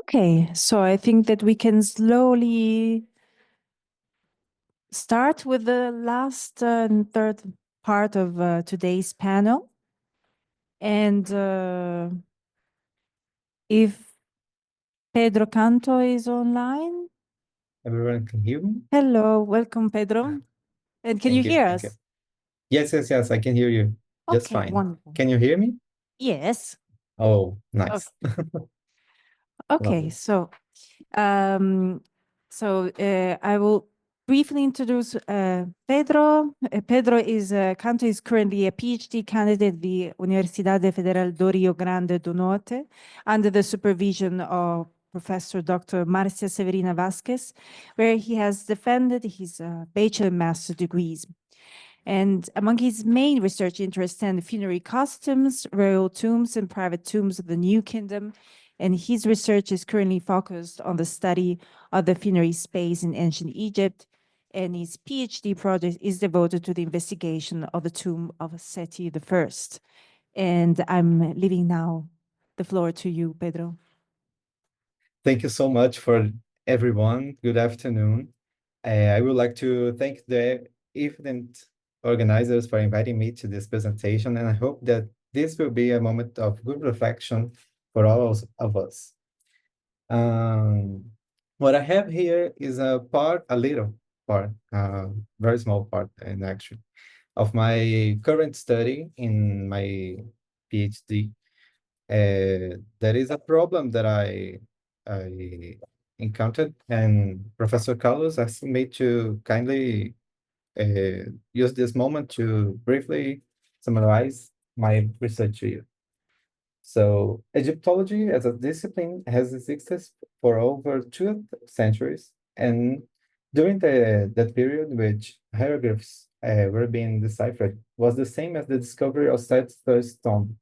Okay, so I think that we can slowly start with the last and third part of today's panel. And if Pedro Canto is online. Everyone can hear me? Hello, welcome, Pedro. And can you hear Thank you. us? Yes, I can hear you just Okay, fine. wonderful. Can you hear me? Yes. Oh, nice. Okay, Lovely. so I will briefly introduce Pedro. Pedro Canto is currently a PhD candidate at the Universidade Federal do Rio Grande do Norte under the supervision of Professor Dr. Marcia Severina Vasquez, where he has defended his bachelor and master degrees. And among his main research interests stand funerary costumes, royal tombs, and private tombs of the New Kingdom. And his research is currently focused on the study of the funerary space in ancient Egypt. And his PhD project is devoted to the investigation of the tomb of Seti I. And I'm leaving now the floor to you, Pedro. Thank you so much for everyone. Good afternoon. I would like to thank the event organizers for inviting me to this presentation, and I hope that this will be a moment of good reflection for all of us. What I have here is a little part, very small part, and actually, of my current study in my PhD. There is a problem that I encountered, and Professor Carlos asked me to kindly use this moment to briefly summarize my research here. So Egyptology as a discipline has existed for over 2 centuries, and during that period which hieroglyphs were being deciphered was the same as the discovery of Seti's first tomb.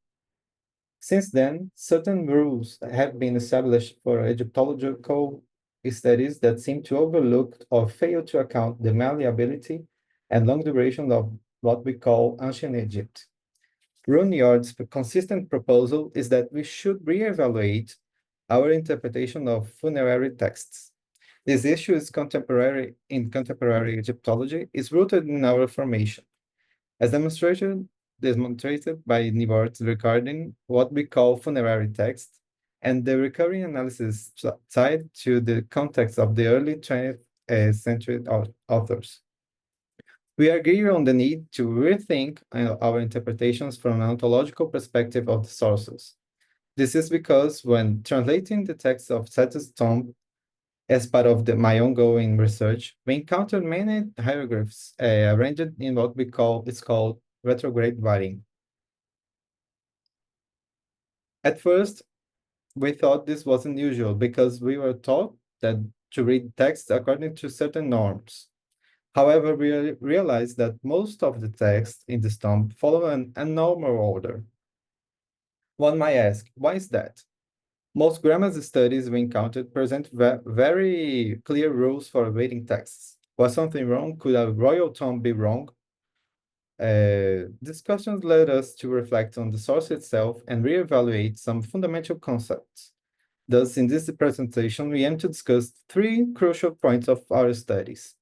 Since then, certain rules have been established for Egyptological studies that seem to overlook or fail to account the malleability and long duration of what we call ancient Egypt. Runyard's consistent proposal is that we should reevaluate our interpretation of funerary texts. This issue is contemporary Egyptology is rooted in our formation, as demonstrated by Nivart's regarding what we call funerary text and the recurring analysis tied to the context of the early 20th century authors. We agree on the need to rethink our interpretations from an ontological perspective of the sources. This is because when translating the text of Seti's tomb as part of my ongoing research, we encountered many hieroglyphs arranged in what is called retrograde writing. At first, we thought this was unusual because we were taught that to read text according to certain norms. However, we realized that most of the text in this tomb follow an abnormal order. One might ask, why is that? Most grammar studies we encountered present very clear rules for reading texts. Was something wrong? Could a royal tomb be wrong? Discussions led us to reflect on the source itself and reevaluate some fundamental concepts. Thus, in this presentation, we aim to discuss 3 crucial points of our studies.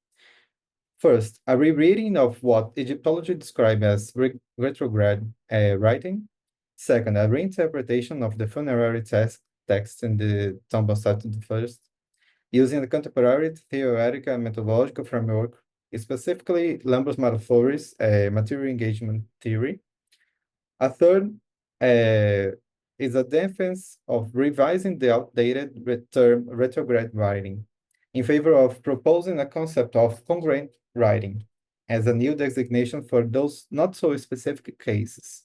First, a rereading of what Egyptology describes as retrograde writing. Second, a reinterpretation of the funerary text in the Tomb of Seti I, using the contemporary theoretical and methodological framework, specifically Lambros-Marfori's material engagement theory. A third is a defense of revising the outdated term retrograde writing in favor of proposing a concept of congruent writing as a new designation for those not so specific cases.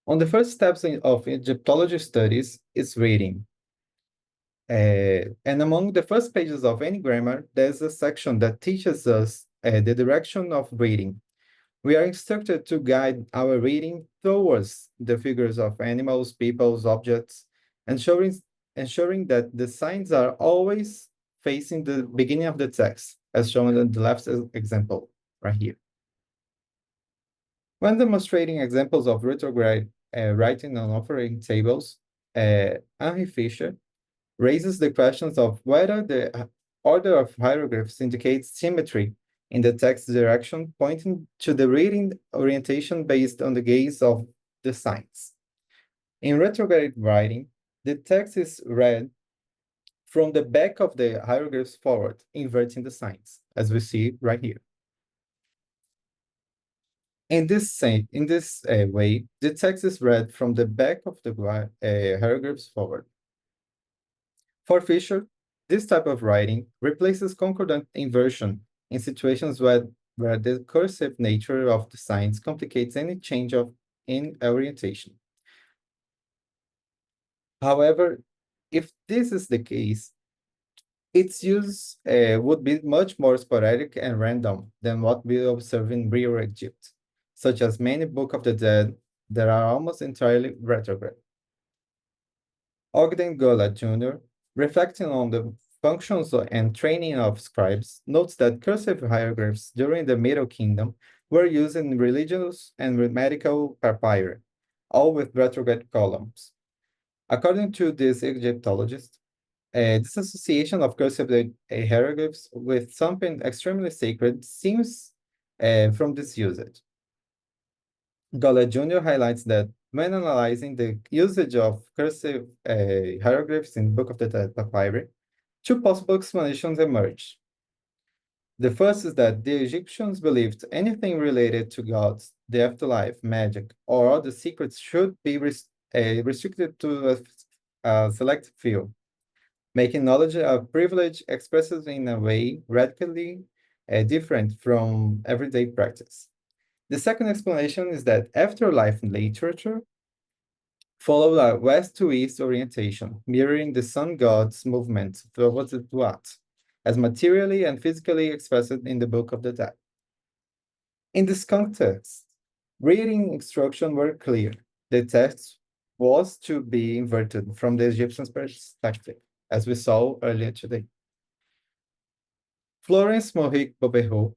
On the first steps of Egyptology studies is reading. And among the first pages of any grammar, there's a section that teaches us the direction of reading. We are instructed to guide our reading towards the figures of animals, peoples, objects, ensuring that the signs are always facing the beginning of the text, as shown in the left example right here. When demonstrating examples of retrograde writing on offering tables, Henry Fisher raises the questions of whether the order of hieroglyphs indicates symmetry in the text direction, pointing to the reading orientation based on the gaze of the signs. In retrograde writing, the text is read from the back of the hieroglyphs forward, inverting the signs, as we see right here. In this way, the text is read from the back of the hieroglyphs forward. For Fisher, this type of writing replaces concordant inversion in situations where the cursive nature of the signs complicates any change in orientation. However, if this is the case, its use would be much more sporadic and random than what we observe in Real Egypt, such as many Book of the Dead that are almost entirely retrograde. Ogden Gola Jr., reflecting on the functions and training of scribes, notes that cursive hieroglyphs during the Middle Kingdom were used in religious and medical papyri, all with retrograde columns. According to this Egyptologist, this association of cursive hieroglyphs with something extremely sacred seems from this usage. Gola Jr. highlights that when analyzing the usage of cursive hieroglyphs in Book of the Dead papyri, two possible explanations emerge. The first is that the Egyptians believed anything related to gods, the afterlife, magic, or other secrets should be restricted to a select few, making knowledge a privilege expressed in a way radically different from everyday practice. The second explanation is that afterlife literature followed a west to east orientation, mirroring the sun god's movement towards the Duat, as materially and physically expressed in the Book of the Dead. In this context, reading instructions were clear. The text was to be inverted from the Egyptian perspective, as we saw earlier today. Florence Maurice Barberio,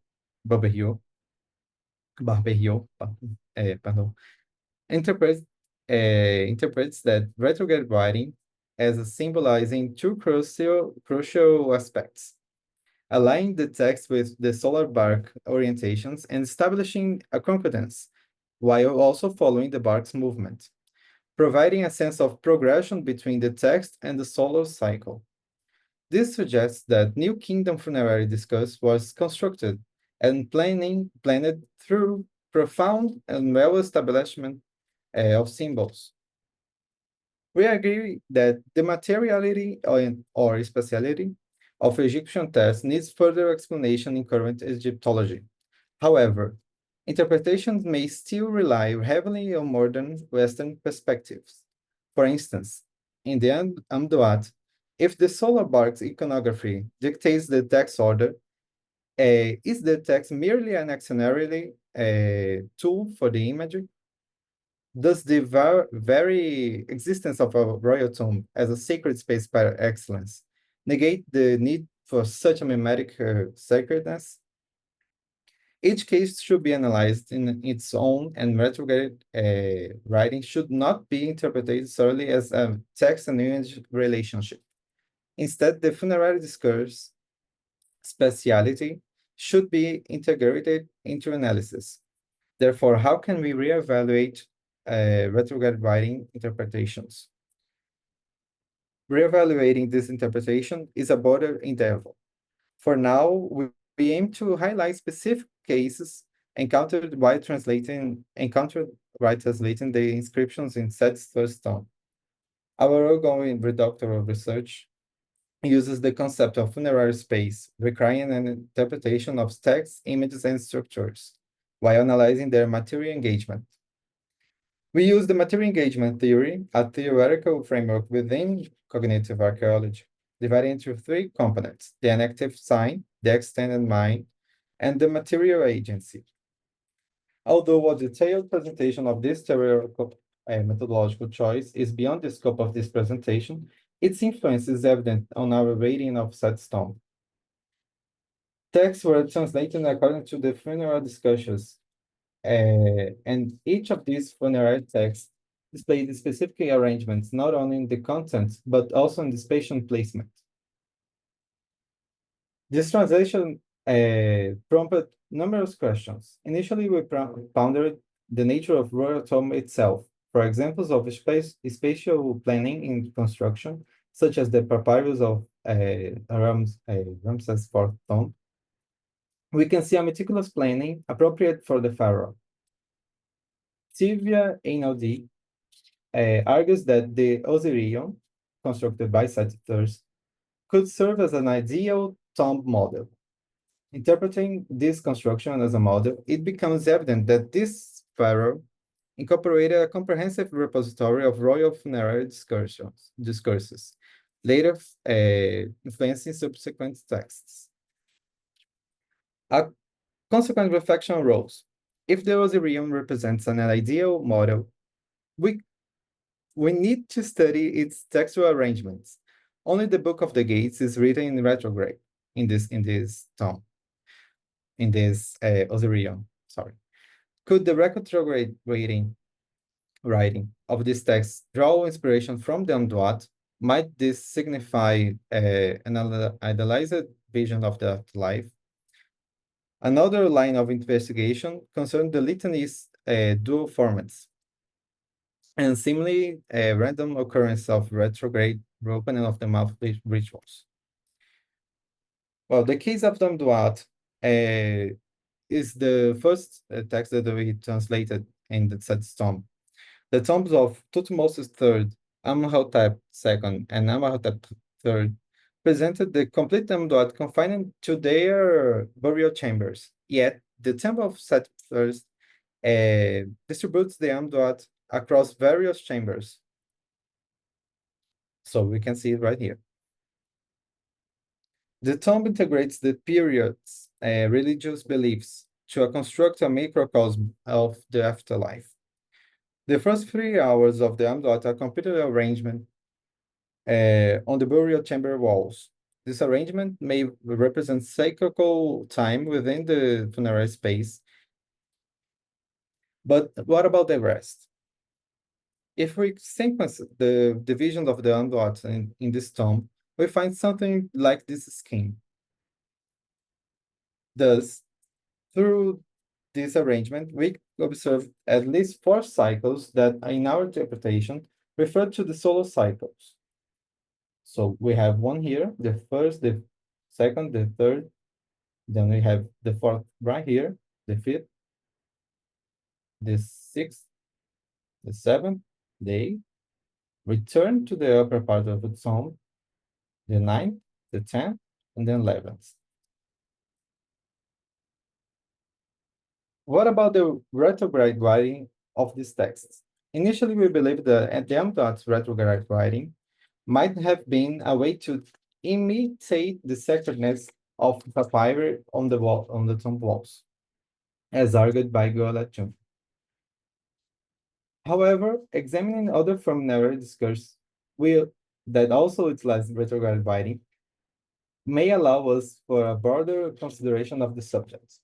interprets that retrograde writing as symbolizing two crucial aspects: aligning the text with the solar bark orientations and establishing a concordance, while also following the bark's movement, providing a sense of progression between the text and the solar cycle. This suggests that New Kingdom funerary discourse was constructed and planned through profound and well-establishment of symbols. We agree that the materiality or spatiality of Egyptian texts needs further explanation in current Egyptology. However, interpretations may still rely heavily on modern Western perspectives. For instance, in the Amduat, if the solar bark's iconography dictates the text order, is the text merely an auxiliary tool for the imagery? Does the very existence of a royal tomb as a sacred space by excellence negate the need for such a mimetic sacredness? Each case should be analyzed in its own, and retrograde writing should not be interpreted solely as a text and image relationship. Instead, the funerary discourse spatiality should be integrated into analysis. Therefore, how can we reevaluate retrograde writing interpretations? Reevaluating this interpretation is a broader endeavor. For now, we aim to highlight specific cases encountered while translating the inscriptions in Set's first tome. Our ongoing doctoral research uses the concept of funerary space, requiring an interpretation of texts, images, and structures, while analyzing their material engagement. We use the material engagement theory, a theoretical framework within cognitive archaeology, divided into three components: the enactive sign, the extended mind, and the material agency. Although a detailed presentation of this theoretical methodological choice is beyond the scope of this presentation, its influence is evident on our rating of Set's tome. Texts were translated according to the funeral discussions, and each of these funerary texts display the specific arrangements, not only in the contents, but also in the spatial placement. This translation prompted numerous questions. Initially, we pondered the nature of royal tomb itself. For examples of spatial planning in construction, such as the papyrus of Ramses IV tomb, we can see a meticulous planning appropriate for the pharaoh. Silvia Einaudi argues that the Osirion, constructed by Seti I, could serve as an ideal tomb model. Interpreting this construction as a model, it becomes evident that this pharaoh incorporated a comprehensive repository of royal funerary discourses, later influencing subsequent texts. A consequent reflection arose. If the Osirion represents an ideal model, we need to study its textual arrangements. Only the Book of the Gates is written in retrograde in this tomb, in this Osirion, sorry. Could the retrograde writing of this text draw inspiration from the Amduat? Might this signify an idealized vision of the afterlife? Another line of investigation concerned the litany's dual formats, and seemingly a random occurrence of retrograde opening of the mouth rituals. Well, the case of the Amduat is the first text that we translated in the Seti tomb. The tombs of Thutmose III, Amenhotep II, and Amenhotep III presented the complete Amduat confined to their burial chambers. Yet, the temple of Seti I distributes the Amduat across various chambers. So we can see it right here. The tomb integrates the period's religious beliefs to construct a microcosm of the afterlife. The first 3 hours of the Amduat are completely arrangement on the burial chamber walls. This arrangement may represent cyclical time within the funerary space. But what about the rest? If we sequence the division of the Amduat in this tomb, we find something like this scheme. Thus, through this arrangement, we observe at least 4 cycles that, in our interpretation, refer to the solar cycles. So we have one here, the first, the second, the third, then we have the fourth right here, the fifth, the sixth, the seventh, the eighth, return to the upper part of the tomb, the ninth, the 10th, and the 11th. What about the retrograde writing of these texts? Initially, we believed that the Amduat's retrograde writing might have been a way to imitate the sacredness of papyri on the tomb walls, as argued by Gola-Jung. However, examining other funerary discourse that also utilize retrograde writing may allow us for a broader consideration of the subject.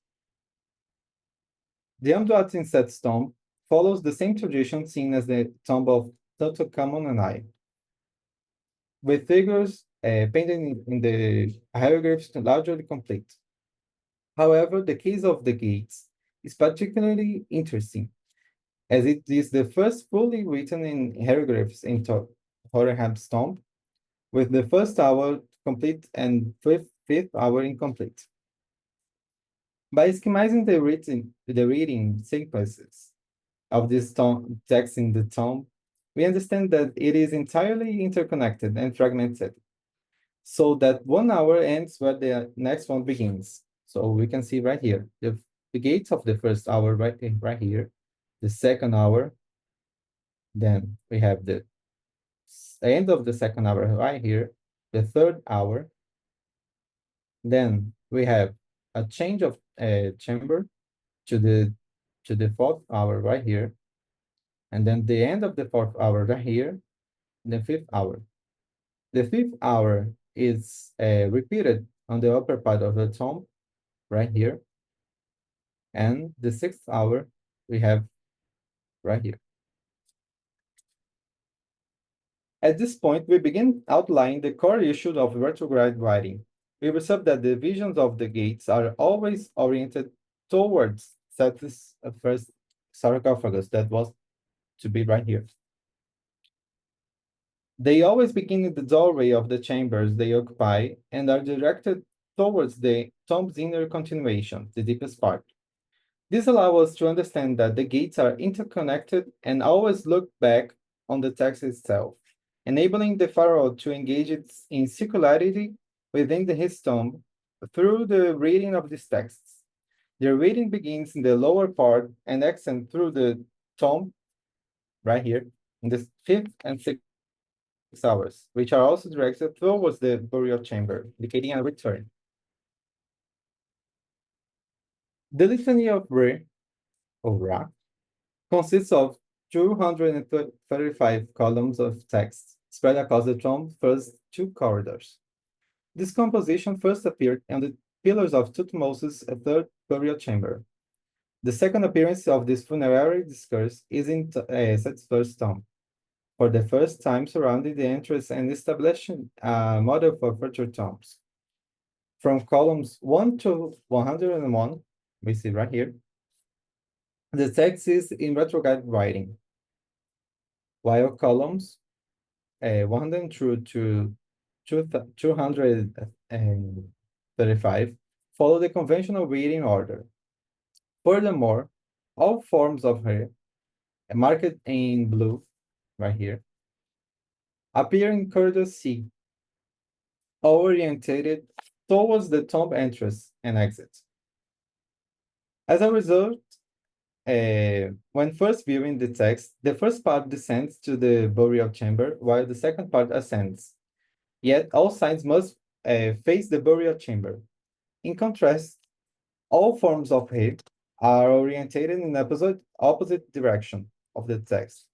The Amduat in Seti's tomb follows the same tradition seen as the tomb of Tutankhamun and I, with figures painted in the hieroglyphs largely complete. However, the case of the gates is particularly interesting, as it is the first fully written in hieroglyphs in Horemheb's tomb, with the first hour complete and fifth hour incomplete. By schemizing the reading sequences of this text in the tomb, we understand that it is entirely interconnected and fragmented, so that 1 hour ends where the next one begins. So we can see right here, the gates of the first hour right here, the second hour, then we have the end of the second hour right here, the third hour, then we have a change of chamber to the fourth hour right here, and then the end of the fourth hour right here, the fifth hour. The fifth hour is repeated on the upper part of the tomb right here, and the sixth hour we have right here. At this point, we begin outlining the core issue of retrograde writing. We observe that the visions of the gates are always oriented towards Seti's first sarcophagus that was to be right here. They always begin in the doorway of the chambers they occupy and are directed towards the tomb's inner continuation, the deepest part. This allows us to understand that the gates are interconnected and always look back on the text itself, enabling the pharaoh to engage in circularity within his tomb through the reading of these texts. The reading begins in the lower part and extends through the tomb, right here, in the 5th and 6th hours, which are also directed towards the burial chamber, indicating a return. The litany of Re, or Ra, consists of 235 columns of text spread across the tomb's first 2 corridors. This composition first appeared on the pillars of Thutmose's third burial chamber. The second appearance of this funerary discourse is in Set's first tomb, for the first time surrounding the entrance and establishing a model for future tombs. From columns 1 to 101, we see right here, the text is in retrograde writing, while columns 102 to 235 follow the conventional reading order. Furthermore, all forms of hair, marked in blue, right here, appear in corridor C, orientated towards the tomb entrance and exit. As a result, when first viewing the text, the first part descends to the burial chamber, while the second part ascends. Yet all sides must face the burial chamber. In contrast, all forms of hair are orientated in opposite direction of the text.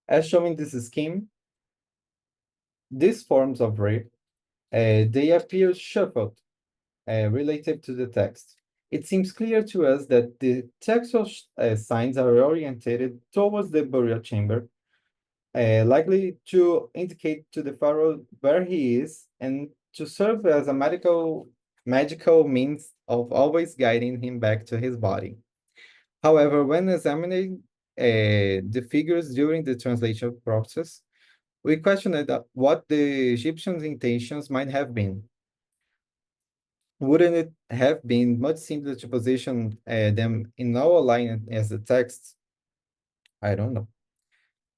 As shown in this scheme, these forms of hair, they appear shuffled relative to the text. It seems clear to us that the textual signs are orientated towards the burial chamber, likely to indicate to the pharaoh where he is and to serve as a magical means of always guiding him back to his body. However, when examining the figures during the translation process, we questioned what the Egyptians' intentions might have been. Wouldn't it have been much simpler to position them in our line as the text? I don't know.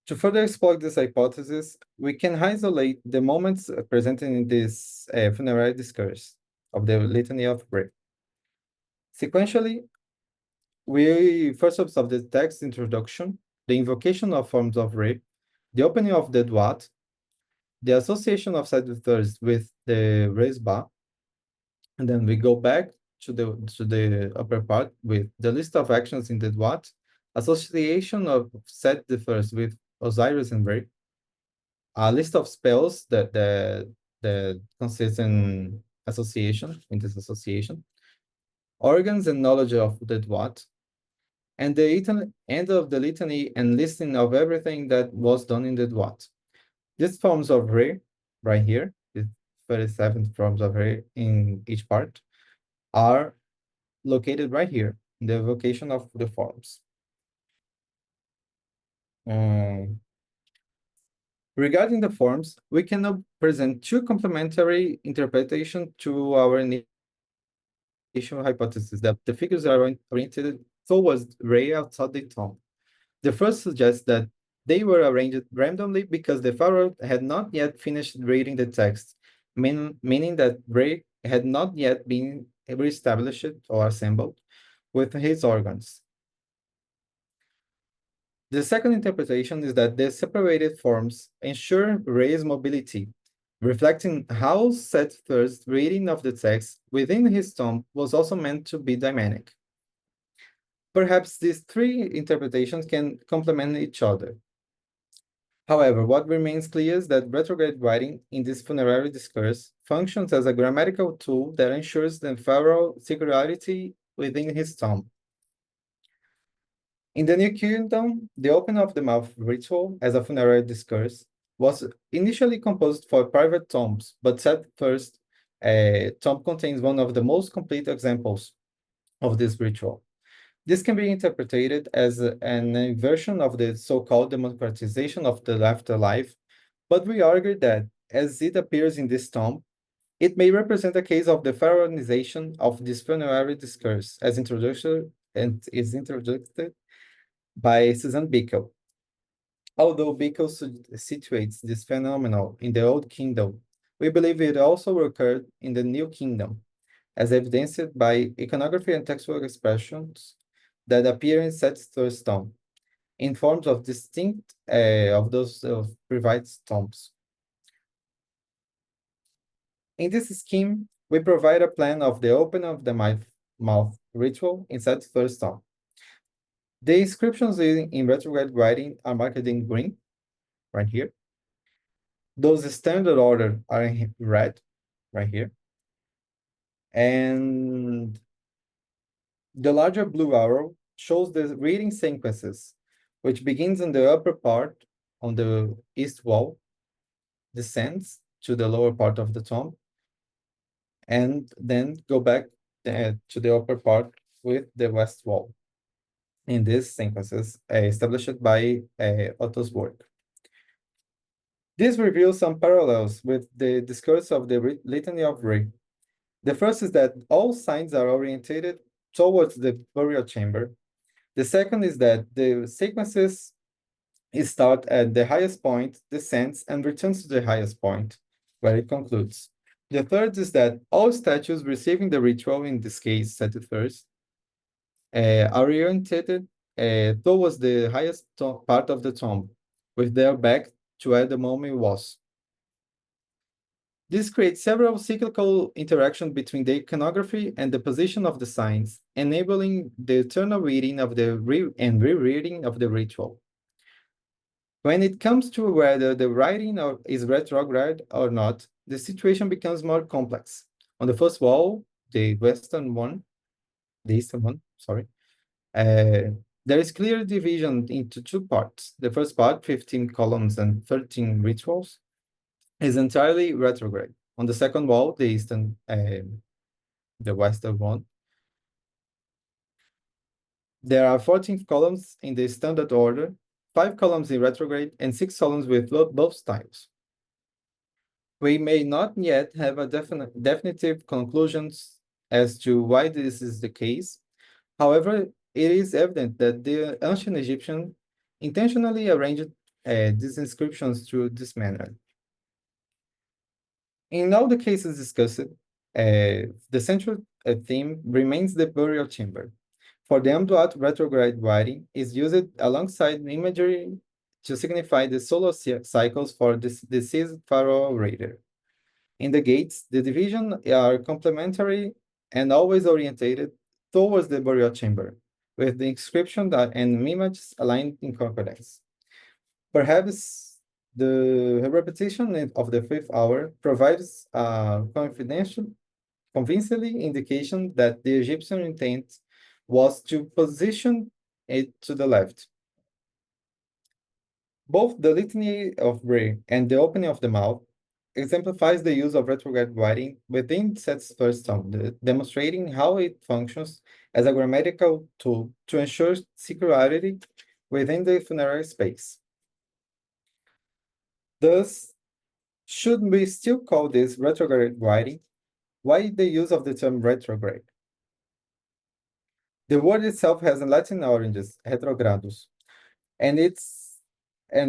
To further explore this hypothesis, we can isolate the moments presented in this funerary discourse of the Litany of Re. Sequentially, we first observe the text introduction, the invocation of forms of Re, the opening of the Duat, the association of Seti I with the Resba, and then we go back to the upper part with the list of actions in the Duat, association of Seti I with Osiris and Re, a list of spells that consist in this association, organs and knowledge of the Duat, and the end of the litany and listing of everything that was done in the Duat. These forms of Re, right here, the 37 forms of Re in each part, are located right here in the evocation of the forms. Regarding the forms, we can now present 2 complementary interpretations to our initial hypothesis that the figures are oriented towards Re outside the tomb. The first suggests that they were arranged randomly because the pharaoh had not yet finished reading the text, meaning that Re had not yet been reestablished or assembled with his organs. The second interpretation is that the separated forms ensure Re's mobility, reflecting how Seti's first reading of the text within his tomb was also meant to be dynamic. Perhaps these 3 interpretations can complement each other. However, what remains clear is that retrograde writing in this funerary discourse functions as a grammatical tool that ensures the pharaoh's singularity within his tomb. In the New Kingdom, the opening of the mouth ritual as a funerary discourse was initially composed for private tombs, but Seti I tomb contains one of the most complete examples of this ritual. This can be interpreted as an inversion of the so-called democratization of the afterlife, but we argue that, as it appears in this tomb, it may represent a case of the pharaohization of this funerary discourse, as introduced by Susan Bickel. Although Bickel situates this phenomenon in the Old Kingdom, we believe it also occurred in the New Kingdom, as evidenced by iconography and textual expressions that appear in Seti's first tomb, in forms of distinct of those of private tombs. In this scheme, we provide a plan of the opening of the mouth ritual in Seti's first tomb. The inscriptions in retrograde writing are marked in green, right here. Those standard order are in red, right here. And the larger blue arrow shows the reading sequences, which begins in the upper part on the east wall, descends to the lower part of the tomb, and then go back to the upper part with the west wall. In these sequences established by Otto's work. This reveals some parallels with the discourse of the Litany of Re. The first is that all signs are orientated towards the burial chamber. The second is that the sequences start at the highest point, descends, and returns to the highest point, where it concludes. The third is that all statues receiving the ritual, in this case, Seti I, are oriented towards the highest part of the tomb, with their back to where the mummy was. This creates several cyclical interactions between the iconography and the position of the signs, enabling the eternal reading of the rereading of the ritual. When it comes to whether the writing is retrograde or not, the situation becomes more complex. On the first wall, the eastern one, sorry, there is clear division into two parts. The first part, 15 columns and 13 rituals, is entirely retrograde. On the second wall, the eastern, the western one, there are 14 columns in the standard order, 5 columns in retrograde, and 6 columns with both styles. We may not yet have a definitive conclusions as to why this is the case. However, it is evident that the ancient Egyptians intentionally arranged these inscriptions through this manner. In all the cases discussed, the central theme remains the burial chamber. For the Amduat, retrograde writing is used alongside imagery to signify the solar cycles for this deceased pharaoh raider. In the gates, the divisions are complementary and always orientated towards the burial chamber, with the inscription and images aligned in concordance. Perhaps the repetition of the fifth hour provides a convincingly indication that the Egyptian intent was to position it to the left. Both the Litany of Re and the opening of the mouth exemplifies the use of retrograde writing within Seti's first tomb, demonstrating how it functions as a grammatical tool to ensure security within the funerary space. Thus, should we still call this retrograde writing? Why the use of the term retrograde? The word itself has a Latin origin, retrogradus, and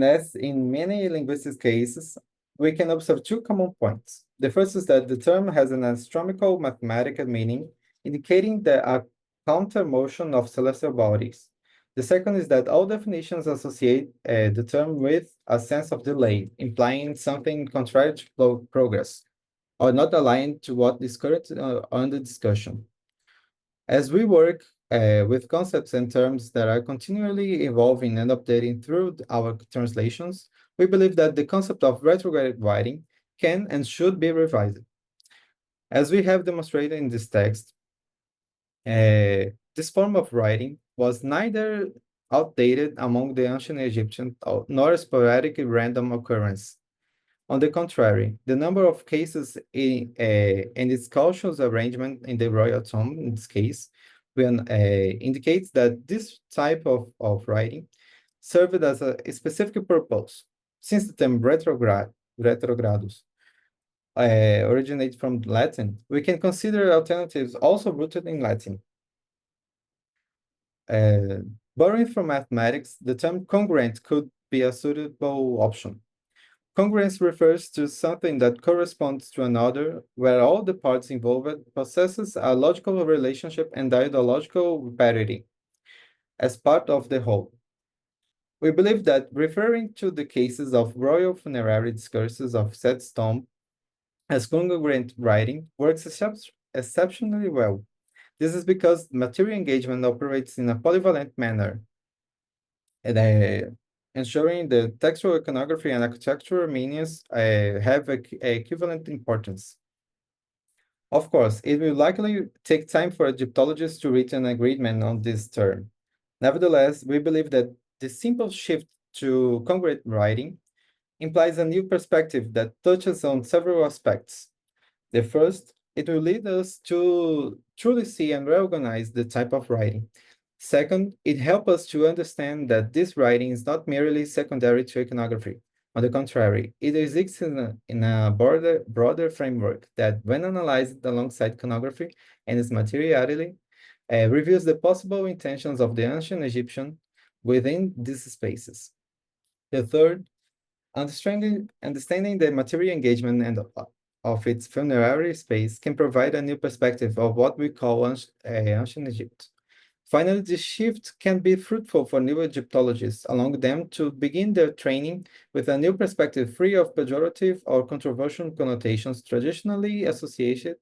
as in many linguistic cases, we can observe two common points. The first is that the term has an astronomical mathematical meaning, indicating a counter motion of celestial bodies. The second is that all definitions associate the term with a sense of delay, implying something contrary to progress, or not aligned to what is currently under discussion. As we work with concepts and terms that are continually evolving and updating through our translations, we believe that the concept of retrograde writing can and should be revised. As we have demonstrated in this text, this form of writing was neither outdated among the ancient Egyptians, nor a sporadic random occurrence. On the contrary, the number of cases and its cautious arrangement in the royal tomb, in this case, indicates that this type of writing served as a specific purpose. Since the term retrogradus originates from Latin, we can consider alternatives also rooted in Latin. Borrowing from mathematics, the term congruent could be a suitable option. Congruence refers to something that corresponds to another, where all the parts involved possesses a logical relationship and ideological parity as part of the whole. We believe that referring to the cases of royal funerary discourses of Seti's tomb as congruent writing works exceptionally well. This is because material engagement operates in a polyvalent manner, and ensuring the textual iconography and architectural meanings have equivalent importance. Of course, it will likely take time for Egyptologists to reach an agreement on this term. Nevertheless, we believe that the simple shift to congruent writing implies a new perspective that touches on several aspects. The first, it will lead us to truly see and reorganize the type of writing. Second, it helps us to understand that this writing is not merely secondary to iconography. On the contrary, it exists in a broader framework that, when analyzed alongside iconography and its materiality, reveals the possible intentions of the ancient Egyptian within these spaces. The third, understanding the material engagement and of its funerary space can provide a new perspective of what we call ancient Egypt. Finally, this shift can be fruitful for new Egyptologists, allowing them to begin their training with a new perspective free of pejorative or controversial connotations traditionally associated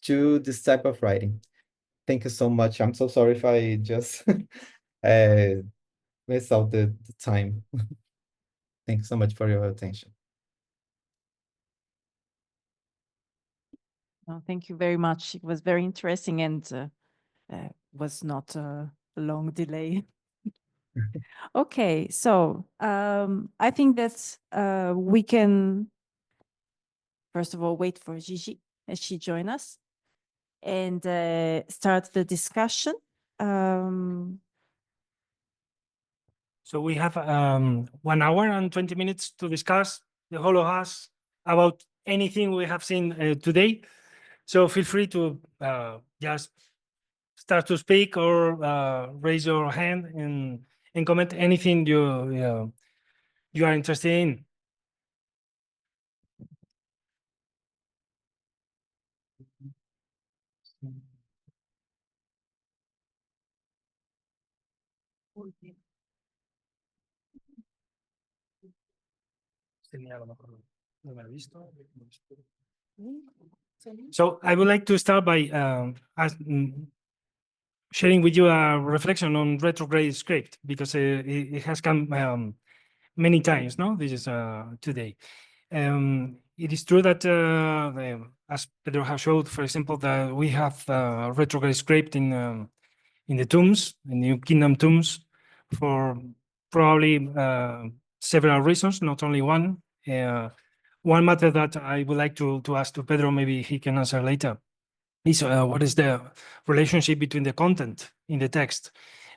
to this type of writing. Thank you so much. I'm so sorry if I just missed out the time. Thank you so much for your attention. Well, thank you very much. It was very interesting and was not a long delay. Okay, so I think that we can, first of all, wait for Gigi as she joins us and start the discussion. So we have 1 hour and 20 minutes to discuss, the whole of us, about anything we have seen today. So feel free to just start to speak or raise your hand and comment anything you are interested in. So I would like to start by sharing with you a reflection on retrograde script, because it has come many times, no? This is today. It is true that, as Pedro has showed, for example, that we have retrograde script in the tombs, the New Kingdom tombs, for probably several reasons, not only one. One matter that I would like to ask to Pedro, maybe he can answer later, is what is the relationship between the content in the text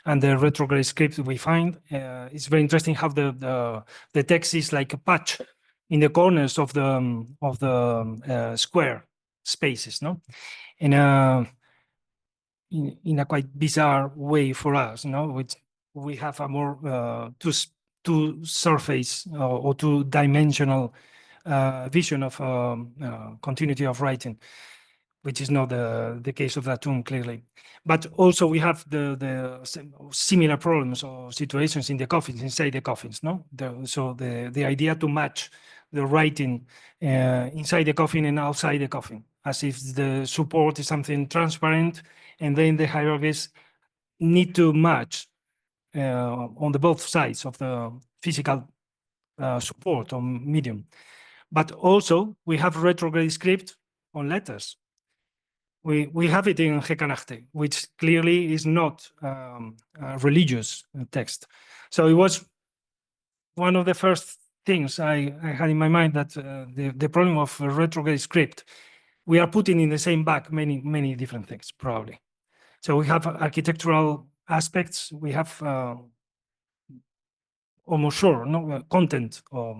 and the retrograde script we find. It's very interesting how the text is like a patch in the corners of the square spaces, no? And in a quite bizarre way for us, no? Which we have a more two surface or two-dimensional vision of continuity of writing, which is not the case of that tomb, clearly. But also we have the similar problems or situations in the coffins, inside the coffins, no? So the idea to match the writing inside the coffin and outside the coffin, as if the support is something transparent, and then the hierarchies need to match on the both sides of the physical support or medium. But also we have retrograde script on letters. we have it in Gekanachte, which clearly is not a religious text. So it was one of the first things I had in my mind, that the problem of a retrograde script, we are putting in the same bag many different things, probably. So we have architectural aspects, we have almost sure content or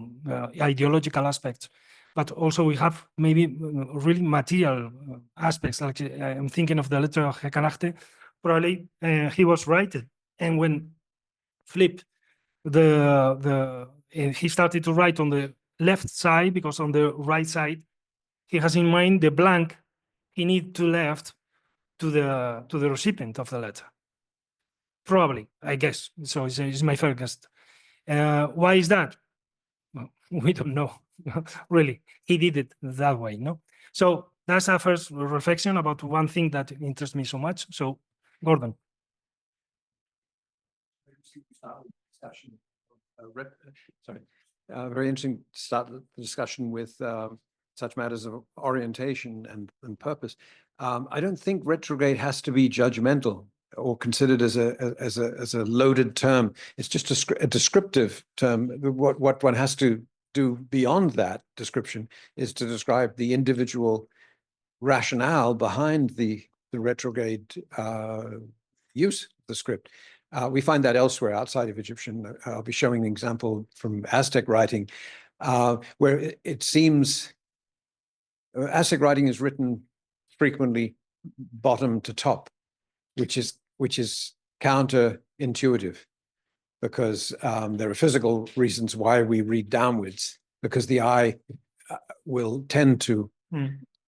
ideological aspects, but also we have maybe really material aspects. Like I'm thinking of the letter of Gekanachte, probably he was right, and when flipped he started to write on the left side, because on the right side he has in mind the blank he need to left to the recipient of the letter. Probably, I guess. So it's my first guess. Why is that? Well, we don't know. Really, he did it that way, no? So that's our first reflection about one thing that interests me so much. So, Gordon. Very interesting to start the discussion with such matters of orientation and purpose. I don't think retrograde has to be judgmental or considered as a loaded term. It's just a descriptive term. What one has to do beyond that description is to describe the individual rationale behind the retrograde use of the script. We find that elsewhere outside of Egyptian. I'll be showing an example from Aztec writing, where it seems Aztec writing is written frequently bottom to top, which is counterintuitive, because there are physical reasons why we read downwards, because the eye will tend to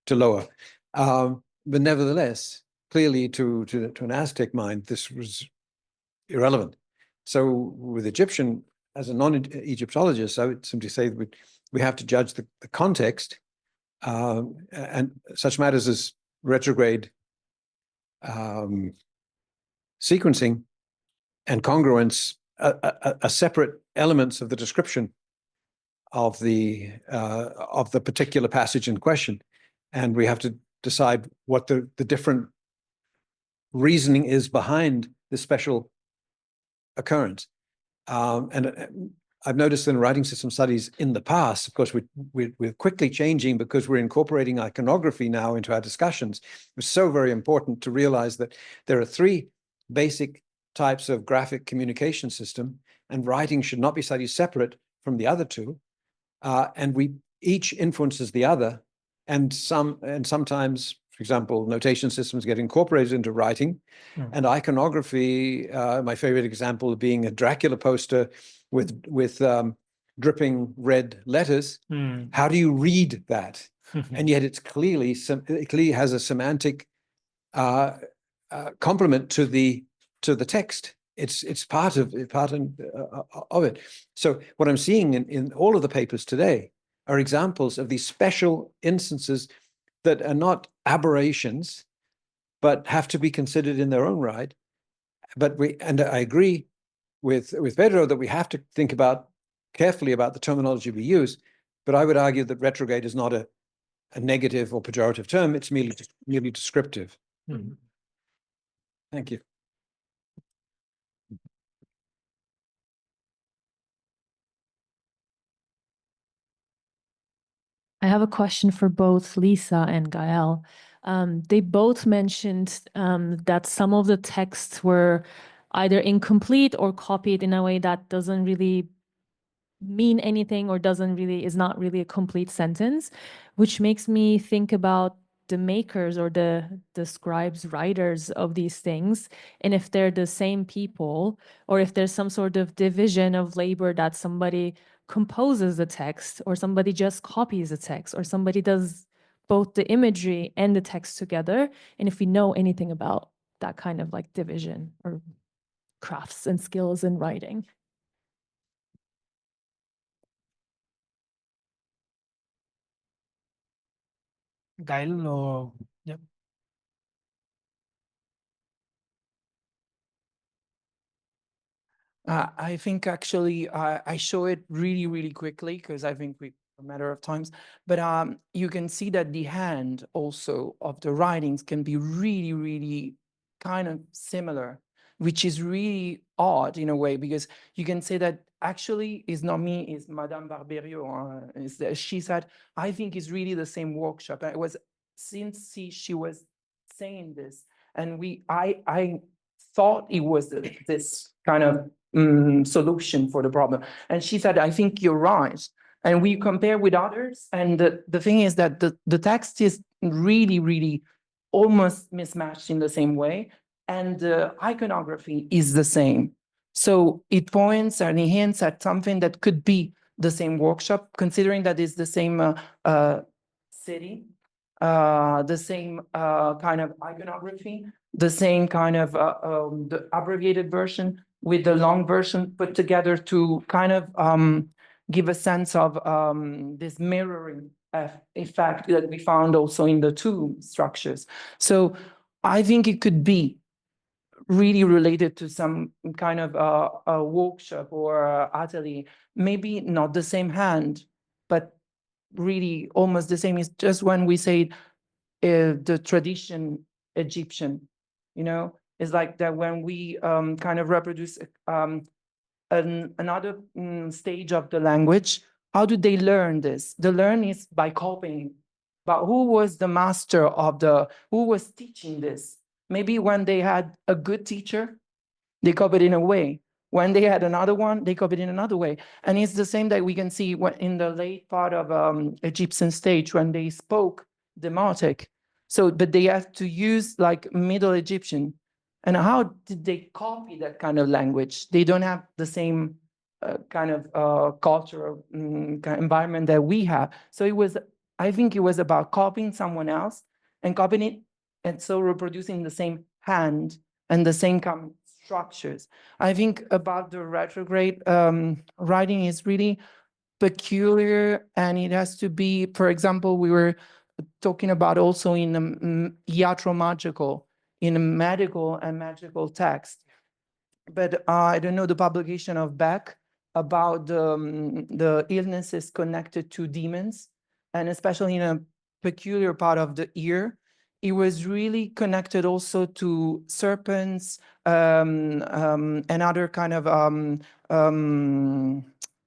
lower. But nevertheless, clearly to an Aztec mind, this was irrelevant. So with Egyptian, as a non-Egyptologist, I would simply say that we have to judge the context, and such matters as retrograde sequencing and congruence are separate elements of the description of the particular passage in question, and we have to decide what the different reasoning is behind the special occurrence. And I've noticed in writing system studies in the past, of course, we're quickly changing because we're incorporating iconography now into our discussions. It's so very important to realize that there are three basic types of graphic communication system, and writing should not be studied separate from the other two. And each influences the other, and sometimes, for example, notation systems get incorporated into writing, and iconography. My favorite example being a Dracula poster with dripping red letters. How do you read that? And yet it clearly has a semantic complement to the text. It's part of it. So what I'm seeing in all of the papers today are examples of these special instances that are not aberrations, but have to be considered in their own right. But I agree with Pedro that we have to think carefully about the terminology we use. But I would argue that retrograde is not a negative or pejorative term. It's merely descriptive. Thank you. I have a question for both Lisa and Gael. They both mentioned that some of the texts were either incomplete or copied in a way that doesn't really mean anything or is not really a complete sentence, which makes me think about the makers or the scribes, writers of these things, and if they're the same people, or if there's some sort of division of labor, that somebody composes the text, or somebody just copies the text, or somebody does both the imagery and the text together, and if we know anything about that kind of like division or crafts and skills in writing. Gael, or yeah. I think actually I show it really quickly, because I think a matter of times, but you can see that the hand also of the writings can be really, really kind of similar, which is really odd in a way, because you can say that actually it's not me, it's Madame Barberio. She said, I think it's really the same workshop. And it was since she was saying this, and I thought it was this kind of solution for the problem. And she said, I think you're right. And we compare with others. And the thing is that the text is really, really almost mismatched in the same way. And the iconography is the same. So it points and it hints at something that could be the same workshop, considering that it's the same city, the same kind of iconography, the same kind of the abbreviated version with the long version put together to kind of give a sense of this mirroring effect that we found also in the two structures. So I think it could be really related to some kind of a workshop or atelier, maybe not the same hand, but really almost the same. Is just when we say the tradition Egyptian, you know, it's like that when we kind of reproduce another stage of the language. How do they learn this? The learn is by copying. But who was the master of who was teaching this? Maybe when they had a good teacher, they copied in a way. When they had another one, they copied in another way. And it's the same that we can see in the late part of Egyptian stage when they spoke Demotic. So, but they have to use like Middle Egyptian. And how did they copy that kind of language? They don't have the same kind of cultural environment that we have. So I think it was about copying someone else and copying it, and so reproducing the same hand and the same structures. I think about the retrograde writing is really peculiar, and it has to be, for example, we were talking about also in iatromagical, in a medical and magical text. But I don't know the publication of Beck about the illnesses connected to demons, and especially in a peculiar part of the ear. It was really connected also to serpents and other kind of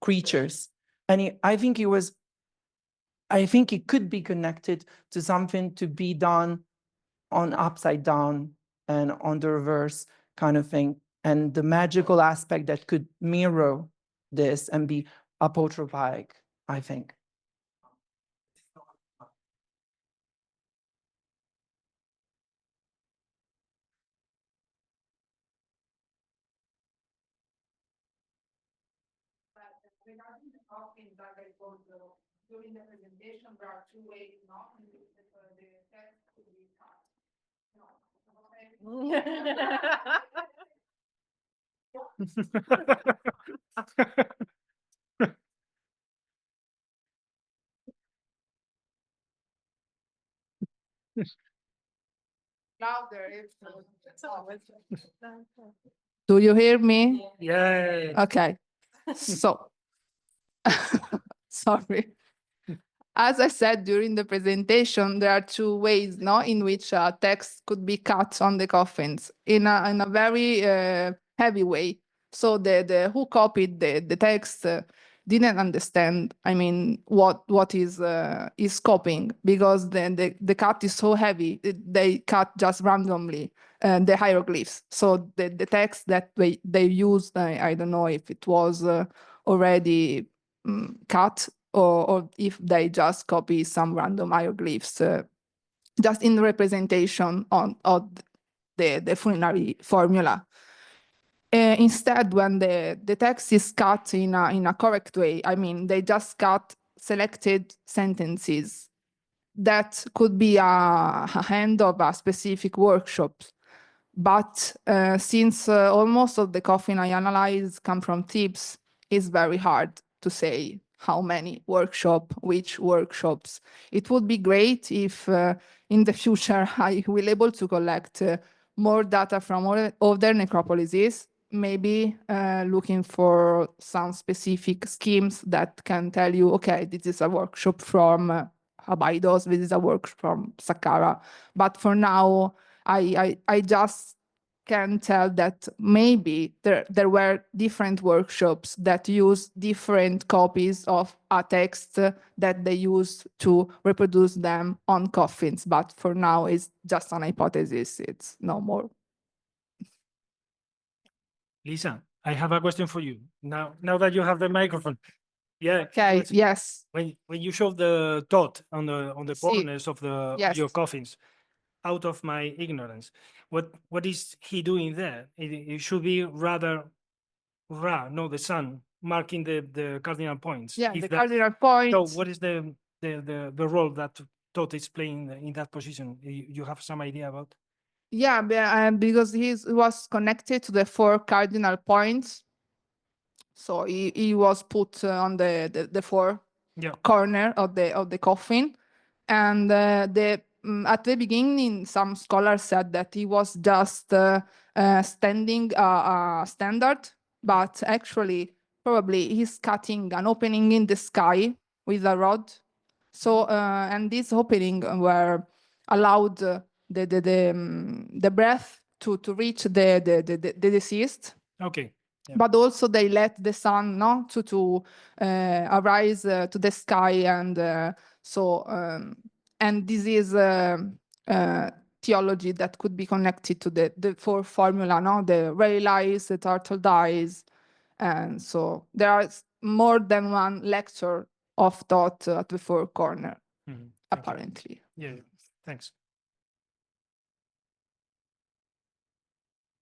creatures. And I think it could be connected to something to be done on upside down and on the reverse kind of thing. And the magical aspect that could mirror this and be apotropaic, I think. Regarding the copying that I told you during the presentation, there are two ways not in which the text could be cut. Louder. Do you hear me? Yeah. Okay. So, sorry. As I said during the presentation, there are two ways, no, in which text could be cut on the coffins in a very heavy way. So the who copied the text didn't understand. I mean, what is copying, because the cut is so heavy. They cut just randomly the hieroglyphs. So the text that they used, I don't know if it was already cut, or if they just copy some random hieroglyphs just in representation of the funerary formula. Instead, when the text is cut in a correct way, I mean, they just cut selected sentences that could be a hand of a specific workshop. But since almost all the coffin I analyze come from tips, it's very hard to say how many which workshops. It would be great if in the future I will able to collect more data from other necropolises maybe looking for some specific schemes that can tell you, okay, this is a workshop from Abydos, this is a workshop from Saqqara. But for now, I just can tell that maybe there were different workshops that use different copies of a text that they use to reproduce them on coffins. But for now, it's just an hypothesis. It's no more. Lisa, I have a question for you. Now that you have the microphone. Yeah. Okay, yes. When you show the dot on the See, corners of yes. your coffins, out of my ignorance, what is he doing there? It should be rather Ra, no, the sun, marking the cardinal points. Yeah, If the that- cardinal point. So what is the role that dot is playing in that position? You have some idea about? Yeah, because he was connected to the 4 cardinal points. So he was put on the 4 Yeah. corner of the coffin. And at the beginning, some scholars said that he was just standing a standard, but actually probably he's cutting an opening in the sky with a rod. So and this opening were allowed the breath to reach the deceased. Okay. Yeah. But also they let the sun to arise to the sky, and and this is theology that could be connected to the 4 formula, the rail eyes, the turtle eyes, and so there are more than one lecture of thought at the 4 corner, Mhm. Thank you. apparently. Yeah. Thanks.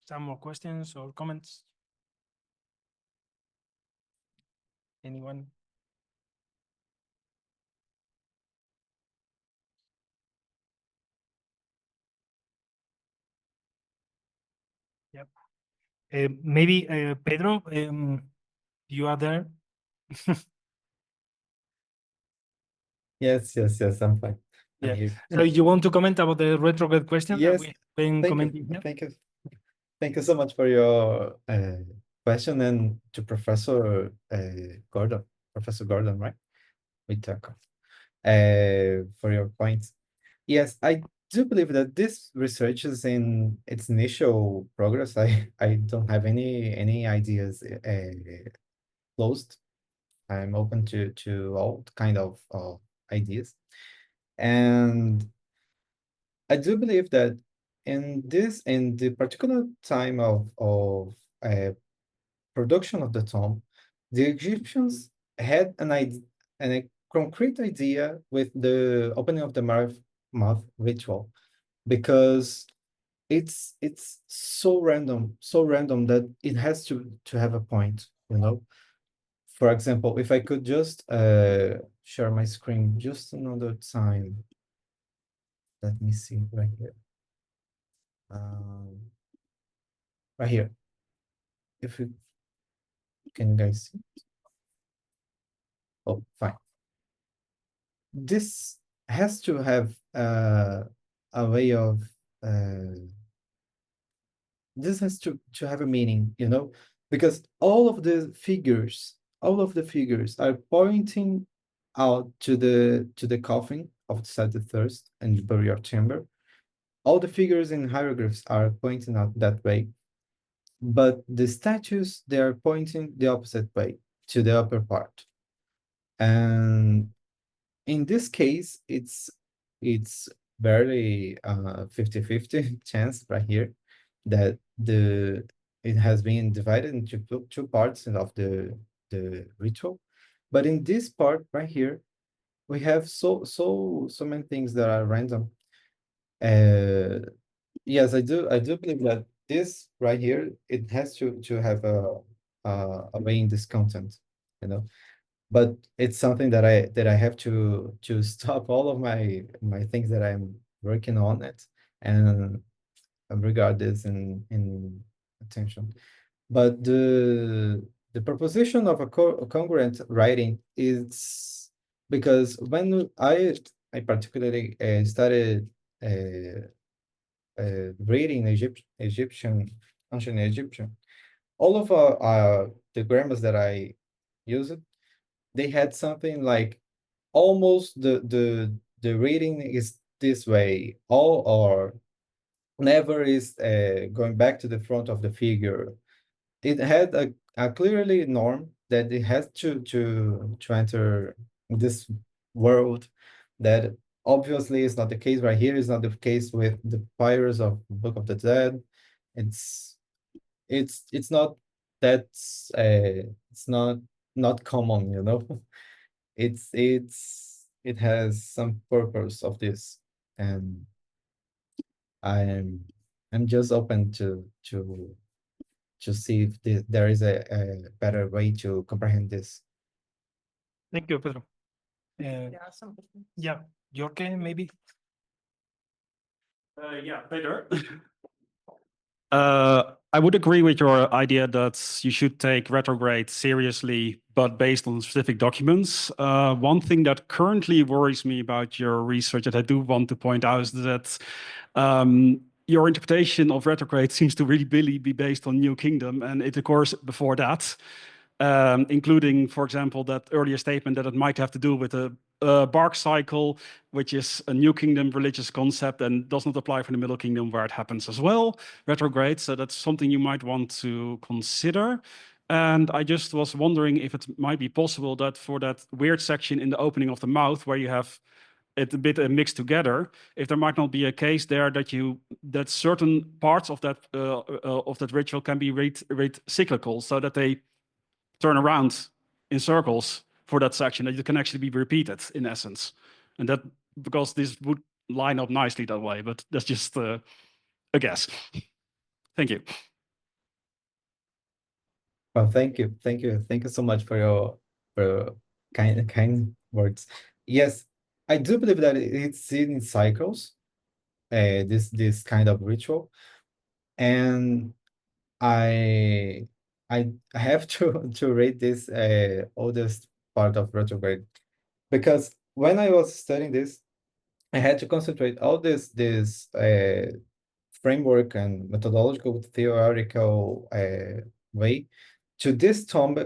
Some more questions or comments? Anyone? Yep. Maybe Pedro, you are there. Yes, I'm fine. I'm Yeah. here. So you want to comment about the retrograde question? that Yes, we have been Thank commenting you. here? Thank you so much for your question, and to Professor Gordon, right? Whittaker, for your points. Yes, I do believe that this research is in its initial progress. I don't have any ideas closed. I'm open to all kind of ideas, and I do believe that in the particular time of production of the tomb, the Egyptians had a concrete idea with the opening of the mouth ritual, because it's so random that it has to have a point, you know. For example, if I could just share my screen just another time. Let me see right here. Right here. If you can you guys see? Oh, fine. This has to have a way of this has to have a meaning, you know, because all of the figures are pointing out to the coffin of Seti I and the burial chamber. All the figures in hieroglyphs are pointing out that way, but the statues, they are pointing the opposite way, to the upper part. And in this case, it's barely 50-50 chance right here that it has been divided into two parts of the ritual. But in this part right here, we have so many things that are random. Yes, I do believe that this right here, it has to have a way in this content, you know. But it's something that I have to stop all of my things that I'm working on it, and regard this in attention. But the proposition of a congruent writing is because when I particularly started reading Egyptian, ancient Egyptian, all of the grammars that I used, they had something like almost the reading is this way, all or never is going back to the front of the figure. It had a clearly norm that it has to enter this world that obviously is not the case right here, is not the case with the Pirates of Book of the Dead. It's not that's it's not common, you know. It has some purpose of this, and I'm just open to see if there is a better way to comprehend this. Thank you, Pedro. Yeah, Jorge, maybe. Yeah, Peter. I would agree with your idea that you should take retrograde seriously, but based on specific documents. One thing that currently worries me about your research that I do want to point out is that your interpretation of retrograde seems to really be based on New Kingdom, and it occurs before that, including, for example, that earlier statement that it might have to do with a bark cycle, which is a New Kingdom religious concept and does not apply for the Middle Kingdom, where it happens as well, retrograde. So that's something you might want to consider. And I just was wondering if it might be possible that for that weird section in the opening of the mouth, where you have it a bit mixed together, if there might not be a case there that certain parts of that ritual can be read cyclical, so that they turn around in circles for that section, that it can actually be repeated in essence. And that, because this would line up nicely that way, but that's just a guess. Thank you. Well, thank you so much for your kind words. Yes, I do believe that it's in cycles, this kind of ritual, and I have to read this oldest part of retrograde, because when I was studying this, I had to concentrate all this framework and methodological theoretical way to this tomb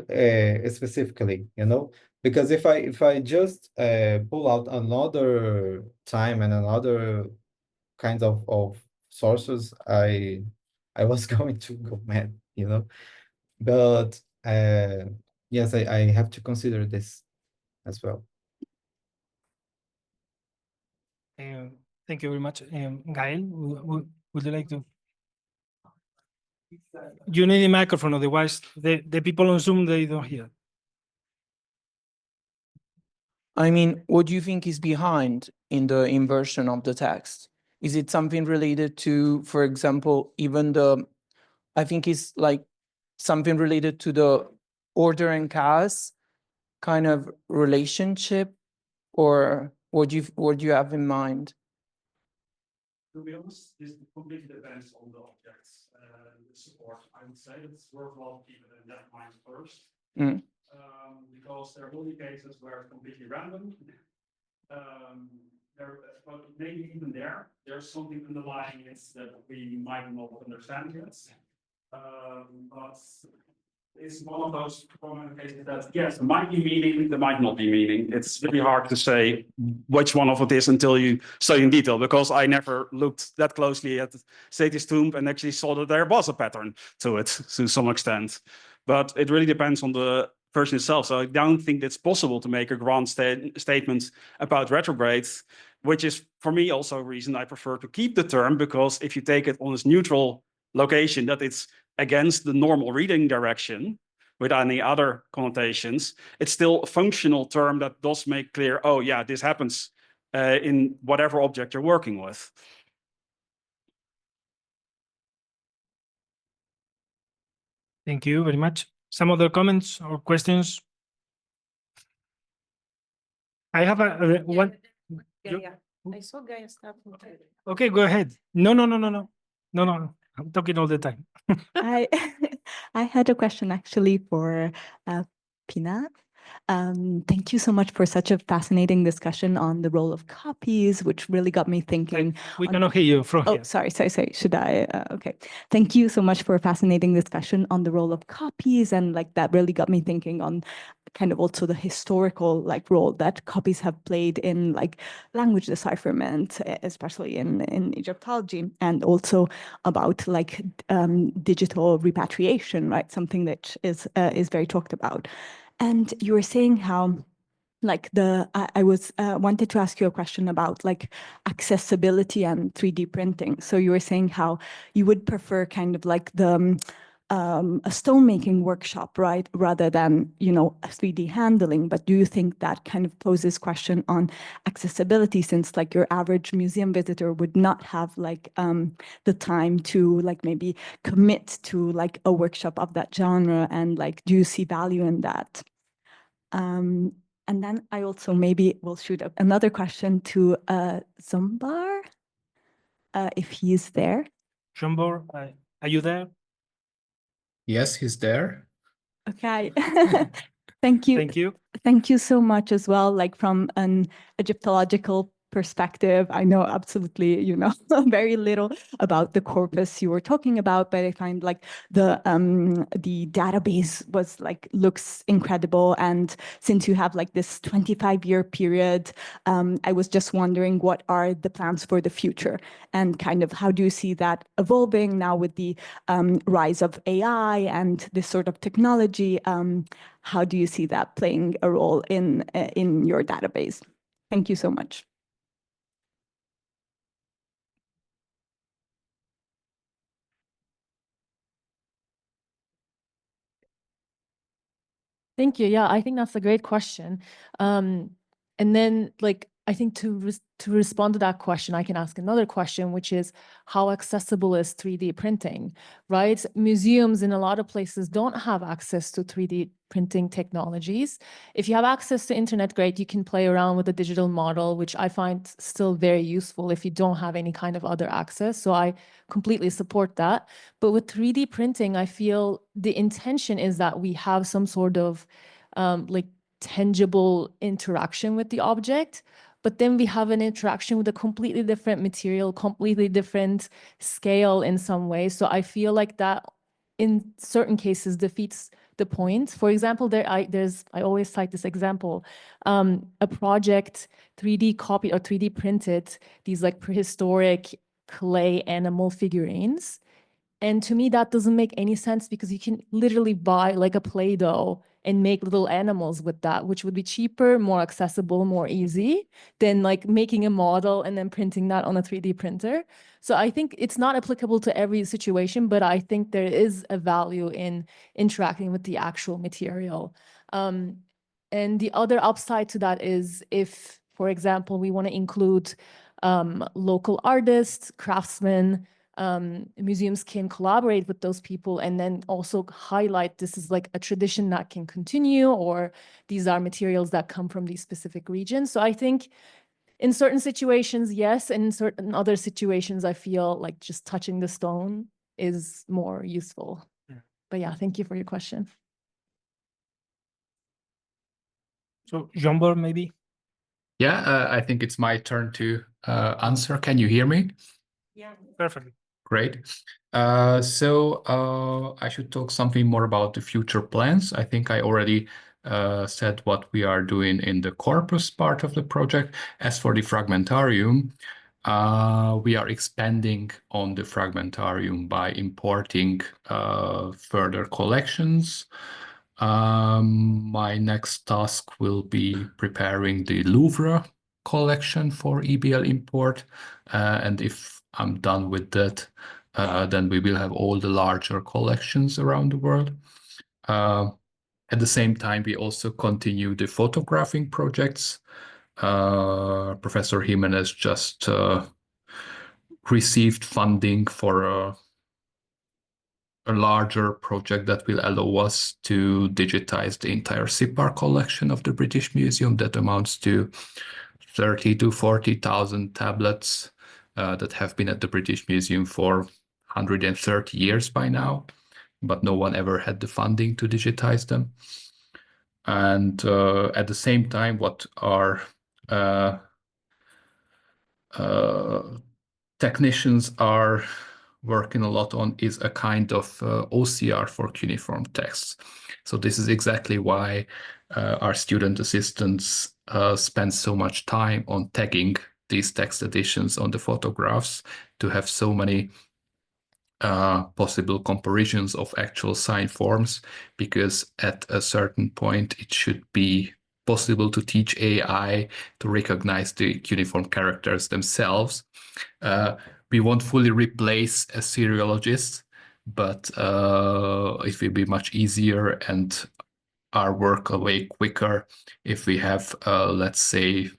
specifically, you know, because if I just pull out another time and another kinds of sources, I was going to go mad, you know. But yes, I have to consider this as well. Thank you very much. Gael, would you like to? You need a microphone, otherwise the people on Zoom, they don't hear. I mean, what do you think is behind in the inversion of the text? Is it something related to, for example, even I think it's like something related to the order and chaos kind of relationship, or what do you have in mind? To be honest, this completely depends on the objects and the support. I would say it's worthwhile to keep it in that mind first. Because there will be cases where it's completely random. But maybe even there's something underlying it that we might not understand yet. But it's one of those common cases that, yes, there might be meaning, there might not be meaning. It's really hard to say which one of it is until you study in detail, because I never looked that closely at Seti's tomb and actually saw that there was a pattern to it to some extent. But it really depends on the person itself. So I don't think it's possible to make a grand statement about retrogrades, which is for me also a reason I prefer to keep the term, because if you take it on its neutral location, that it's against the normal reading direction without any other connotations, it's still a functional term that does make clear, oh yeah, this happens in whatever object you're working with. Thank you very much. Some other comments or questions? I have one. Yeah. I saw Gaia starting. Okay, go ahead. No. I'm talking all the time. I I had a question actually for Pinat. Thank you so much for such a fascinating discussion on the role of copies, which really got me thinking. We cannot hear you from here. Sorry. Should I? Okay. Thank you so much for a fascinating discussion on the role of copies, and like that really got me thinking on kind of also the historical like role that copies have played in like language decipherment, especially in Egyptology, and also about like digital repatriation, right? Something that is very talked about. And you were saying how like I was wanted to ask you a question about like accessibility and 3D printing. So you were saying how you would prefer kind of like the a stone making workshop, right, rather than, you know, 3D handling. But do you think that kind of poses question on accessibility, since like your average museum visitor would not have like the time to like maybe commit to like a workshop of that genre, and like do you see value in that? And then I also maybe will shoot up another question to Zombar, if he's there. Zombar, are you there? Yes, he's there. Okay. Thank you. Thank you. Thank you so much as well. Like from an Egyptological perspective, I know absolutely, you know, very little about the corpus you were talking about, but I find like the database was like looks incredible. And since you have like this 25-year period, I was just wondering what are the plans for the future, and kind of how do you see that evolving now with the rise of AI and this sort of technology? How do you see that playing a role in your database? Thank you so much. Thank you. Yeah, I think that's a great question. And then, like, I think to respond to that question, I can ask another question, which is how accessible is 3D printing, right? Museums in a lot of places don't have access to 3D printing technologies. If you have access to internet, great, you can play around with the digital model, which I find still very useful if you don't have any kind of other access. So I completely support that. But with 3D printing, I feel the intention is that we have some sort of like tangible interaction with the object, but then we have an interaction with a completely different material, completely different scale in some way. So I feel like that in certain cases defeats the point. For example, I always cite this example, a project 3D copied or 3D printed these like prehistoric clay animal figurines. And to me, that doesn't make any sense, because you can literally buy like a Play-Doh and make little animals with that, which would be cheaper, more accessible, more easy than like making a model and then printing that on a 3D printer. So I think it's not applicable to every situation, but I think there is a value in interacting with the actual material. And the other upside to that is if, for example, we want to include local artists, craftsmen, museums can collaborate with those people and then also highlight this is like a tradition that can continue, or these are materials that come from these specific regions. So I think in certain situations, yes, and in certain other situations, I feel like just touching the stone is more useful. Yeah. But yeah, thank you for your question. So Zombar, maybe? Yeah, I think it's my turn to answer. Can you hear me? Yeah, perfectly. Great. So I should talk something more about the future plans. I think I already said what we are doing in the corpus part of the project. As for the fragmentarium, we are expanding on the fragmentarium by importing further collections. My next task will be preparing the Louvre collection for EBL import. And if I'm done with that, then we will have all the larger collections around the world. At the same time, we also continue the photographing projects. Professor Jimenez just received funding for a larger project that will allow us to digitize the entire SIPAR collection of the British Museum. That amounts to 30 to 40,000 tablets that have been at the British Museum for 130 years by now, but no one ever had the funding to digitize them. And at the same time, what our technicians are working a lot on is a kind of OCR for cuneiform texts. So this is exactly why our student assistants spend so much time on tagging these text editions on the photographs to have so many possible comparisons of actual sign forms, because at a certain point it should be possible to teach AI to recognize the cuneiform characters themselves. We won't fully replace a seriologist, but it will be much easier and our work away quicker if we have, let's say,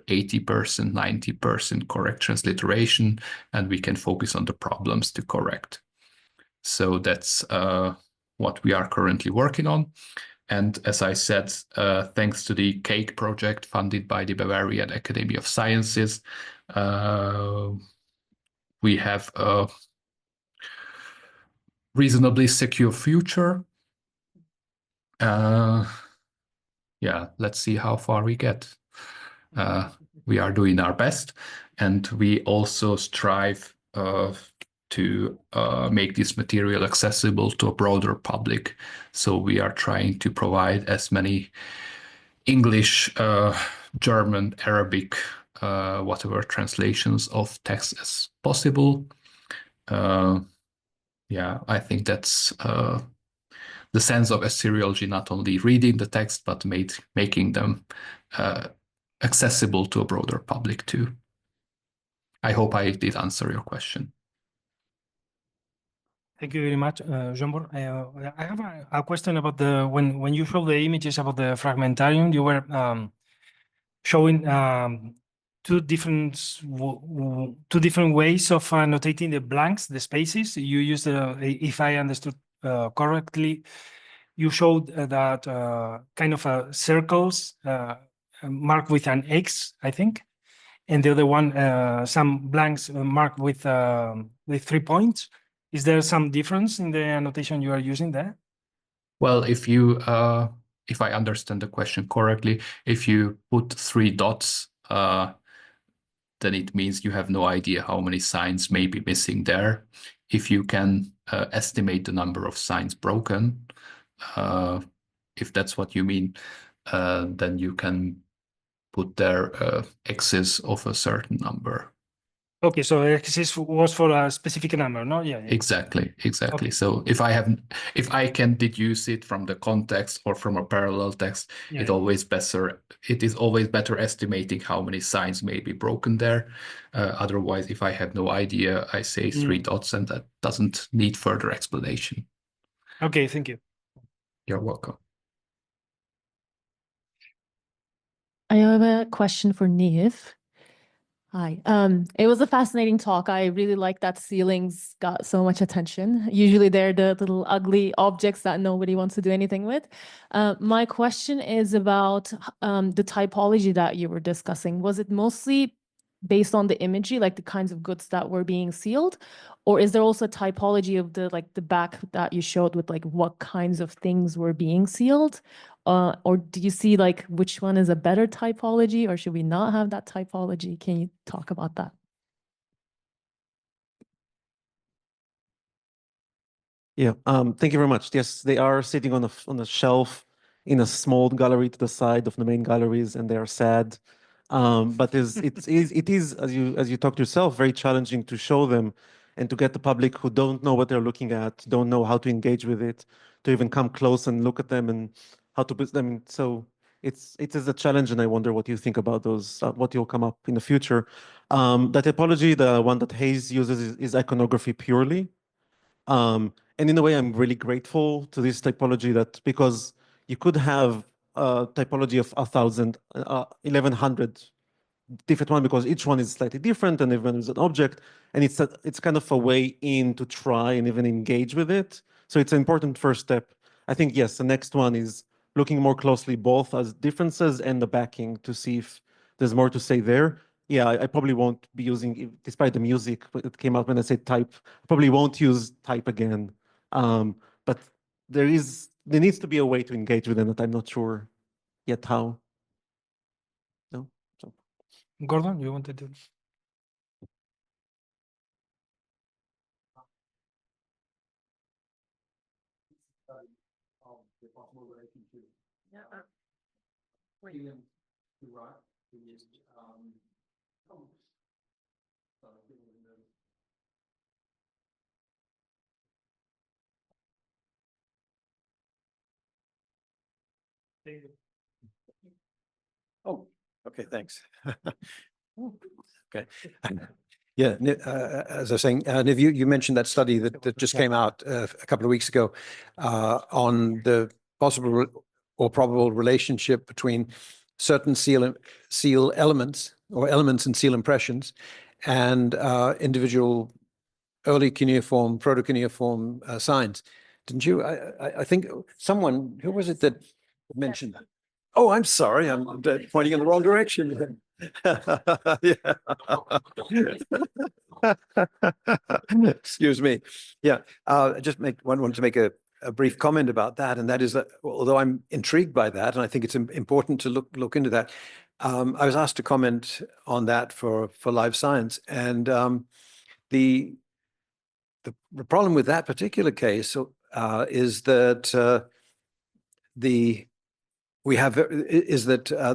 80%, 90% correct transliteration, and we can focus on the problems to correct. So that's what we are currently working on. And as I said, thanks to the CAKE project funded by the Bavarian Academy of Sciences, we have a reasonably secure future. Yeah, let's see how far we get. We are doing our best, and we also strive to make this material accessible to a broader public. So we are trying to provide as many English, German, Arabic, whatever translations of text as possible. Yeah, I think that's the sense of Assyriology, not only reading the text, but making them accessible to a broader public too. I hope I did answer your question. Thank you very much, Jean-Paul. I have a question about when you show the images about the fragmentarium, you were showing two different ways of annotating the blanks, the spaces. You used, if I understood correctly, you showed that kind of circles marked with an X, I think, and the other one some blanks marked with 3 points. Is there some difference in the annotation you are using there? Well, if I understand the question correctly, if you put 3 dots, then it means you have no idea how many signs may be missing there. If you can estimate the number of signs broken, if that's what you mean, then you can put there X's of a certain number. Okay, so X was for a specific number, no? Yeah. Exactly. Okay. So if I can deduce it from the context or from a parallel text, Yeah, it is always better estimating how many signs may be broken there. Otherwise, if I have no idea, I say 3 dots, and that doesn't need further explanation. Okay, thank you. You're welcome. I have a question for Niamh. Hi. It was a fascinating talk. I really like that ceilings got so much attention. Usually they're the little ugly objects that nobody wants to do anything with. My question is about the typology that you were discussing. Was it mostly based on the imagery, like the kinds of goods that were being sealed? Or is there also a typology of the back that you showed with like what kinds of things were being sealed? Or do you see like which one is a better typology, or should we not have that typology? Can you talk about that? Yeah, thank you very much. Yes, they are sitting on a shelf in a small gallery to the side of the main galleries, and they are sad. But it is, as you talked yourself, very challenging to show them and to get the public who don't know what they're looking at, don't know how to engage with it, to even come close and look at them and how to put them. So it is a challenge, and I wonder what you think about those, what will come up in the future. The typology, the one that Hayes uses, is iconography purely. And in a way, I'm really grateful to this typology, that because you could have a typology of 1,100 different one, because each one is slightly different and everyone is an object, and it's kind of a way in to try and even engage with it. So it's an important first step. I think, yes, the next one is looking more closely both as differences and the backing to see if there's more to say there. Yeah, I probably won't be using, despite the music that came out when I said type, I probably won't use type again. But there needs to be a way to engage with it that I'm not sure yet how? No? So, Gordon, you wanted to? Oh, okay, thanks. Okay. Yeah, as I was saying, Niv, you mentioned that study that just came out a couple of weeks ago on the possible or probable relationship between certain seal elements or elements in seal impressions and individual early cuneiform, proto-cuneiform signs. Didn't you? I think someone, who was it that mentioned that? Oh, I'm sorry, I'm pointing in the wrong direction. Excuse me. Yeah, I just wanted to make a brief comment about that, and that is that although I'm intrigued by that, and I think it's important to look into that, I was asked to comment on that for Live Science, and the problem with that particular case is that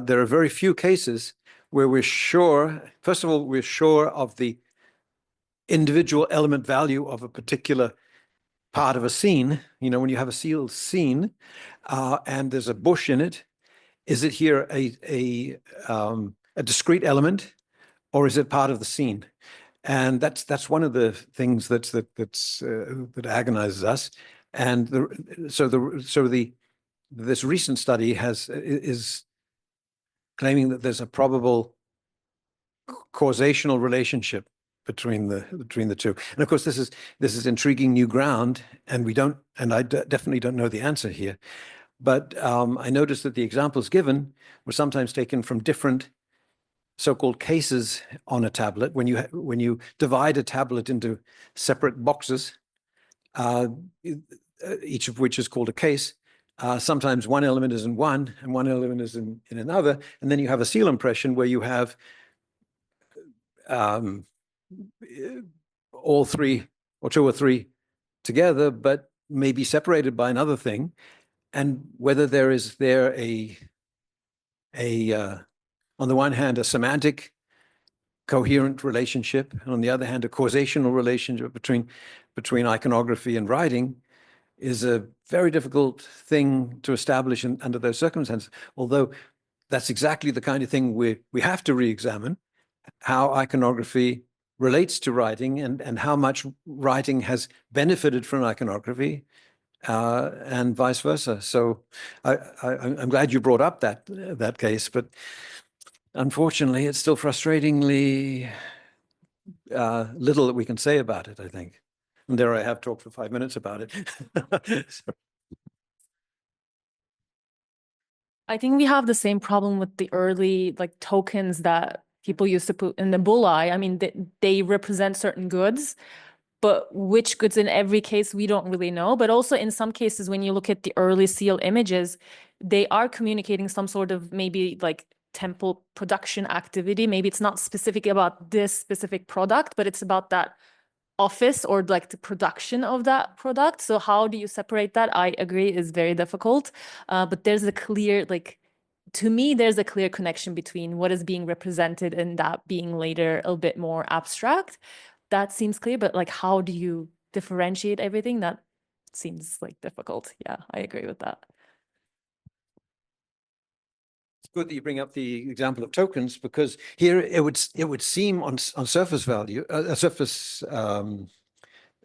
there are very few cases where we're sure, first of all, we're sure of the individual element value of a particular part of a scene. You know, when you have a seal scene and there's a bush in it, is it here a discrete element, or is it part of the scene? And that's one of the things that agonizes us. And this recent study is claiming that there's a probable causational relationship between the two. And of course, this is intriguing new ground, and I definitely don't know the answer here. But I noticed that the examples given were sometimes taken from different so-called cases on a tablet. When you divide a tablet into separate boxes, each of which is called a case, sometimes one element is in one and one element is in another, and then you have a seal impression where you have all three or two or three together, but maybe separated by another thing, and whether there is on the one hand a semantic coherent relationship, and on the other hand a causational relationship between iconography and writing, is a very difficult thing to establish under those circumstances. Although that's exactly the kind of thing we have to re-examine, how iconography relates to writing and how much writing has benefited from iconography and vice versa. So I'm glad you brought up that case, but unfortunately, it's still frustratingly little that we can say about it, I think. And there I have talked for 5 minutes about it. I think we have the same problem with the early tokens that people used to put in the bullae. I mean, they represent certain goods, but which goods in every case, we don't really know. But also in some cases, when you look at the early seal images, they are communicating some sort of maybe temple production activity. Maybe it's not specific about this specific product, but it's about that office or the production of that product. So how do you separate that? I agree, is very difficult. But there's a clear, to me, there's a clear connection between what is being represented and that being later a bit more abstract. That seems clear, but how do you differentiate everything? That seems difficult. Yeah, I agree with that. It's good that you bring up the example of tokens, because here it would seem on surface value, surface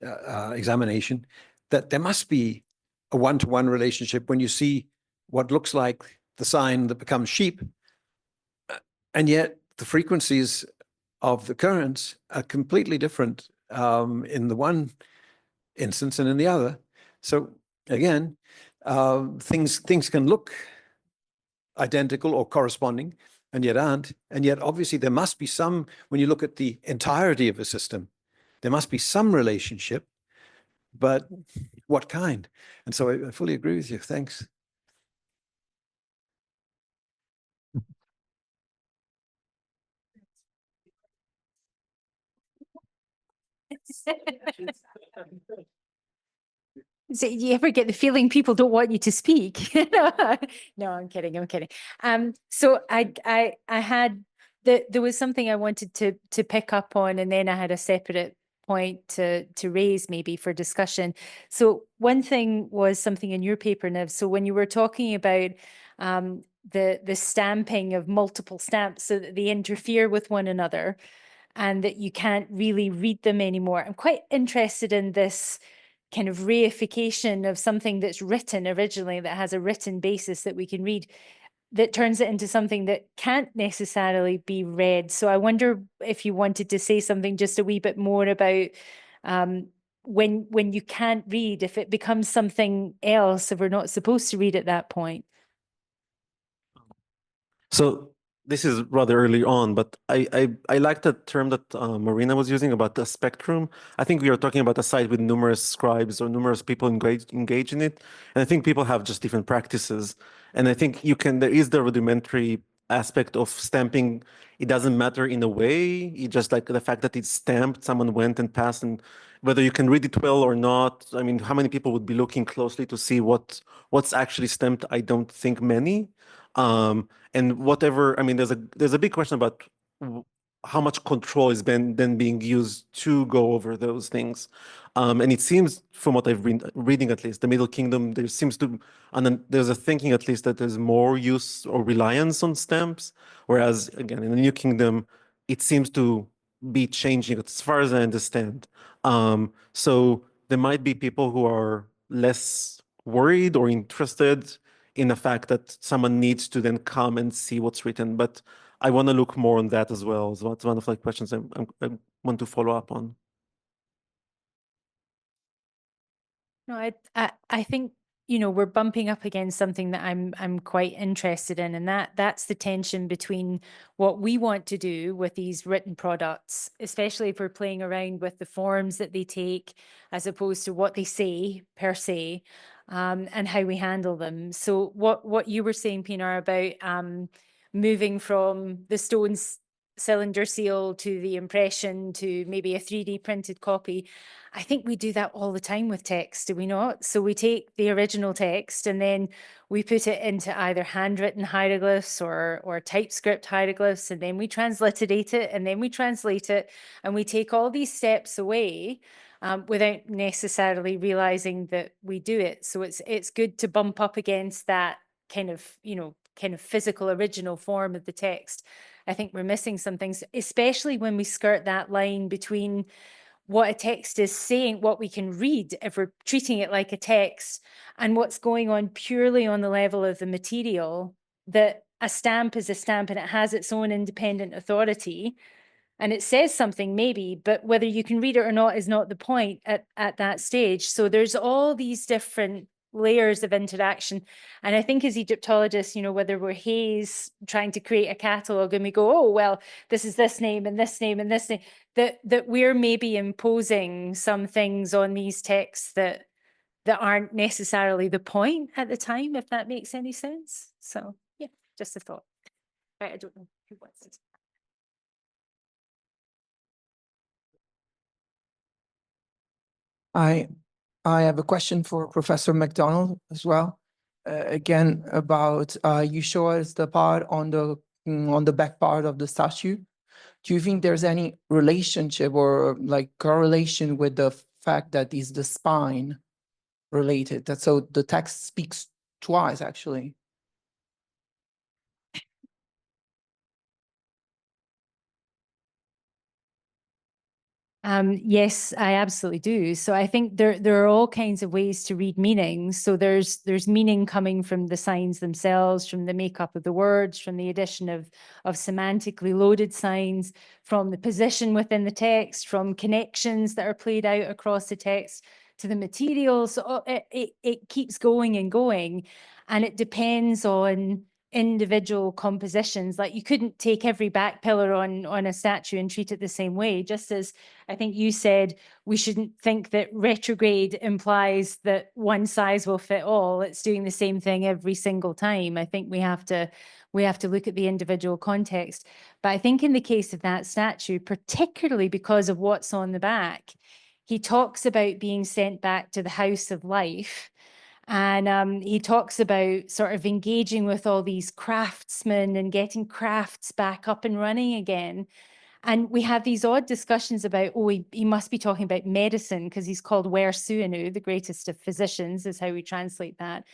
examination, that there must be a one-to-one relationship when you see what looks like the sign that becomes sheep, and yet the frequencies of the currents are completely different in the one instance and in the other. So again, things can look identical or corresponding and yet aren't. And yet obviously there must be some, when you look at the entirety of a system, there must be some relationship, but what kind? And so I fully agree with you. Thanks. So you ever get the feeling people don't want you to speak? No, I'm kidding. I'm kidding. So I had there was something I wanted to pick up on, and then I had a separate point to raise maybe for discussion. So one thing was something in your paper, Niv. So when you were talking about the stamping of multiple stamps so that they interfere with one another, and that you can't really read them anymore. I'm quite interested in this kind of reification of something that's written originally, that has a written basis that we can read, that turns it into something that can't necessarily be read. So I wonder if you wanted to say something just a wee bit more about when you can't read, if it becomes something else, if we're not supposed to read at that point. So this is rather early on, but I like the term that Marina was using about the spectrum. I think we are talking about a site with numerous scribes or numerous people engage in it. And I think people have just different practices. And I think there is the rudimentary aspect of stamping. It doesn't matter in a way. It just like the fact that it's stamped, someone went and passed, and whether you can read it well or not. I mean, how many people would be looking closely to see what's actually stamped? I don't think many. And whatever, I mean, there's a big question about how much control is then being used to go over those things. And it seems, from what I've been reading at least, the Middle Kingdom, there seems to, and then there's a thinking at least that there's more use or reliance on stamps, whereas again, in the New Kingdom, it seems to be changing as far as I understand. So there might be people who are less worried or interested in the fact that someone needs to then come and see what's written. But I want to look more on that as well. So that's one of the questions I want to follow up on. No, I think, you know, we're bumping up against something that I'm quite interested in, and that's the tension between what we want to do with these written products, especially if we're playing around with the forms that they take as opposed to what they say per se, and how we handle them. So what you were saying, Pinar, about moving from the stone's cylinder seal to the impression to maybe a 3D printed copy. I think we do that all the time with text, do we not? So we take the original text and then we put it into either handwritten hieroglyphs or typescript hieroglyphs, and then we transliterate it, and then we translate it, and we take all these steps away without necessarily realizing that we do it. So it's good to bump up against that kind of, you know, kind of physical original form of the text. I think we're missing some things, especially when we skirt that line between what a text is saying, what we can read if we're treating it like a text, and what's going on purely on the level of the material, that a stamp is a stamp and it has its own independent authority and it says something maybe, but whether you can read it or not is not the point at that stage. So there's all these different layers of interaction. And I think as Egyptologists, you know, whether we're Hayes trying to create a catalogue and we go, oh, well, this is this name and this name and this name, that we're maybe imposing some things on these texts that aren't necessarily the point at the time, if that makes any sense. So yeah, just a thought. Right, I don't know who wants to. I have a question for Professor McDonald as well. Again, about you show us the part on the back part of the statue. Do you think there's any relationship or like correlation with the fact that is the spine related? That so the text speaks twice actually. Yes, I absolutely do. So I think there are all kinds of ways to read meanings. So there's meaning coming from the signs themselves, from the makeup of the words, from the addition of semantically loaded signs, from the position within the text, from connections that are played out across the text to the materials. So it keeps going and going, and it depends on individual compositions. Like you couldn't take every back pillar on a statue and treat it the same way, just as I think you said we shouldn't think that retrograde implies that one size will fit all. It's doing the same thing every single time. I think we have to look at the individual context. But I think in the case of that statue, particularly because of what's on the back, he talks about being sent back to the house of life. And he talks about sort of engaging with all these craftsmen and getting crafts back up and running again. And we have these odd discussions about, oh, he must be talking about medicine because he's called Wer Suenu, the greatest of physicians, is how we translate that.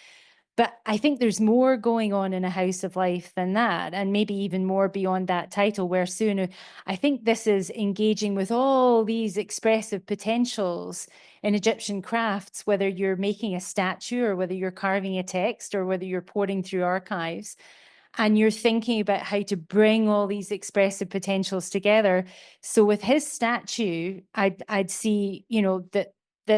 But I think there's more going on in a house of life than that, and maybe even more beyond that title, Wer Suenu. I think this is engaging with all these expressive potentials in Egyptian crafts, whether you're making a statue or whether you're carving a text or whether you're poring through archives. And you're thinking about how to bring all these expressive potentials together. So with his statue, I'd see, you know, that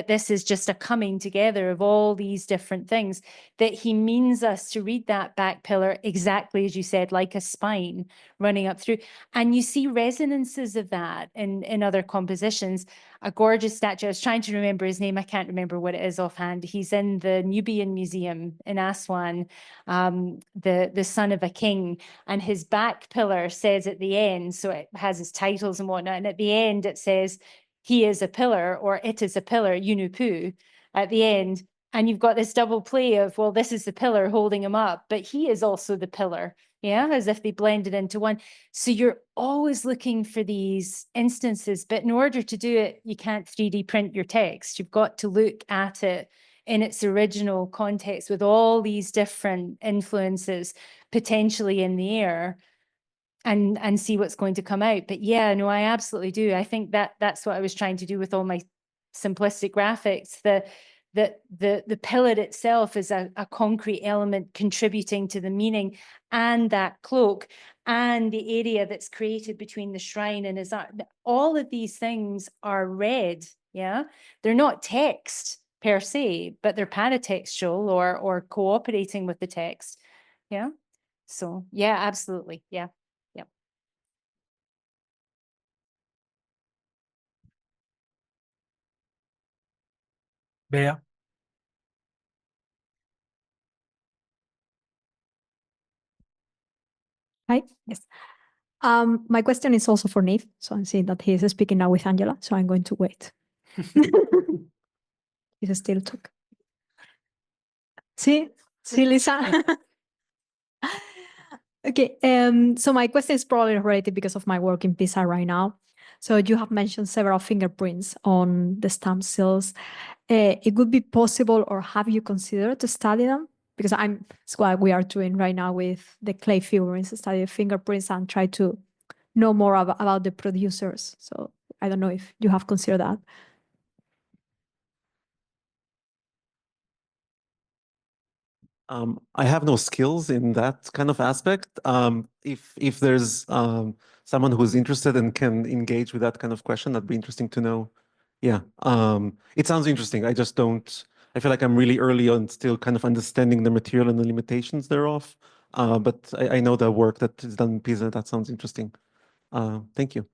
this is just a coming together of all these different things, that he means us to read that back pillar exactly as you said, like a spine running up through. And you see resonances of that in other compositions. A gorgeous statue, I was trying to remember his name, I can't remember what it is offhand. He's in the Nubian Museum in Aswan, the son of a king, and his back pillar says at the end, so it has his titles and whatnot, and at the end it says, he is a pillar, or it is a pillar, Yunupu, at the end. And you've got this double play of, well, this is the pillar holding him up, but he is also the pillar, yeah, as if they blended into one. So you're always looking for these instances, but in order to do it, you can't 3D print your text. You've got to look at it in its original context with all these different influences potentially in the air, and see what's going to come out. But yeah, no, I absolutely do. I think that's what I was trying to do with all my simplistic graphics. The pillar itself is a concrete element contributing to the meaning, and that cloak and the area that's created between the shrine and his art. All of these things are read, yeah? They're not text per se, but they're paratextual or cooperating with the text, yeah? So yeah, absolutely, yeah. Bea. Hi, yes. My question is also for Neve. So I'm seeing that he is speaking now with Angela, so I'm going to wait. He's still talking. See, Lisa. Okay, so my question is probably related because of my work in PISA right now. So you have mentioned several fingerprints on the stem cells. It would be possible, or have you considered to study them? Because it's what we are doing right now with the clay figurines, study fingerprints and try to know more about the producers. So I don't know if you have considered that. I have no skills in that kind of aspect. If there's someone who's interested and can engage with that kind of question, that'd be interesting to know. Yeah, it sounds interesting. I just don't, I feel like I'm really early on still kind of understanding the material and the limitations thereof. But I know the work that is done in PISA, that sounds interesting. Thank you.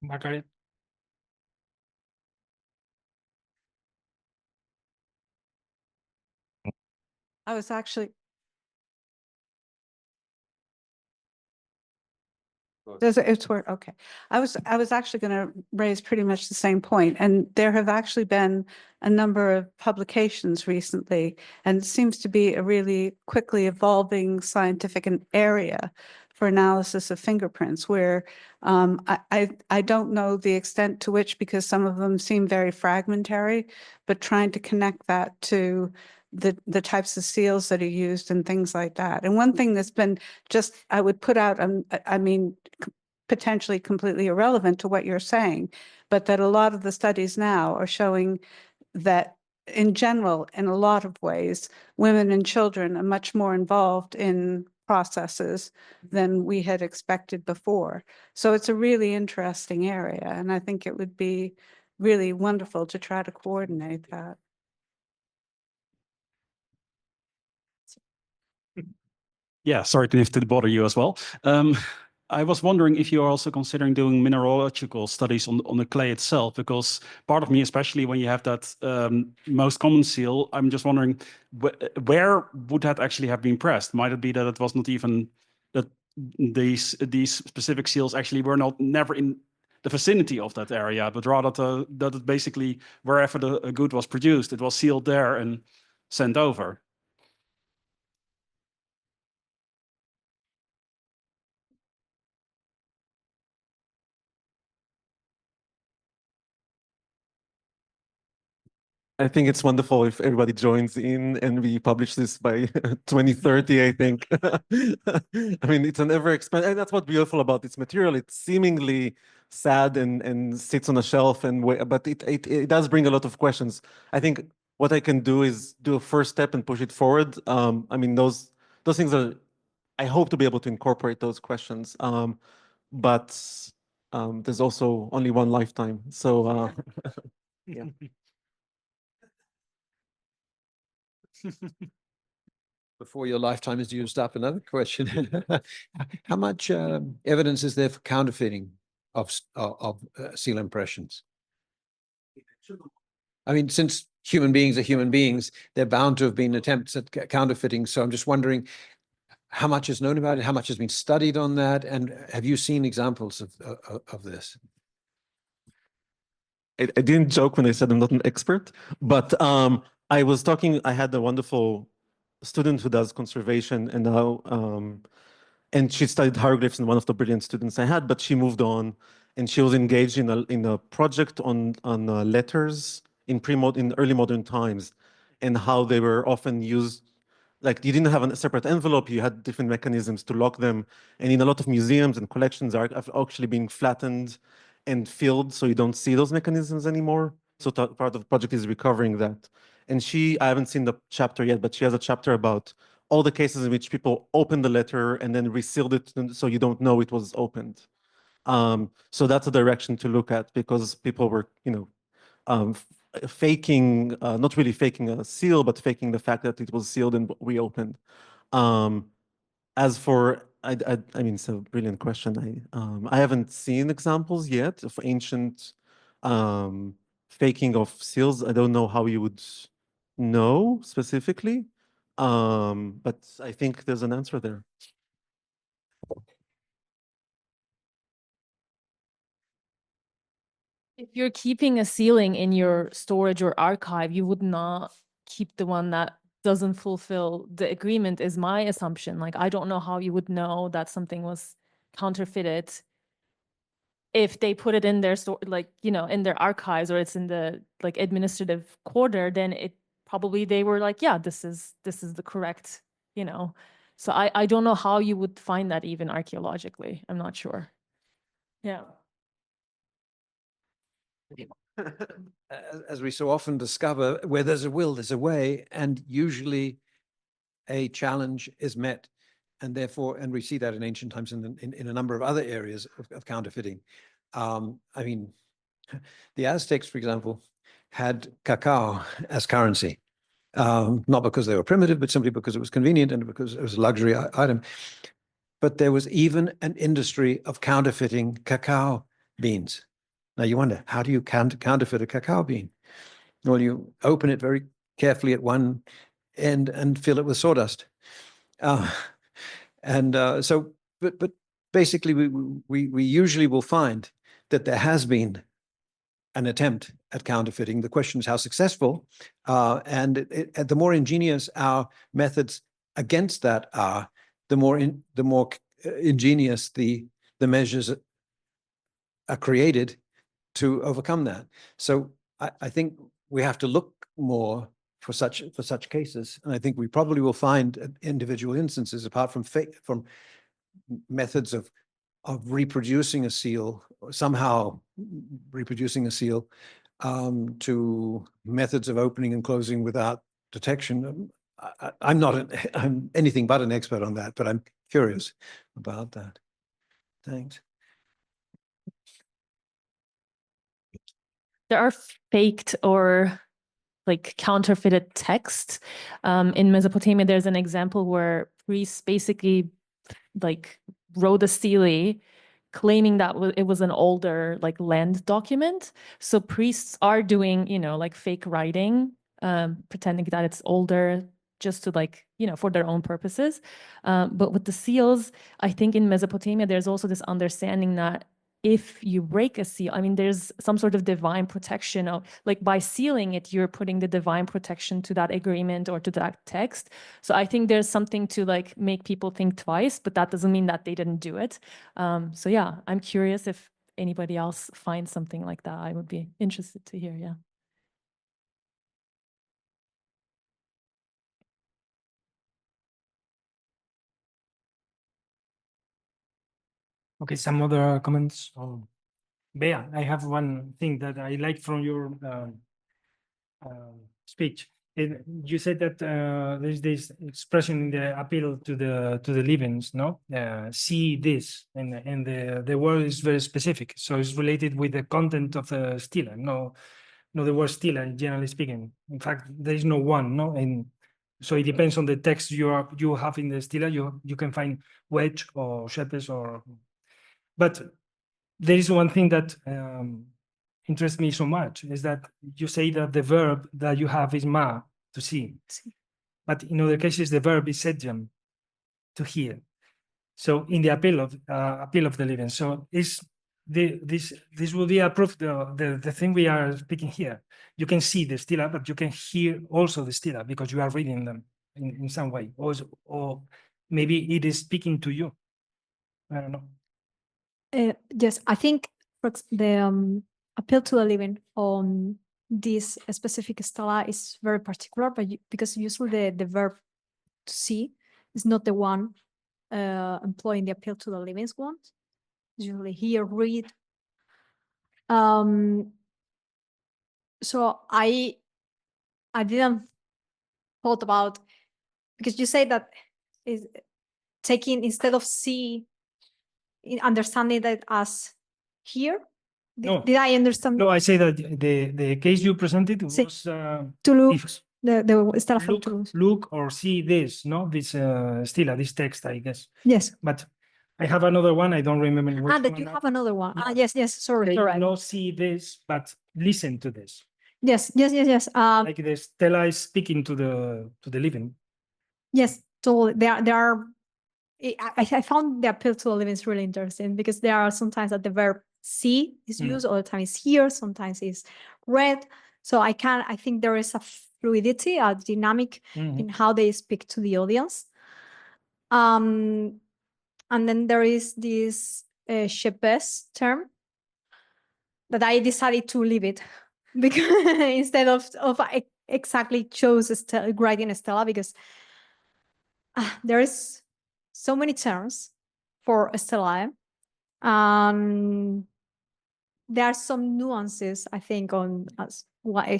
Margaret. I was actually. It's where, okay. I was actually going to raise pretty much the same point, and there have actually been a number of publications recently, and it seems to be a really quickly evolving scientific area for analysis of fingerprints, where I don't know the extent to which, because some of them seem very fragmentary, but trying to connect that to the types of seals that are used and things like that. And one thing that's been just, I would put out, I mean, potentially completely irrelevant to what you're saying, but that a lot of the studies now are showing that in general, in a lot of ways, women and children are much more involved in processes than we had expected before. So it's a really interesting area. And I think it would be really wonderful to try to coordinate that. Yeah, sorry to bother you as well. I was wondering if you are also considering doing mineralogical studies on the clay itself, because part of me, especially when you have that most common seal, I'm just wondering where would that actually have been pressed? Might it be that it was not even that these specific seals actually were never in the vicinity of that area, but rather that it basically wherever the good was produced, it was sealed there and sent over. I think it's wonderful if everybody joins in and we publish this by 2030, I think. I mean, it's an ever-expanding, and that's what's beautiful about this material. It's seemingly sad and sits on a shelf, but it does bring a lot of questions. I think what I can do is do a first step and push it forward. I mean, those things are, I hope to be able to incorporate those questions. But there's also only one lifetime. So yeah. Before your lifetime is used up, another question. How much evidence is there for counterfeiting of seal impressions? I mean, since human beings are human beings, they're bound to have been attempts at counterfeiting. So I'm just wondering how much is known about it, how much has been studied on that, and have you seen examples of this? I didn't joke when I said I'm not an expert, but I had a wonderful student who does conservation and now, and she studied hieroglyphs and one of the brilliant students I had, but she moved on and she was engaged in a project on letters in early modern times and how they were often used. Like you didn't have a separate envelope, you had different mechanisms to lock them. And in a lot of museums and collections are actually being flattened and filled so you don't see those mechanisms anymore. So part of the project is recovering that. And I haven't seen the chapter yet, but she has a chapter about all the cases in which people opened the letter and then resealed it so you don't know it was opened. So that's a direction to look at because people were, faking, not really faking a seal, but faking the fact that it was sealed and reopened. As for, I mean, it's a brilliant question. I haven't seen examples yet of ancient faking of seals. I don't know how you would know specifically, but I think there's an answer there. If you're keeping a sealing in your storage or archive, you would not keep the one that doesn't fulfill the agreement, is my assumption. Like, I don't know how you would know that something was counterfeited if they put it in their store, like, in their archives, or it's in the like administrative quarter, then it probably they were like, yeah, this is the correct, So I don't know how you would find that even archaeologically. I'm not sure. Yeah. As we so often discover, where there's a will, there's a way, and usually a challenge is met. And therefore, and we see that in ancient times in a number of other areas of counterfeiting. I mean, the Aztecs, for example, had cacao as currency, not because they were primitive, but simply because it was convenient and because it was a luxury item. But there was even an industry of counterfeiting cacao beans. Now you wonder, how do you counterfeit a cacao bean? Well, you open it very carefully at one end and fill it with sawdust. But basically, we usually will find that there has been an attempt at counterfeiting. The question is how successful, and the more ingenious our methods against that are, the more ingenious the measures are created to overcome that. So I think we have to look more for such cases, and I think we probably will find individual instances, apart from methods of reproducing a seal, or somehow reproducing a seal, to methods of opening and closing without detection. I'm anything but an expert on that, but I'm curious about that. Thanks. there are faked or like counterfeited text. In Mesopotamia, there's an example where priests basically like wrote a stele claiming that it was an older like land document. So priests are doing, like fake writing, pretending that it's older just to like, for their own purposes. But with the seals, I think in Mesopotamia, there's also this understanding that if you break a seal, I mean, there's some sort of divine protection of like by sealing it, you're putting the divine protection to that agreement or to that text. So I think there's something to like make people think twice, but that doesn't mean that they didn't do it. So yeah, I'm curious if anybody else finds something like that. I would be interested to hear, yeah. Okay, some other comments? Bea, I have one thing that I like from your speech. You said that there's this expression in the appeal to the livings, no? See this, and the word is very specific, so it's related with the content of the stela. No, the word stela, generally speaking. In fact, there is no one, no, and so it depends on the text you have in the stela. You can find wedge or shepes or, but there is one thing that interests me so much is that you say that the verb that you have is ma, to see. But in other cases, the verb is sedjam, to hear. So in the appeal of the living. So this will be a proof, the thing we are speaking here. You can see the stela, but you can hear also the stela because you are reading them in some way. Or maybe it is speaking to you. I don't know. Yes, I think the appeal to the living on this specific stela is very particular, but because usually the verb to see is not the one employing the appeal to the living ones. Usually hear, read. So I didn't thought about, because you say that is taking instead of see, understanding that as hear. No. Did I understand? No, I say that the case you presented was to look if the stela from Toulouse. look or see this, no, this stela, this text, I guess. Yes. But I have another one. I don't remember which That one you now. have another one. Yeah. Yes. Sorry. Not see this, but listen to this. Yes. Like the stela is speaking to the living. Yes. So there are. I found the appeal to the living is really interesting because there are sometimes that the verb see is used, other times hear, sometimes is read. So I think there is a fluidity, a dynamic in how they speak to the audience. And then there is this shepes term that I decided to leave it because instead of exactly chose writing stela, because there is so many terms for stela. There are some nuances, I think, on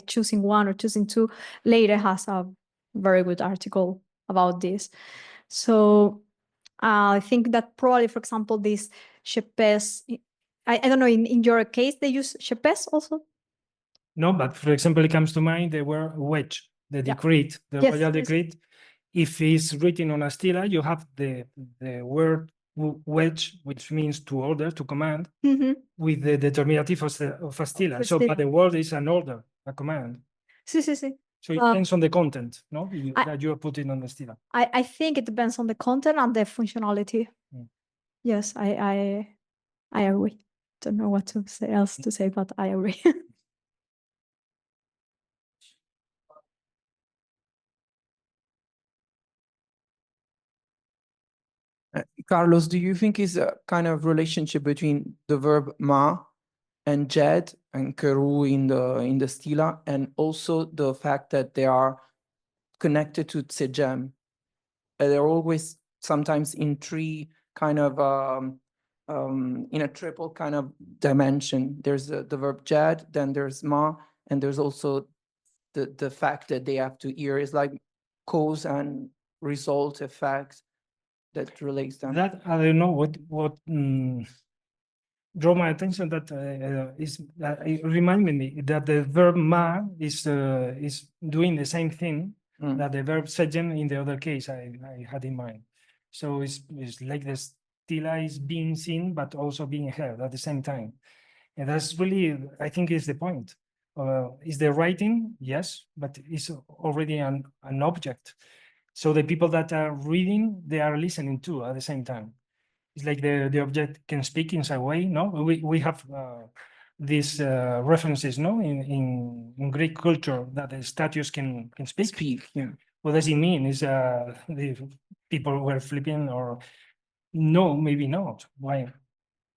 choosing one or choosing two. Leire has a very good article about this. So I think that probably, for example, this shepes, I don't know, in your case, they use shepes also? No, but for example, it comes to mind the word wedge, the decree, the royal decree. If it's written on a stela, you have the word wedge, which means to order, to command, with the determinative of a stela. So, but the word is an order, a command. Sí. So it depends on the content, no, that you are putting on the stela. I think it depends on the content and the functionality. Yes, I agree. Don't know what else to say, but I agree. Carlos, do you think is a kind of relationship between the verb ma and jed and keru in the stela, and also the fact that they are connected to tsejam? They're always sometimes in three kind of in a triple kind of dimension. There's the verb jed, then there's ma, and there's also the fact that they have to hear is like cause and result effect that relates them. That I don't know what draw my attention that it reminded me that the verb ma is doing the same thing that the verb sejen in the other case I had in mind. So it's like the stila is being seen, but also being heard at the same time. And that's really, I think, is the point. Is the writing? Yes, but it's already an object. So the people that are reading, they are listening too at the same time. It's like the object can speak in some way, no? We have these references, no, in Greek culture that the statues can speak. Yeah. What does it mean? Is the people were flipping, or no, maybe not. Why?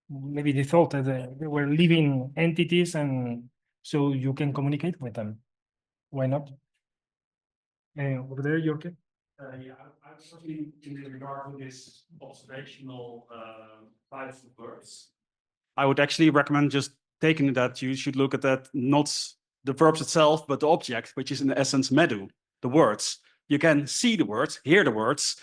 Maybe they thought that they were living entities, and so you can communicate with them. Why not? Over there, Jorge. Yeah, I was talking in regard to this observational types of verbs. I would actually recommend just taking that you should look at that, not the verbs itself, but the object, which is in essence medu, the words. You can see the words, hear the words,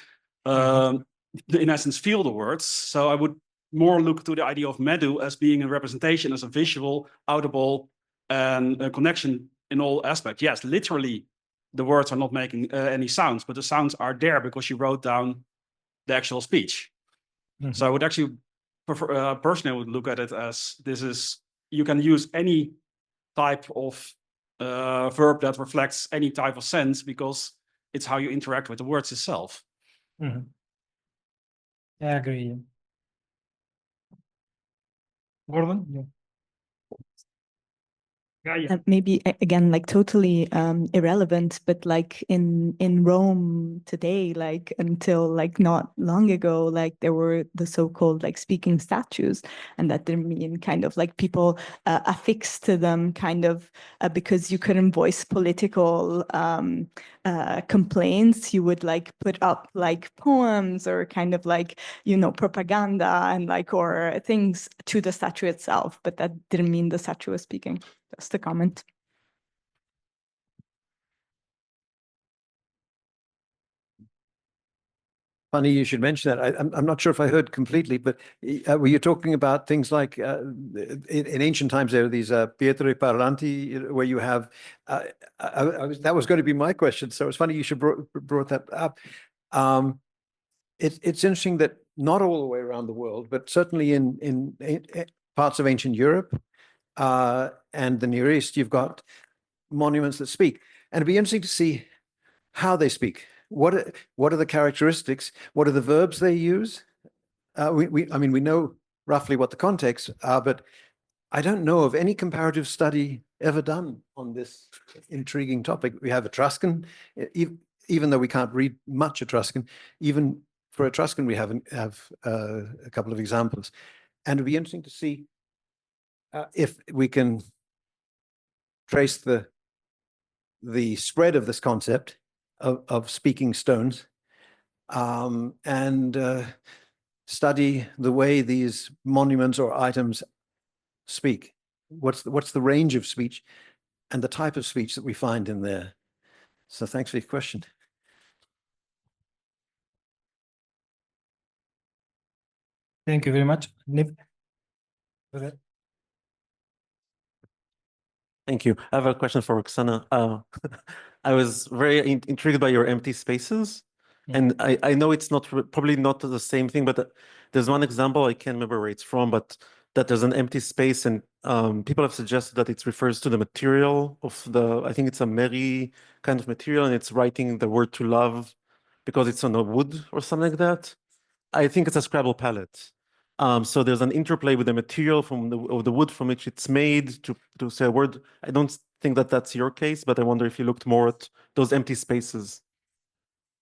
in essence feel the words. So I would more look to the idea of medu as being a representation, as a visual, audible, and a connection in all aspects. Yes, literally, the words are not making any sounds, but the sounds are there because you wrote down the actual speech. So I would actually prefer, personally, I would look at it as this is, you can use any type of verb that reflects any type of sense because it's how you interact with the words itself. I agree. Gordon? Yeah. Maybe again, like totally irrelevant, but like in Rome today, like until like not long ago, like there were the so-called like speaking statues, and that didn't mean kind of like people affixed to them kind of because you couldn't voice political complaints. You would like put up like poems or kind of like, you know, propaganda and like or things to the statue itself, but that didn't mean the statue was speaking. Just a comment. Funny you should mention that. I'm not sure if I heard completely, but were you talking about things like in ancient times there were these pietre parlanti where you have that was going to be my question. So it's funny you should brought that up. It's interesting that not all the way around the world, but certainly in parts of ancient Europe and the Near East, you've got monuments that speak, and it'd be interesting to see how they speak. What are the characteristics? What are the verbs they use? I mean, we know roughly what the contexts are, but I don't know of any comparative study ever done on this intriguing topic. We have Etruscan, even though we can't read much Etruscan, even for Etruscan, we have a couple of examples. And it'd be interesting to see if we can trace the spread of this concept of speaking stones and study the way these monuments or items speak. What's the range of speech and the type of speech that we find in there? So thanks for your question. Thank you very much. Nip. Thank you. I have a question for Roxana. I was very intrigued by your empty spaces. And I know it's not probably not the same thing, but there's one example, I can't remember where it's from, but that there's an empty space and people have suggested that it refers to the material of I think it's a merry kind of material, and it's writing the word to love because it's on a wood or something like that. I think it's a Scrabble palette. So there's an interplay with the material of the wood from which it's made to say a word. I don't think that that's your case, but I wonder if you looked more at those empty spaces.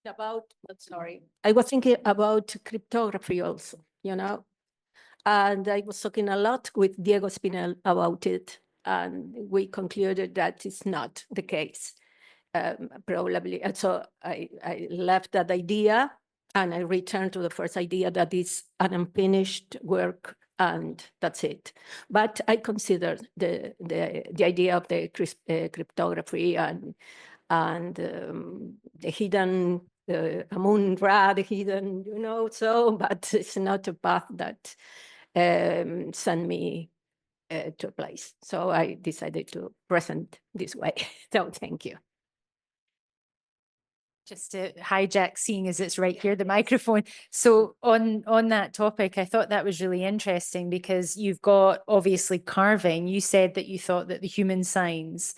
I was thinking about cryptography also, you know, and I was talking a lot with Diego Spinel about it, and we concluded that it's not the case, probably. And so I left that idea and I returned to the first idea that it's an unfinished work and that's it. But I consider the idea of the cryptography and the hidden Amun Ra, the hidden, you know, so, but it's not a path that send me to a place. So I decided to present this way. So thank you. Just to hijack, seeing as it's right here, the microphone. So on that topic, I thought that was really interesting because you've got obviously carving. You said that you thought that the human signs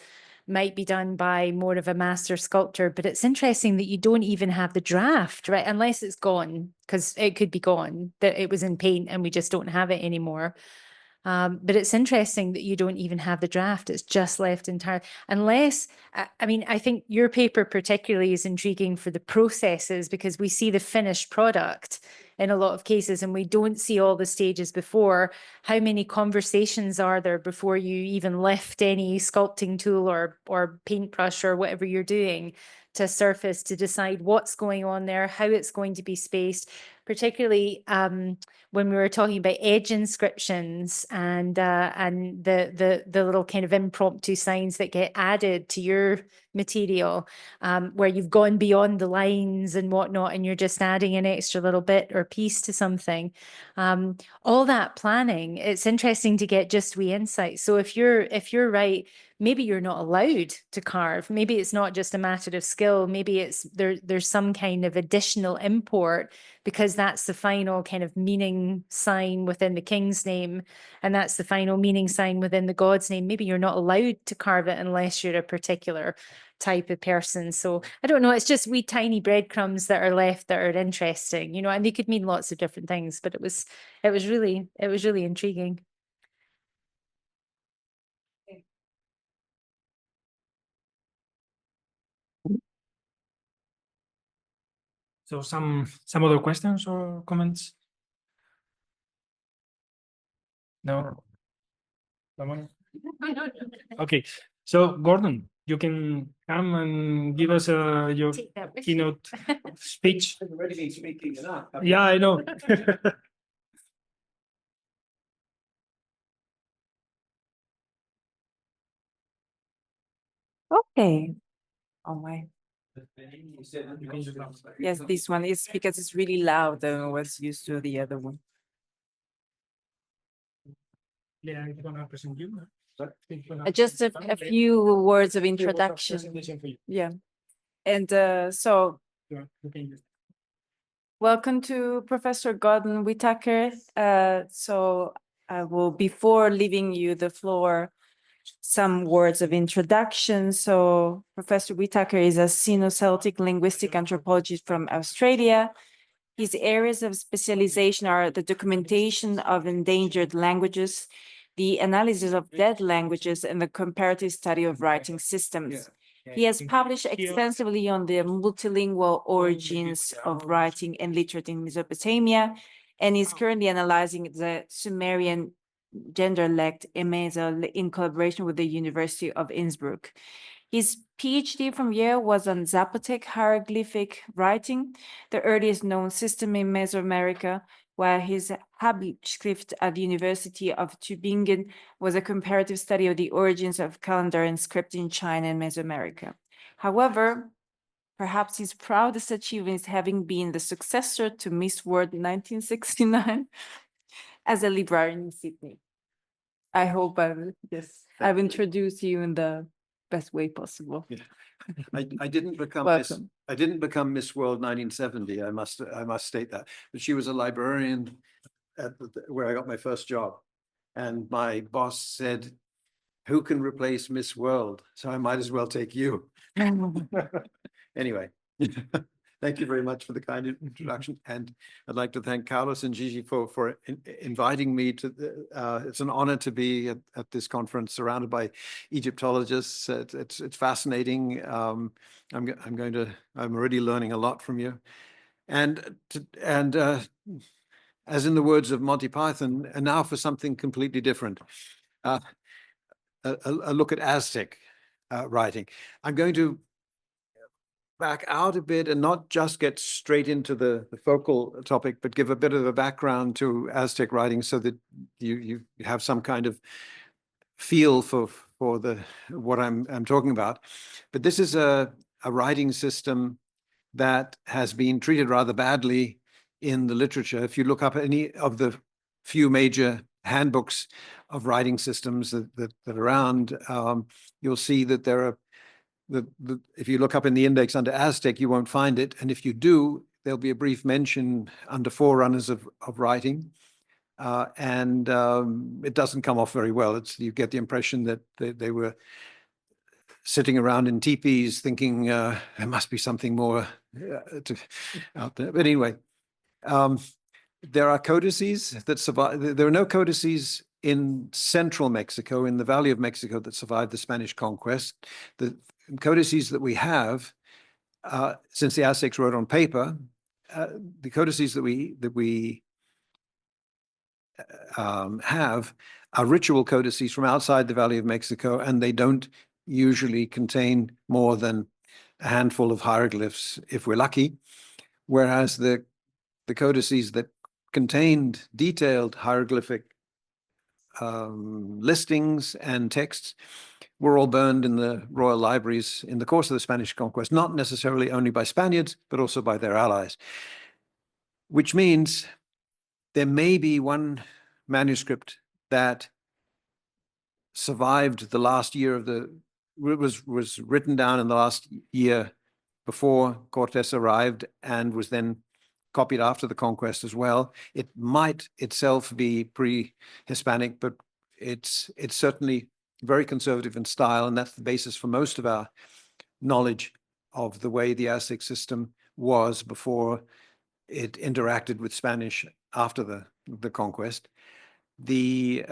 might be done by more of a master sculptor, but it's interesting that you don't even have the draft, right? Unless it's gone, because it could be gone, that it was in paint and we just don't have it anymore. But it's interesting that you don't even have the draft. It's just left entirely, unless, I mean, I think your paper particularly is intriguing for the processes because we see the finished product in a lot of cases and we don't see all the stages before. How many conversations are there before you even lift any sculpting tool or paintbrush or whatever you're doing to surface to decide what's going on there, how it's going to be spaced, particularly when we were talking about edge inscriptions and the little kind of impromptu signs that get added to your material, where you've gone beyond the lines and whatnot, and you're just adding an extra little bit or piece to something. All that planning, it's interesting to get just wee insights. So if you're right, maybe you're not allowed to carve. Maybe it's not just a matter of skill. Maybe it's there's some kind of additional import because that's the final kind of meaning sign within the king's name, and that's the final meaning sign within the god's name. Maybe you're not allowed to carve it unless you're a particular type of person. So I don't know, it's just wee tiny breadcrumbs that are left that are interesting, you know, and they could mean lots of different things, but it was really intriguing. So some other questions or comments? No? Someone? Okay, so Gordon, you can come and give us your keynote speech. Yeah, I know. Okay. Oh my. Yes, this one is because it's really loud and I was used to the other one. Yeah, I'm gonna present you. Just a few words of introduction. Yeah. And so welcome to Professor Gordon Whittaker. So I will, before leaving you the floor, some words of introduction. So Professor Whittaker is a Sino-Celtic linguistic anthropologist from Australia. His areas of specialization are the documentation of endangered languages, the analysis of dead languages, and the comparative study of writing systems. He has published extensively on the multilingual origins of writing and literature in Mesopotamia, and is currently analyzing the Sumerian gender-lect Emesa in collaboration with the University of Innsbruck. His PhD from Yale was on Zapotec hieroglyphic writing, the earliest known system in Mesoamerica, while his Habschrift at the University of Tübingen was a comparative study of the origins of calendar and script in China and Mesoamerica. However, perhaps his proudest achievement is having been the successor to Miss World 1969 as a librarian in Sydney. I hope I've introduced you in the best way possible. Yeah. I didn't become Miss World 1970. I must state that. But she was a librarian at where I got my first job, and my boss said, "Who can replace Miss World? So I might as well take you." Anyway. Thank you very much for the kind introduction, and I'd like to thank Carlos and Gigi for inviting me to. It's an honor to be at this conference, surrounded by Egyptologists. It's fascinating. I'm already learning a lot from you, and as in the words of Monty Python, and now for something completely different. A look at Aztec writing. I'm going to back out a bit and not just get straight into the focal topic, but give a bit of a background to Aztec writing so that you have some kind of feel for what I'm talking about. But this is a writing system that has been treated rather badly in the literature. If you look up any of the few major handbooks of writing systems that are around, you'll see that there are, if you look up in the index under Aztec, you won't find it. And if you do, there'll be a brief mention under forerunners of writing. It doesn't come off very well. You get the impression that they were sitting around in teepees thinking there must be something more out there. But anyway, there are codices that survive. There are no codices in central Mexico, in the Valley of Mexico, that survived the Spanish conquest. The codices that we have, since the Aztecs wrote on paper, the codices that we have are ritual codices from outside the Valley of Mexico, and they don't usually contain more than a handful of hieroglyphs if we're lucky, whereas the codices that contained detailed hieroglyphic listings and texts were all burned in the royal libraries in the course of the Spanish conquest, not necessarily only by Spaniards, but also by their allies, which means there may be one manuscript that survived the last year of was written down in the last year before Cortes arrived and was then copied after the conquest as well. It might itself be pre-Hispanic, but it's certainly very conservative in style, and that's the basis for most of our knowledge of the way the Aztec system was before it interacted with Spanish after the conquest. There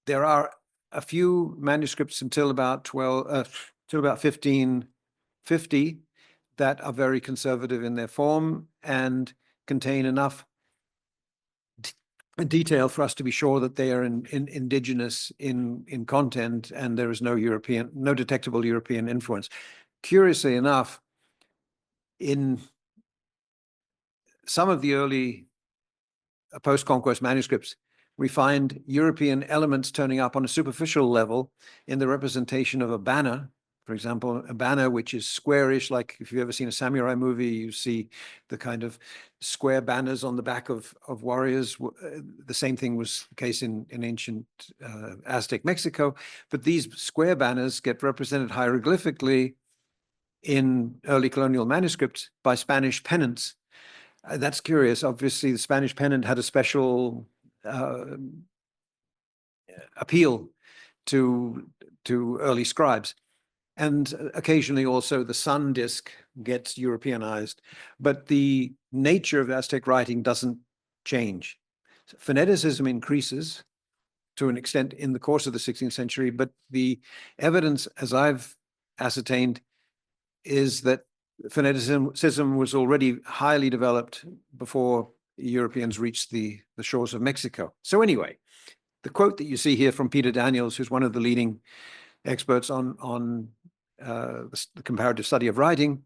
are a few manuscripts until about 1550 that are very conservative in their form and contain enough detail for us to be sure that they are indigenous in content, and there is no detectable European influence. Curiously enough, in some of the early post-conquest manuscripts, we find European elements turning up on a superficial level in the representation of a banner. For example, a banner which is squarish, like if you've ever seen a samurai movie, you see the kind of square banners on the back of warriors. The same thing was the case in ancient Aztec Mexico. But these square banners get represented hieroglyphically in early colonial manuscripts by Spanish pennants. That's curious. Obviously, the Spanish pennant had a special appeal to early scribes. And occasionally also the sun disk gets Europeanized, but the nature of Aztec writing doesn't change. Phoneticism increases to an extent in the course of the 16th century, but the evidence, as I've ascertained, is that phoneticism was already highly developed before Europeans reached the shores of Mexico. So anyway, the quote that you see here from Peter Daniels, who's one of the leading experts on the comparative study of writing,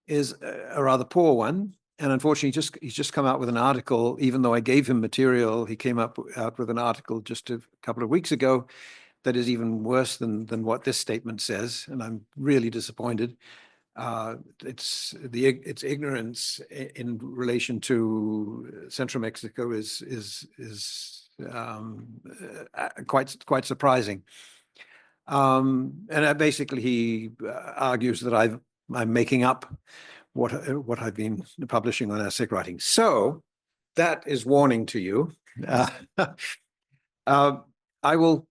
is a rather poor one. And unfortunately, he's just come out with an article. Even though I gave him material, he came out with an article just a couple of weeks ago that is even worse than what this statement says. And I'm really disappointed. Its ignorance in relation to Central Mexico is quite surprising. And basically, he argues that I'm making up what I've been publishing on Aztec writing. So that is warning to you. I will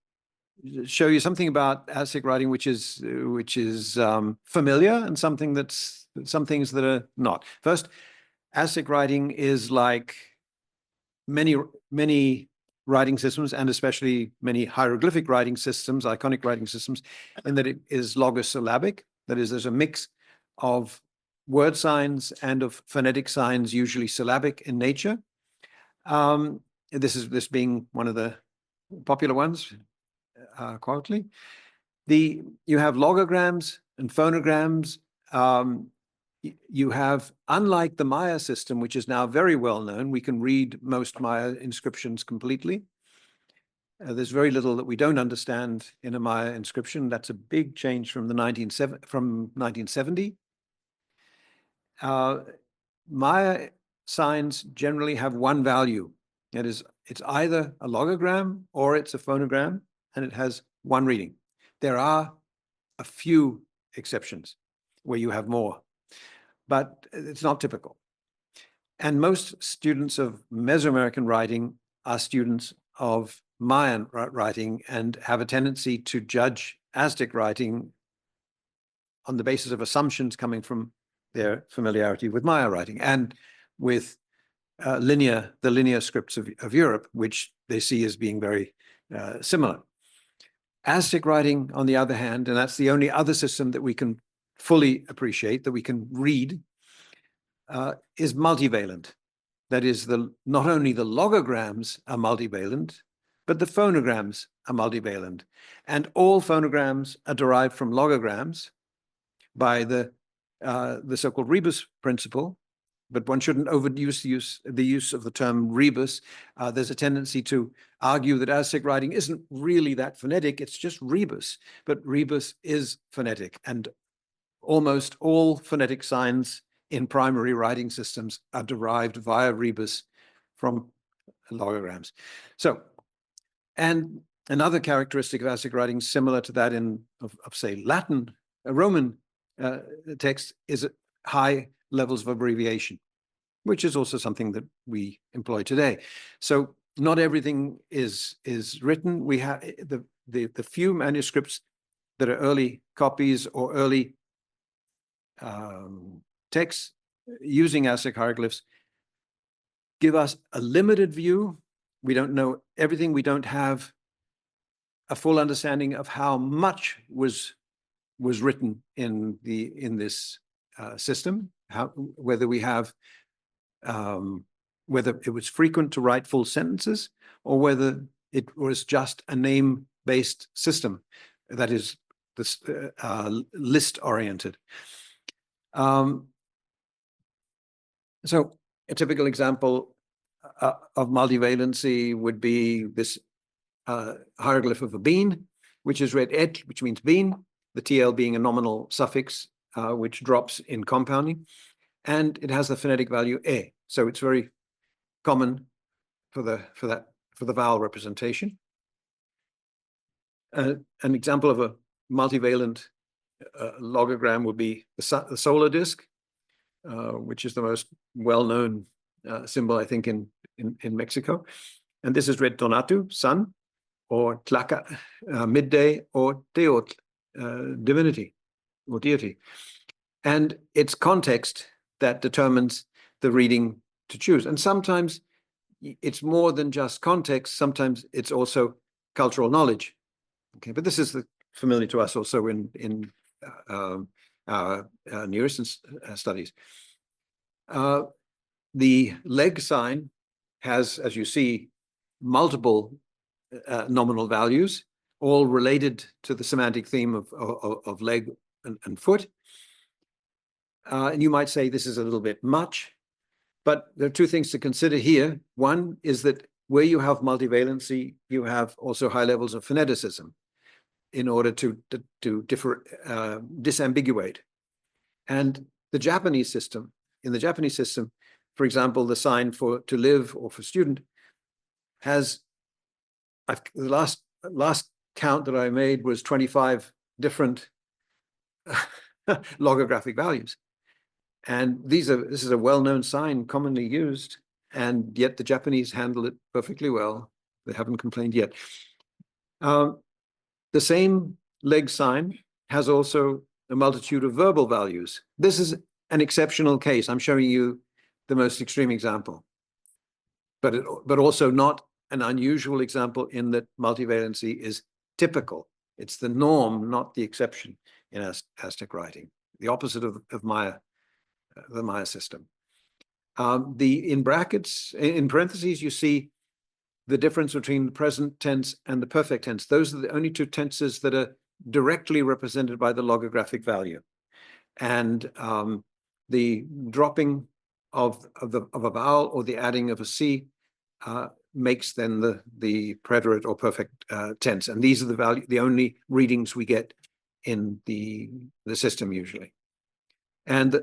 show you something about Aztec writing which is familiar, and some things that are not. First, Aztec writing is like many writing systems, and especially many hieroglyphic writing systems, iconic writing systems, in that it is logosyllabic. That is, there's a mix of word signs and of phonetic signs, usually syllabic in nature. This being one of the popular ones, quietly. You have logograms and phonograms. You have, unlike the Maya system, which is now very well known, we can read most Maya inscriptions completely. There's very little that we don't understand in a Maya inscription. That's a big change from 1970. Maya signs generally have one value. It's either a logogram or it's a phonogram, and it has one reading. There are a few exceptions where you have more, but it's not typical. And most students of Mesoamerican writing are students of Mayan writing and have a tendency to judge Aztec writing on the basis of assumptions coming from their familiarity with Maya writing and with the linear scripts of Europe, which they see as being very similar. Aztec writing, on the other hand, and that's the only other system that we can fully appreciate, that we can read, is multivalent. That is, not only the logograms are multivalent, but the phonograms are multivalent. And all phonograms are derived from logograms by the so-called rebus principle, but one shouldn't overuse the use of the term rebus. There's a tendency to argue that Aztec writing isn't really that phonetic, it's just rebus, but rebus is phonetic, and almost all phonetic signs in primary writing systems are derived via rebus from logograms. So, and another characteristic of Aztec writing similar to that of say, Latin, Roman text is high levels of abbreviation, which is also something that we employ today. So not everything is written. We have the few manuscripts that are early copies or early texts using Aztec hieroglyphs give us a limited view. We don't know everything. We don't have a full understanding of how much was written in this system, whether we have whether it was frequent to write full sentences or whether it was just a name-based system that is this list-oriented. So a typical example of multivalency would be this hieroglyph of a bean, which is read et, which means bean, the TL being a nominal suffix which drops in compounding, and it has the phonetic value e. So it's very common for the vowel representation. An example of a multivalent logogram would be the solar disk, which is the most well-known symbol, I think, in Mexico. And this is read tonatu, sun, or tlaca, midday, or teotl, divinity or deity. And it's context that determines the reading to choose. And sometimes it's more than just context. Sometimes it's also cultural knowledge. Okay, but this is familiar to us also in our Near Eastern studies. The leg sign has, as you see, multiple nominal values, all related to the semantic theme of leg and foot. And you might say this is a little bit much, but there are two things to consider here. One is that where you have multivalency, you have also high levels of phoneticism in order to disambiguate. And the Japanese system, in the Japanese system, for example, the sign for to live or for student has, the last count that I made was 25 different logographic values. And this is a well-known sign, commonly used, and yet the Japanese handle it perfectly well. They haven't complained yet. The same leg sign has also a multitude of verbal values. This is an exceptional case. I'm showing you the most extreme example, but also not an unusual example in that multivalency is typical. It's the norm, not the exception in Aztec writing, the opposite of Maya, the Maya system. In brackets, in parentheses, you see the difference between the present tense and the perfect tense. Those are the only two tenses that are directly represented by the logographic value. And the dropping of a vowel or the adding of a C makes then the preterite or perfect tense. And these are the only readings we get in the system usually. And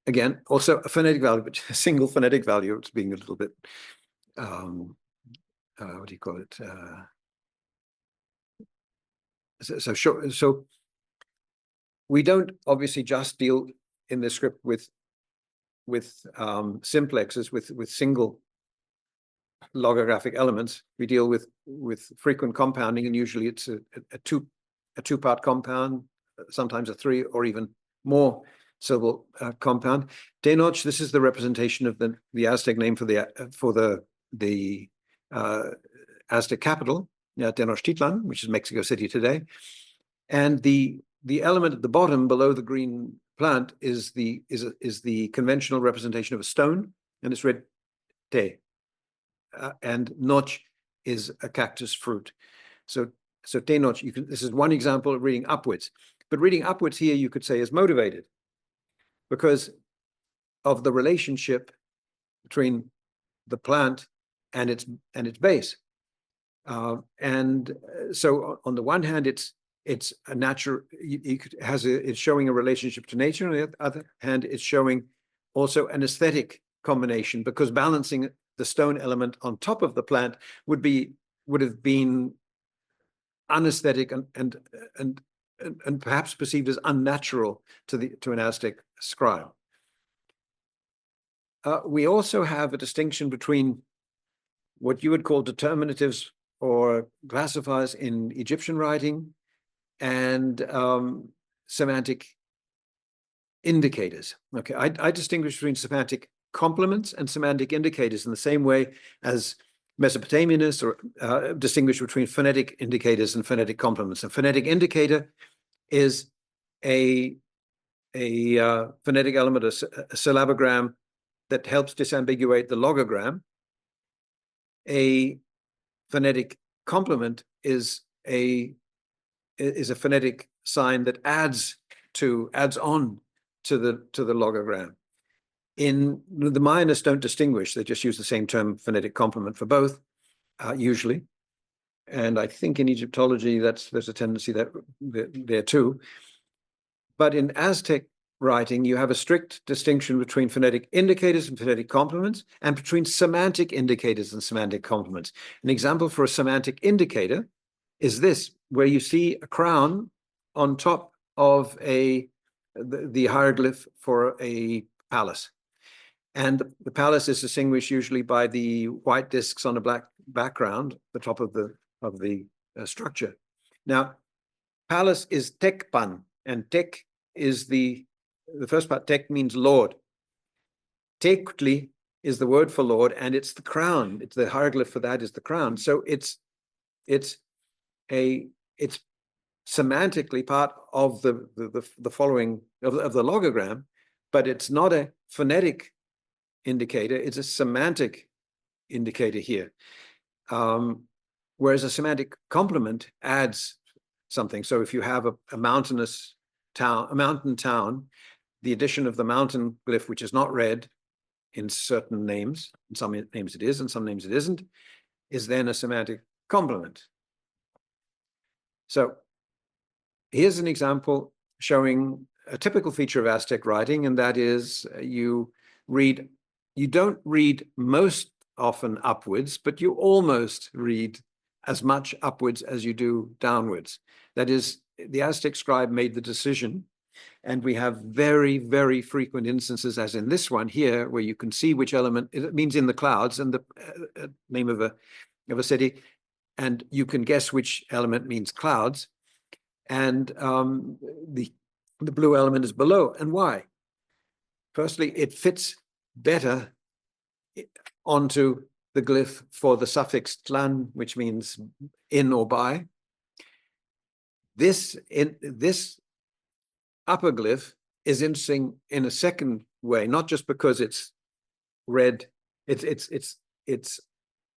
again, also a phonetic value, but a single phonetic value. It's being a little bit what do you call it? So we don't obviously just deal in the script with simplexes, with single logographic elements. We deal with frequent compounding, and usually it's a two-part compound, sometimes a three or even more syllable compound. Tenoch, this is the representation of the Aztec name for the Aztec capital, Tenochtitlan, which is Mexico City today. And the element at the bottom below the green plant is the conventional representation of a stone, and it's read te. And noch is a cactus fruit. So tenoch, this is one example of reading upwards. But reading upwards here, you could say, is motivated because of the relationship between the plant and its base. So on the one hand, it's a natural. It's showing a relationship to nature. On the other hand, it's showing also an aesthetic combination, because balancing the stone element on top of the plant would have been unaesthetic and perhaps perceived as unnatural to an Aztec scribe. We also have a distinction between what you would call determinatives or classifiers in Egyptian writing and semantic indicators. Okay, I distinguish between semantic complements and semantic indicators in the same way as Mesopotamianists or distinguish between phonetic indicators and phonetic complements. A phonetic indicator is a phonetic element, a syllabogram that helps disambiguate the logogram. A phonetic complement is a phonetic sign that adds on to the logogram. In the Mayanists don't distinguish; they just use the same term, phonetic complement, for both, usually. And I think in Egyptology, there's a tendency that there too. But in Aztec writing, you have a strict distinction between phonetic indicators and phonetic complements, and between semantic indicators and semantic complements. An example for a semantic indicator is this, where you see a crown on top of the hieroglyph for a palace. And the palace is distinguished usually by the white discs on a black background, the top of the structure. Now, palace is tekpan, and tek is the first part. Tek means Lord. Tektli is the word for Lord, and it's the crown. It's the hieroglyph for that is the crown. So it's semantically part of the following of the logogram, but it's not a phonetic indicator, it's a semantic indicator here. Whereas a semantic complement adds something. So if you have a mountain town, the addition of the mountain glyph, which is not read in certain names, in some names it is, and some names it isn't, is then a semantic complement. So here's an example showing a typical feature of Aztec writing, and that is you don't read most often upwards, but you almost read as much upwards as you do downwards. That is, the Aztec scribe made the decision, and we have very, very frequent instances, as in this one here, where you can see which element it means in the clouds and the name of a city, and you can guess which element means clouds, and the blue element is below. And why? Firstly, it fits better onto the glyph for the suffix tlan, which means in or by. This upper glyph is interesting in a second way, not just because it's read, it's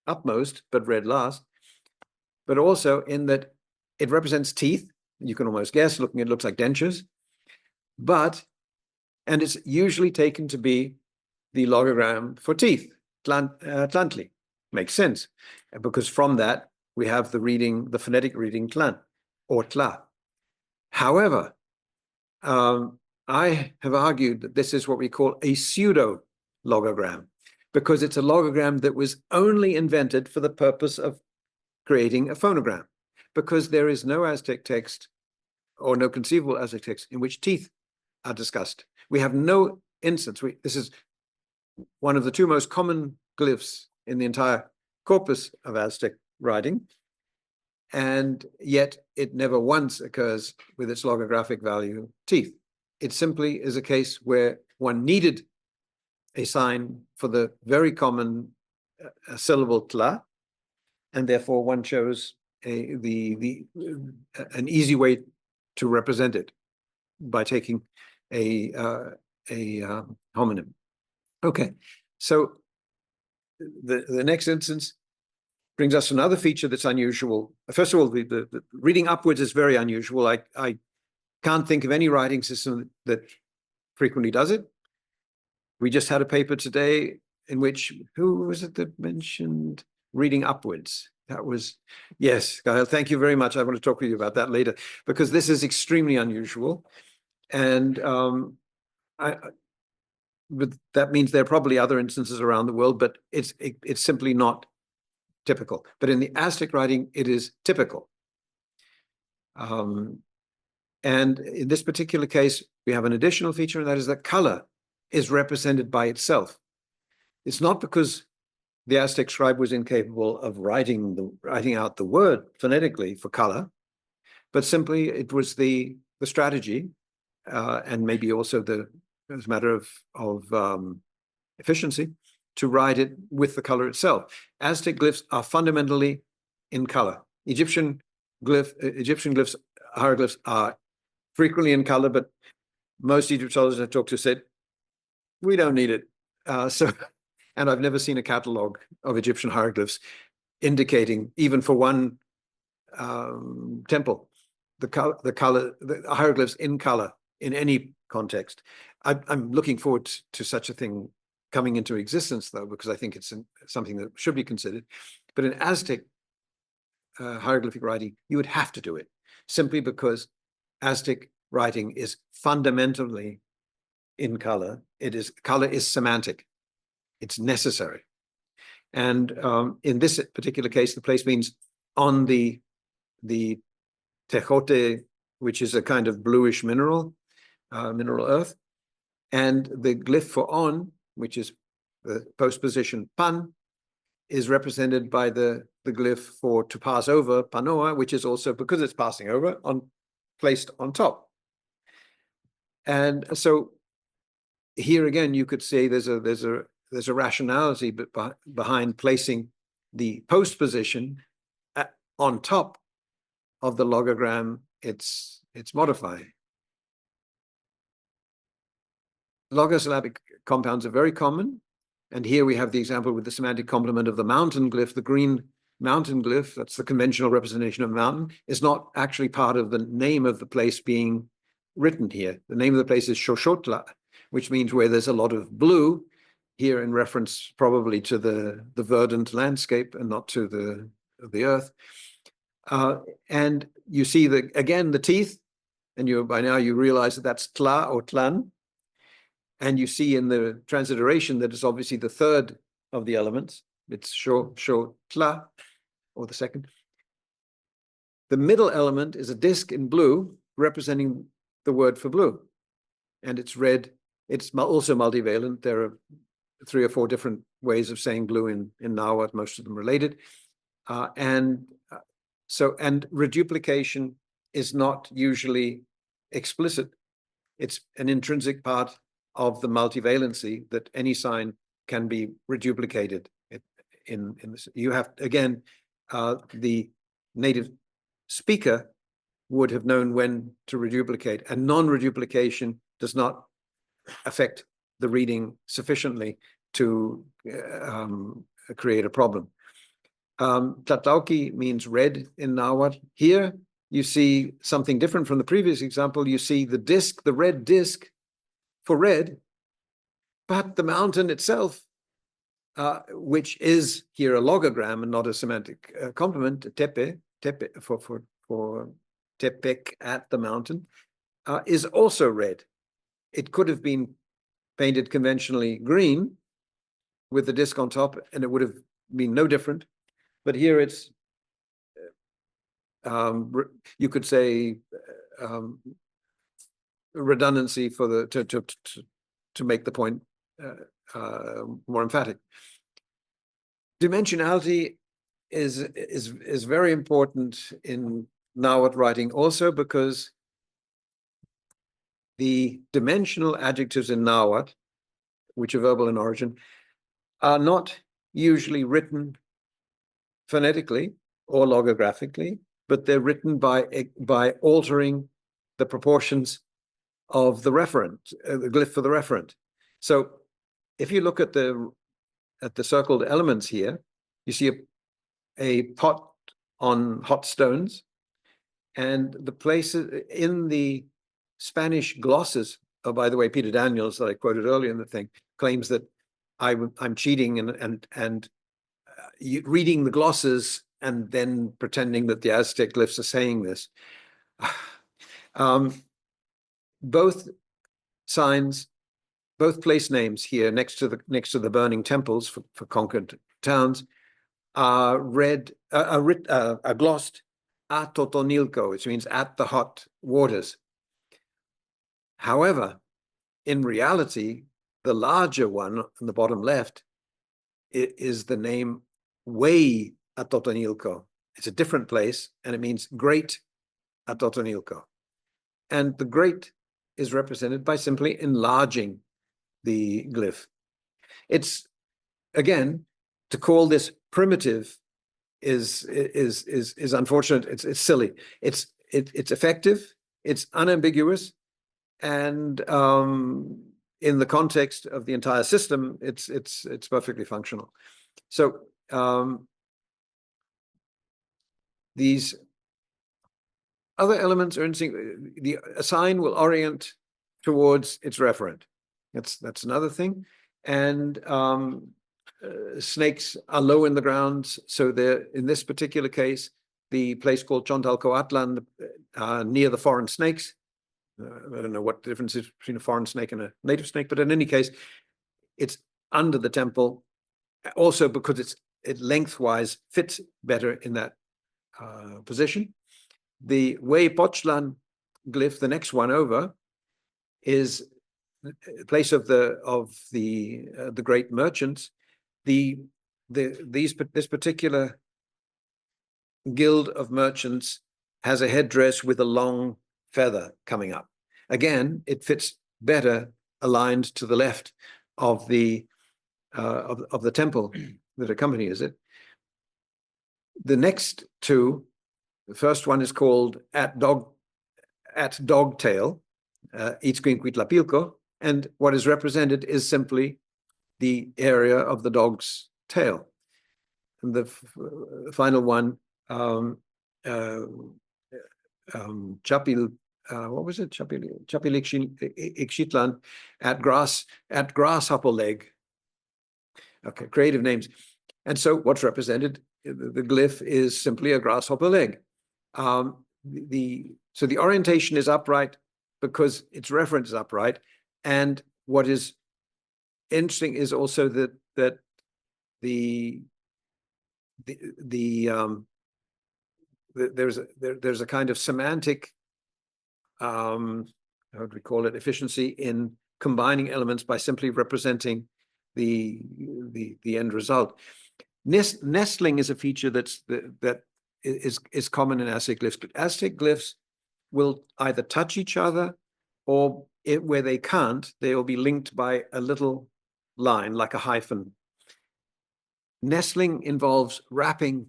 upmost, but read last, but also in that it represents teeth. You can almost guess, looking, it looks like dentures, and it's usually taken to be the logogram for teeth, tlantli. Makes sense, because from that we have the phonetic reading tlan or tla. However, I have argued that this is what we call a pseudo logogram, because it's a logogram that was only invented for the purpose of creating a phonogram, because there is no Aztec text or no conceivable Aztec text in which teeth are discussed. We have no instance. This is one of the two most common glyphs in the entire corpus of Aztec writing, and yet it never once occurs with its logographic value teeth. It simply is a case where one needed a sign for the very common syllable tla, and therefore one chose an easy way to represent it by taking a homonym. Okay, so the next instance brings us to another feature that's unusual. First of all, the reading upwards is very unusual. I can't think of any writing system that frequently does it. We just had a paper today in which, who was it that mentioned reading upwards? That was, yes, Gael, thank you very much. I want to talk with you about that later, because this is extremely unusual. And but that means there are probably other instances around the world, but it's simply not typical. But in the Aztec writing, it is typical. And in this particular case, we have an additional feature, and that is that color is represented by itself. It's not because the Aztec scribe was incapable of writing out the word phonetically for color, but simply it was the strategy, and maybe also as a matter of efficiency, to write it with the color itself. Aztec glyphs are fundamentally in color. Egyptian glyphs, hieroglyphs are frequently in color, but most Egyptologists I've talked to said, we don't need it. And I've never seen a catalog of Egyptian hieroglyphs indicating, even for one temple, the hieroglyphs in color in any context. I'm looking forward to such a thing coming into existence, though, because I think it's something that should be considered. But in Aztec hieroglyphic writing, you would have to do it, simply because Aztec writing is fundamentally in color. Color is semantic. It's necessary. And in this particular case, the place means on the tejote, which is a kind of bluish mineral earth, and the glyph for on, which is the postposition pan, is represented by the glyph for to pass over, panoa, which is also, because it's passing over, placed on top. And so here again, you could say there's a rationality behind placing the postposition on top of the logogram it's modifying. Logosyllabic compounds are very common, and here we have the example with the semantic complement of the mountain glyph. The green mountain glyph, that's the conventional representation of mountain, is not actually part of the name of the place being written here. The name of the place is Xochotla, which means where there's a lot of blue, here in reference probably to the verdant landscape and not to the earth. And you see again the teeth, and by now you realize that that's tla or tlan. And you see in the transliteration that it's obviously the third of the elements. It's sho tla, or the second. The middle element is a disc in blue representing the word for blue. And it's red. It's also multivalent. There are 3 or 4 different ways of saying blue in Nahuatl, most of them related. And reduplication is not usually explicit. It's an intrinsic part of the multivalency that any sign can be reduplicated in this. You have, again, the native speaker would have known when to reduplicate, and non-reduplication does not affect the reading sufficiently to create a problem. Tlatlauqui means red in Nahuatl. Here you see something different from the previous example. You see the disc, the red disc for red, but the mountain itself, which is here a logogram and not a semantic complement, tepe for tepec at the mountain, is also red. It could have been painted conventionally green, with the disc on top, and it would have been no different. But here it's, you could say, redundancy for the to make the point more emphatic. Dimensionality is very important in Nahuatl writing also, because the dimensional adjectives in Nahuatl, which are verbal in origin, are not usually written phonetically or logographically, but they're written by altering the proportions of the referent, the glyph for the referent. So if you look at the circled elements here, you see a pot on hot stones, and the places in the Spanish glosses. Oh, by the way, Peter Daniels, that I quoted earlier in the thing, claims that I'm cheating and reading the glosses and then pretending that the Aztec glyphs are saying this. Both signs, both place names here next to the burning temples for conquered towns are glossed at Totonilco, which means at the hot waters. However, in reality, the larger one on the bottom left is the name Way at Totonilco. It's a different place, and it means great at Totonilco. And the great is represented by simply enlarging the glyph. It's, again, to call this primitive is unfortunate. It's silly. It's effective. It's unambiguous, and in the context of the entire system, it's perfectly functional. So these other elements are interesting. A sign will orient towards its referent. That's another thing. And snakes are low in the ground. So they're, in this particular case, the place called Chontalcoatlan, near the foreign snakes. I don't know what the difference is between a foreign snake and a native snake, but in any case, it's under the temple. Also because it lengthwise fits better in that position. The Way Pochlan glyph, the next one over, is the place of the great merchants. This particular guild of merchants has a headdress with a long feather coming up. Again, it fits better aligned to the left of the temple that accompanies it. The next two, the first one is called at Dogtail, Itzcuincuitlapilco, and what is represented is simply the area of the dog's tail. And the final one, Chapil, what was it? Chapil at grasshopper leg. Okay, creative names. And so what's represented, the glyph is simply a grasshopper leg. So the orientation is upright because its reference is upright. And what is interesting is also that there's a kind of semantic, how would we call it, efficiency in combining elements by simply representing the end result. Nestling is a feature that is common in Aztec glyphs. But Aztec glyphs will either touch each other, or where they can't, they will be linked by a little line, like a hyphen. Nestling involves wrapping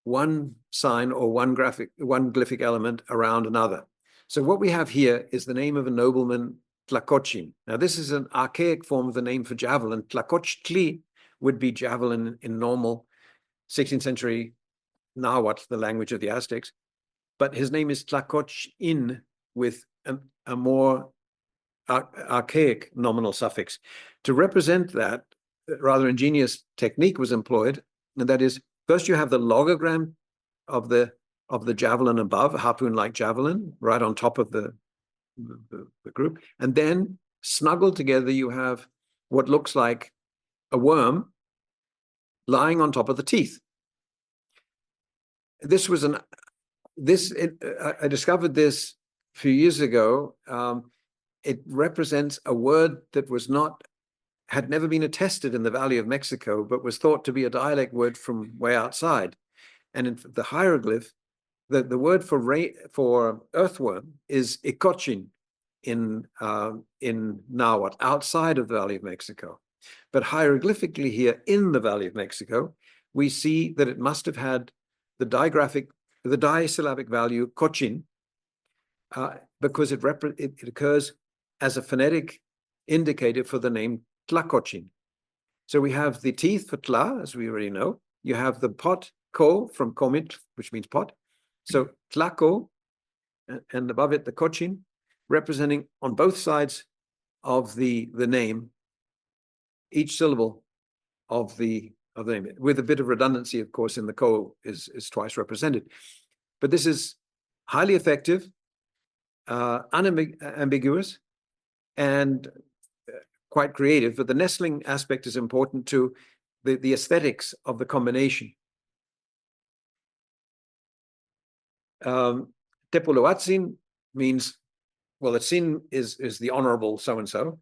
one sign or one glyphic element around another. So what we have here is the name of a nobleman, Tlacochin. Now, this is an archaic form of the name for javelin. Tlacochtli would be javelin in normal 16th century Nahuatl, the language of the Aztecs. But his name is Tlacochin with a more archaic nominal suffix. To represent that, rather ingenious technique was employed, and that is, first you have the logogram of the javelin above, a harpoon-like javelin, right on top of the group, and then snuggled together you have what looks like a worm lying on top of the teeth. This was I discovered this a few years ago. It represents a word that had never been attested in the Valley of Mexico, but was thought to be a dialect word from way outside. And in the hieroglyph, the word for earthworm is icochin in Nahuatl, outside of the Valley of Mexico. But hieroglyphically here in the Valley of Mexico, we see that it must have had the disyllabic value cochin, because it occurs as a phonetic indicator for the name Tlacochin. So we have the teeth for tla, as we already know. You have the pot, ko, from comit, which means pot. So tlaco, and above it the cochin, representing on both sides of the name each syllable of the name, with a bit of redundancy, of course, in the ko is twice represented. But this is highly effective, unambiguous, and quite creative. But the nestling aspect is important to the aesthetics of the combination. Tepoloatzin means, well, Atzin is the honorable so-and-so,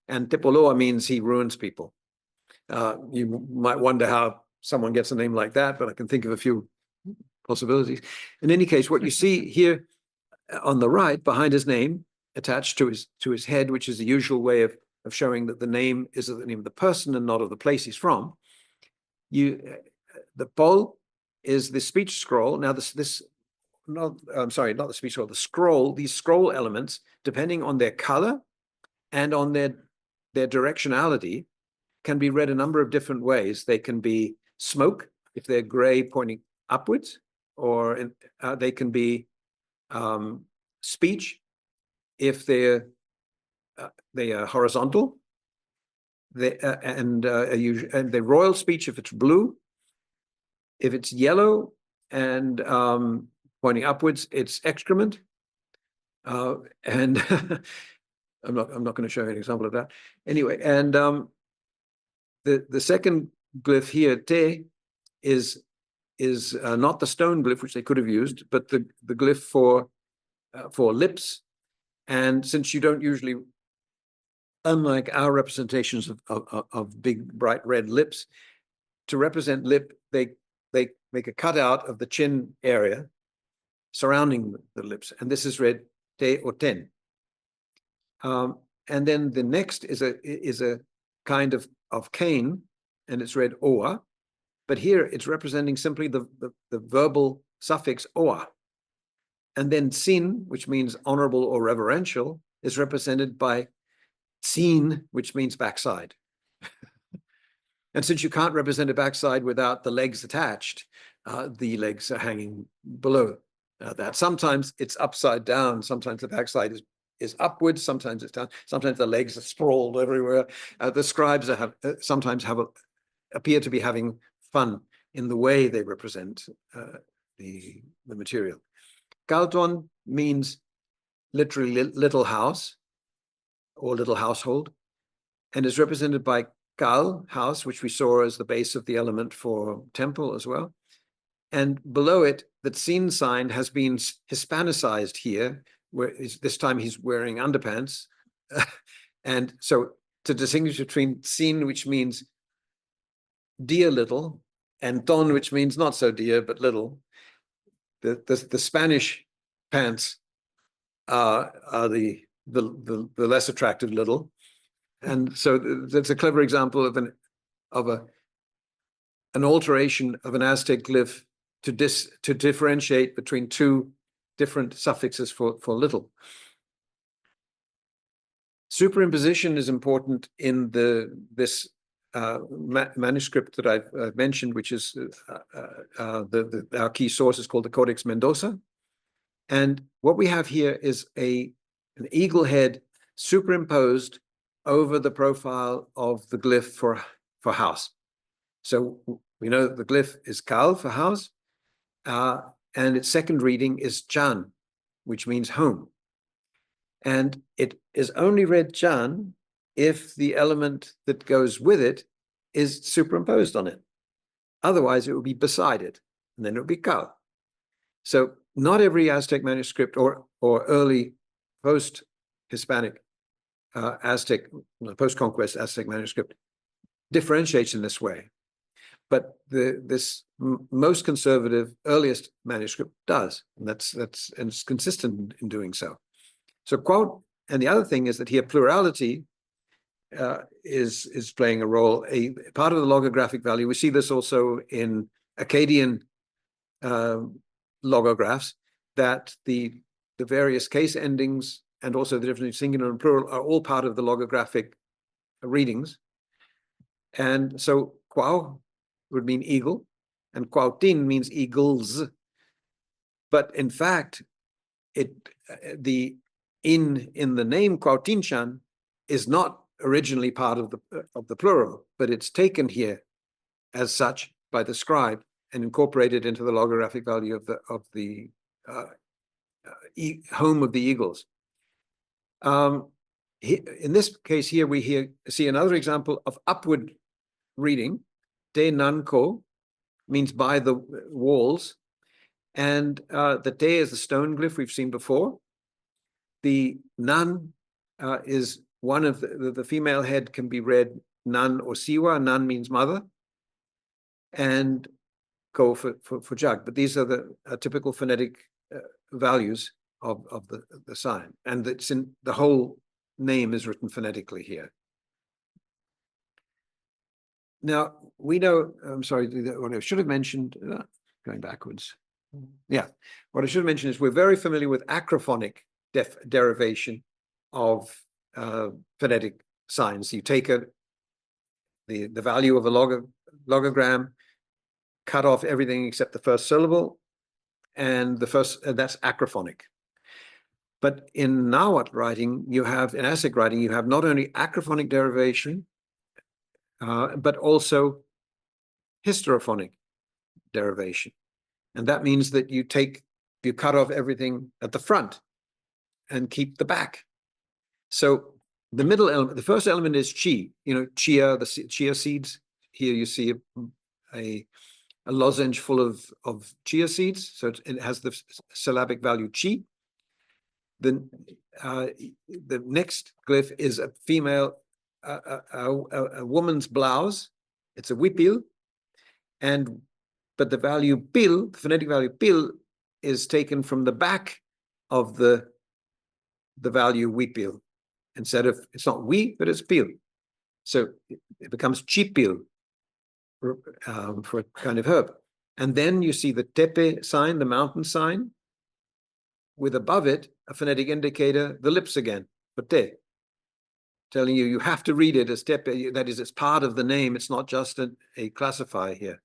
and Tepoloa means he ruins people. You might wonder how someone gets a name like that, but I can think of a few possibilities. In any case, what you see here on the right, behind his name, attached to his head, which is the usual way of showing that the name is the name of the person and not of the place he's from. The pol is the speech scroll. Now I'm sorry, not the speech scroll, the scroll. These scroll elements, depending on their color and on their directionality, can be read a number of different ways. They can be smoke if they're gray pointing upwards, or they can be speech if they are horizontal. And the royal speech if it's blue. If it's yellow and pointing upwards, it's excrement. And I'm not going to show you an example of that. Anyway, and the second glyph here, te, is not the stone glyph, which they could have used, but the glyph for lips. And since you don't usually, unlike our representations of big bright red lips, to represent lip, they make a cutout of the chin area surrounding the lips, and this is read te or ten. And then the next is a kind of cane, and it's read oa, but here it's representing simply the verbal suffix oa. And then sin, which means honorable or reverential, is represented by sin, which means backside. And since you can't represent a backside without the legs attached, the legs are hanging below that. Sometimes it's upside down. Sometimes the backside is upwards. Sometimes it's down. Sometimes the legs are sprawled everywhere. The scribes sometimes appear to be having fun in the way they represent the material. Galton means literally little house or little household, and is represented by Gal, house, which we saw as the base of the element for temple as well. And below it, the Tsin sign has been Hispanicized here, where this time he's wearing underpants. And so to distinguish between Tsin, which means dear little, and Ton, which means not so dear, but little, the Spanish pants are the less attractive little. And so that's a clever example of an alteration of an Aztec glyph to differentiate between two different suffixes for little. Superimposition is important in this manuscript that I've mentioned, which is our key source is called the Codex Mendoza. And what we have here is an eagle head superimposed over the profile of the glyph for house. So we know that the glyph is Kal for house, and its second reading is Chan, which means home. And it is only read Chan if the element that goes with it is superimposed on it. Otherwise, it would be beside it, and then it would be Cal. So not every Aztec manuscript or early post-Hispanic Aztec, post-conquest Aztec manuscript differentiates in this way. But this most conservative earliest manuscript does, and and it's consistent in doing so. So and the other thing is that here plurality is playing a role. A part of the logographic value. We see this also in Akkadian logographs, that the various case endings and also the difference between singular and plural are all part of the logographic readings. And so quao would mean eagle, and quautin means eagles. But in fact, in the name Quautinchan is not originally part of the plural, but it's taken here as such by the scribe and incorporated into the logographic value of the home of the eagles. In this case here, we see another example of upward reading. De nanko means by the walls, and the te is the stone glyph we've seen before. The nan is one of the female head can be read nan or siwa. Nan means mother, and ko for jug. But these are the typical phonetic values of the sign, and it's in the whole name is written phonetically here. Now we know. I'm sorry. What I should have mentioned. Going backwards. Yeah. What I should have mentioned is we're very familiar with acrophonic derivation of phonetic signs. You take the value of a logogram, cut off everything except the first syllable, and that's acrophonic. But in Nahuatl writing, in Aztec writing, you have not only acrophonic derivation, but also hysterophonic derivation. And that means that you cut off everything at the front and keep the back. So the middle element, the first element is chi, chia, the chia seeds. Here you see a lozenge full of chia seeds. So it has the syllabic value chi. Then the next glyph is a female, a woman's blouse. It's a wipil, but the value pil, the phonetic value pil, is taken from the back of the value wipil. Instead of, it's not we, but it's pil. So it becomes chipil for a kind of herb. And then you see the tepe sign, the mountain sign, with above it a phonetic indicator, the lips again, for te, telling you have to read it as tepe. That is, it's part of the name. It's not just a classifier here.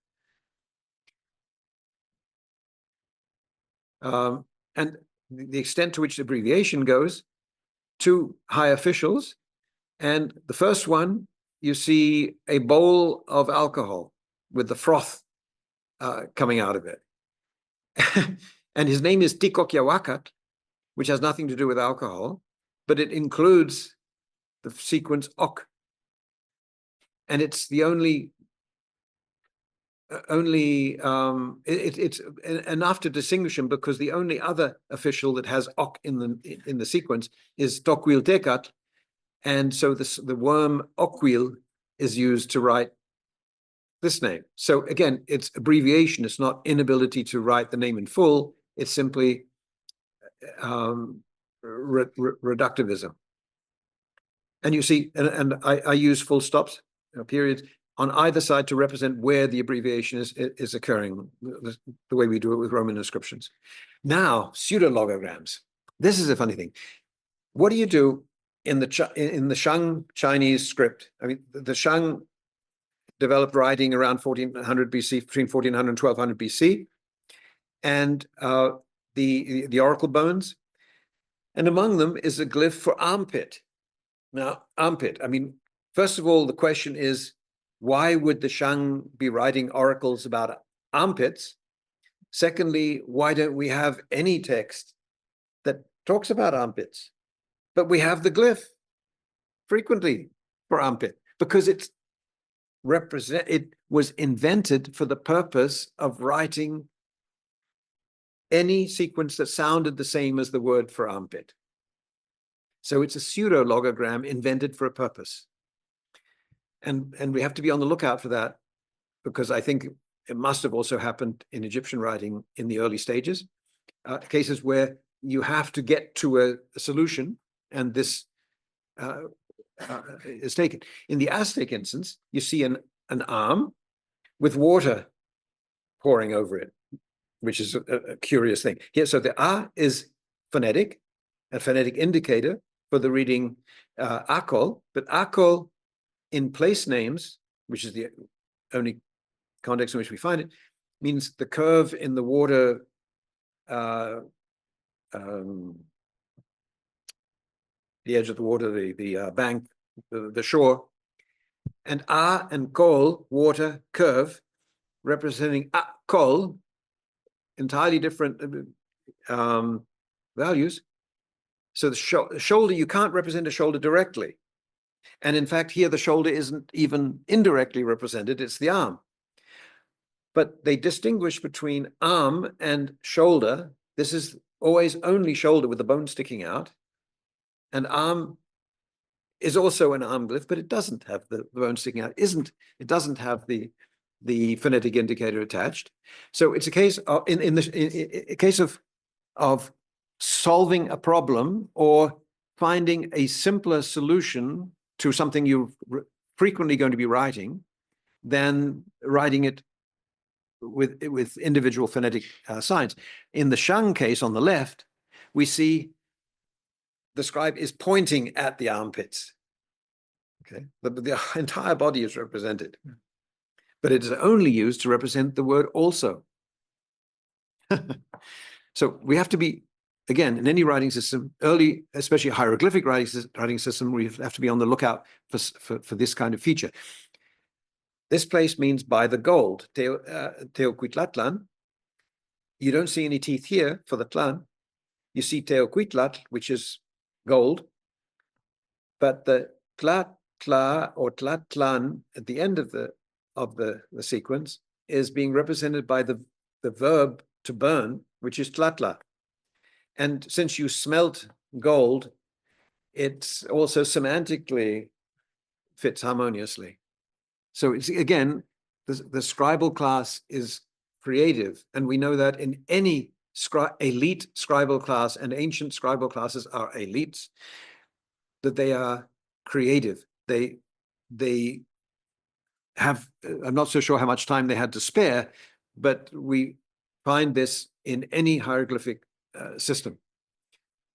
And the extent to which the abbreviation goes, two high officials, and the first one, you see a bowl of alcohol with the froth coming out of it. And his name is Tikokyawakat, which has nothing to do with alcohol, but it includes the sequence ok. And it's the it's enough to distinguish him, because the only other official that has ok in the sequence is Tokwiltekat, and so the worm Okwil is used to write this name. So again, it's abbreviation. It's not inability to write the name in full. It's simply reductivism. And you see, and I use full stops, periods, on either side to represent where the abbreviation is occurring, the way we do it with Roman inscriptions. Now, pseudologograms. This is a funny thing. What do you do in the Shang Chinese script? I mean, the Shang developed writing around 1400 BC, between 1400 and 1200 BC, and the oracle bones, and among them is a glyph for armpit. Now, armpit, I mean, first of all, the question is, why would the Shang be writing oracles about armpits? Secondly, why don't we have any text that talks about armpits? But we have the glyph frequently for armpit, because it's it was invented for the purpose of writing any sequence that sounded the same as the word for armpit. So it's a pseudo-logogram invented for a purpose. And we have to be on the lookout for that, because I think it must have also happened in Egyptian writing in the early stages, cases where you have to get to a solution, and this is taken. In the Aztec instance, you see an arm with water pouring over it, which is a curious thing. Here, so the A is phonetic, a phonetic indicator for the reading akol, but akol in place names, which is the only context in which we find it, means the curve in the water, the edge of the water, the bank, the shore, and A and kol, water, curve, representing akol, entirely different values. So the shoulder, you can't represent a shoulder directly. And in fact, here the shoulder isn't even indirectly represented, it's the arm. But they distinguish between arm and shoulder. This is always only shoulder with the bone sticking out. And arm is also an arm glyph, but it doesn't have the bone sticking out. It doesn't have the phonetic indicator attached. So it's a case of a case of solving a problem or finding a simpler solution to something you're frequently going to be writing than writing it with individual phonetic signs. In the Shang case on the left, we see the scribe is pointing at the armpits. Okay, the entire body is represented, but it is only used to represent the word also. So we have to be, again, in any writing system, early, especially hieroglyphic writing system, we have to be on the lookout for this kind of feature. This place means by the gold, Teocuitlatlan. You don't see any teeth here for the tlan. You see Teocuitlatl, which is gold, but the tla or tlatlan at the end of the sequence is being represented by the verb to burn, which is tlatla. And since you smelt gold, it's also semantically fits harmoniously. So it's, again, the scribal class is creative, and we know that in any elite scribal class, and ancient scribal classes are elites, that they are creative. They have, I'm not so sure how much time they had to spare, but we find this in any hieroglyphic system.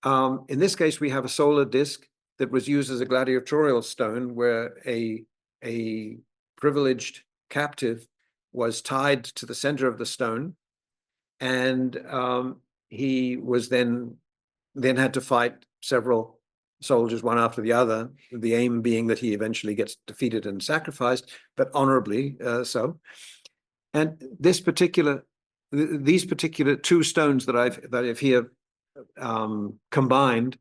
In this case, we have a solar disk that was used as a gladiatorial stone, where a privileged captive was tied to the center of the stone, and he was then had to fight several soldiers, one after the other, the aim being that he eventually gets defeated and sacrificed, but honorably so. And these particular two stones that I've here combined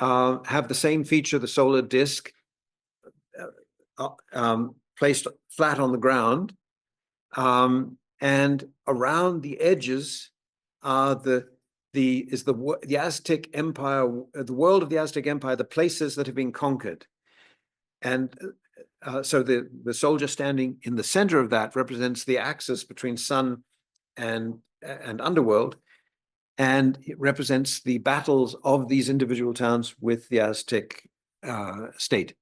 have the same feature, the solar disk placed flat on the ground, and around the edges are the Aztec Empire, the world of the Aztec Empire, the places that have been conquered. And so the soldier standing in the center of that represents the axis between sun and underworld, and it represents the battles of these individual towns with the Aztec state.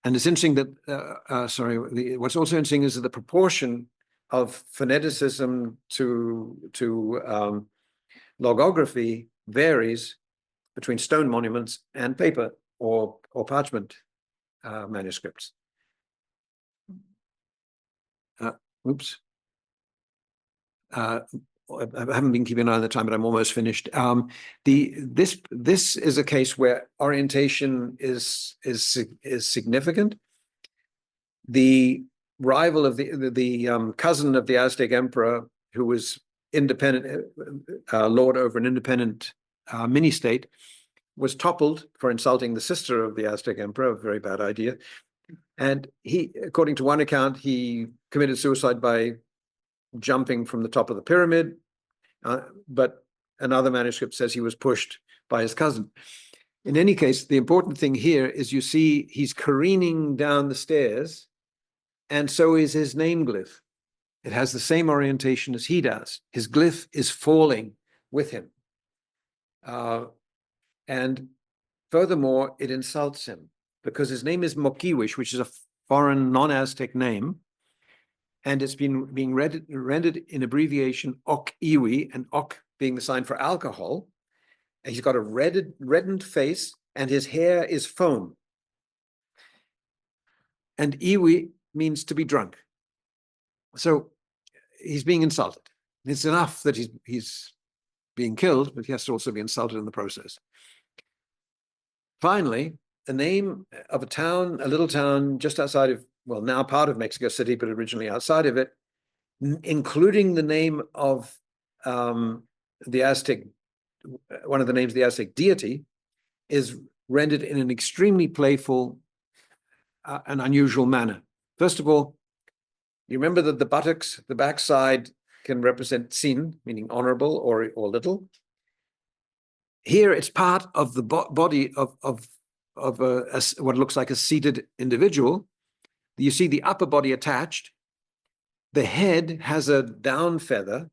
And it's interesting that, what's also interesting is that the proportion of phoneticism to logography varies between stone monuments and paper or parchment manuscripts. Oops. I haven't been keeping an eye on the time, but I'm almost finished. This is a case where orientation is significant. The rival of the cousin of the Aztec emperor, who was independent, lord over an independent mini-state, was toppled for insulting the sister of the Aztec emperor, a very bad idea. And he, according to one account, he committed suicide by jumping from the top of the pyramid, but another manuscript says he was pushed by his cousin. In any case, the important thing here is you see he's careening down the stairs, and so is his name glyph. It has the same orientation as he does. His glyph is falling with him. And furthermore, it insults him because his name is Mokiwish, which is a foreign non-Aztec name. And it's being rendered in abbreviation Ok-Iwi, and Ok being the sign for alcohol. And he's got a reddened face, and his hair is foam. And Iwi means to be drunk. So he's being insulted. It's enough that he's being killed, but he has to also be insulted in the process. Finally, the name of a town, a little town just outside of, well, now part of Mexico City, but originally outside of it, including the name of the Aztec, one of the names of the Aztec deity, is rendered in an extremely playful and unusual manner. First of all, you remember that the buttocks, the backside, can represent sin, meaning honorable or little. Here, it's part of the body of what looks like a seated individual. You see the upper body attached. The head has a down feather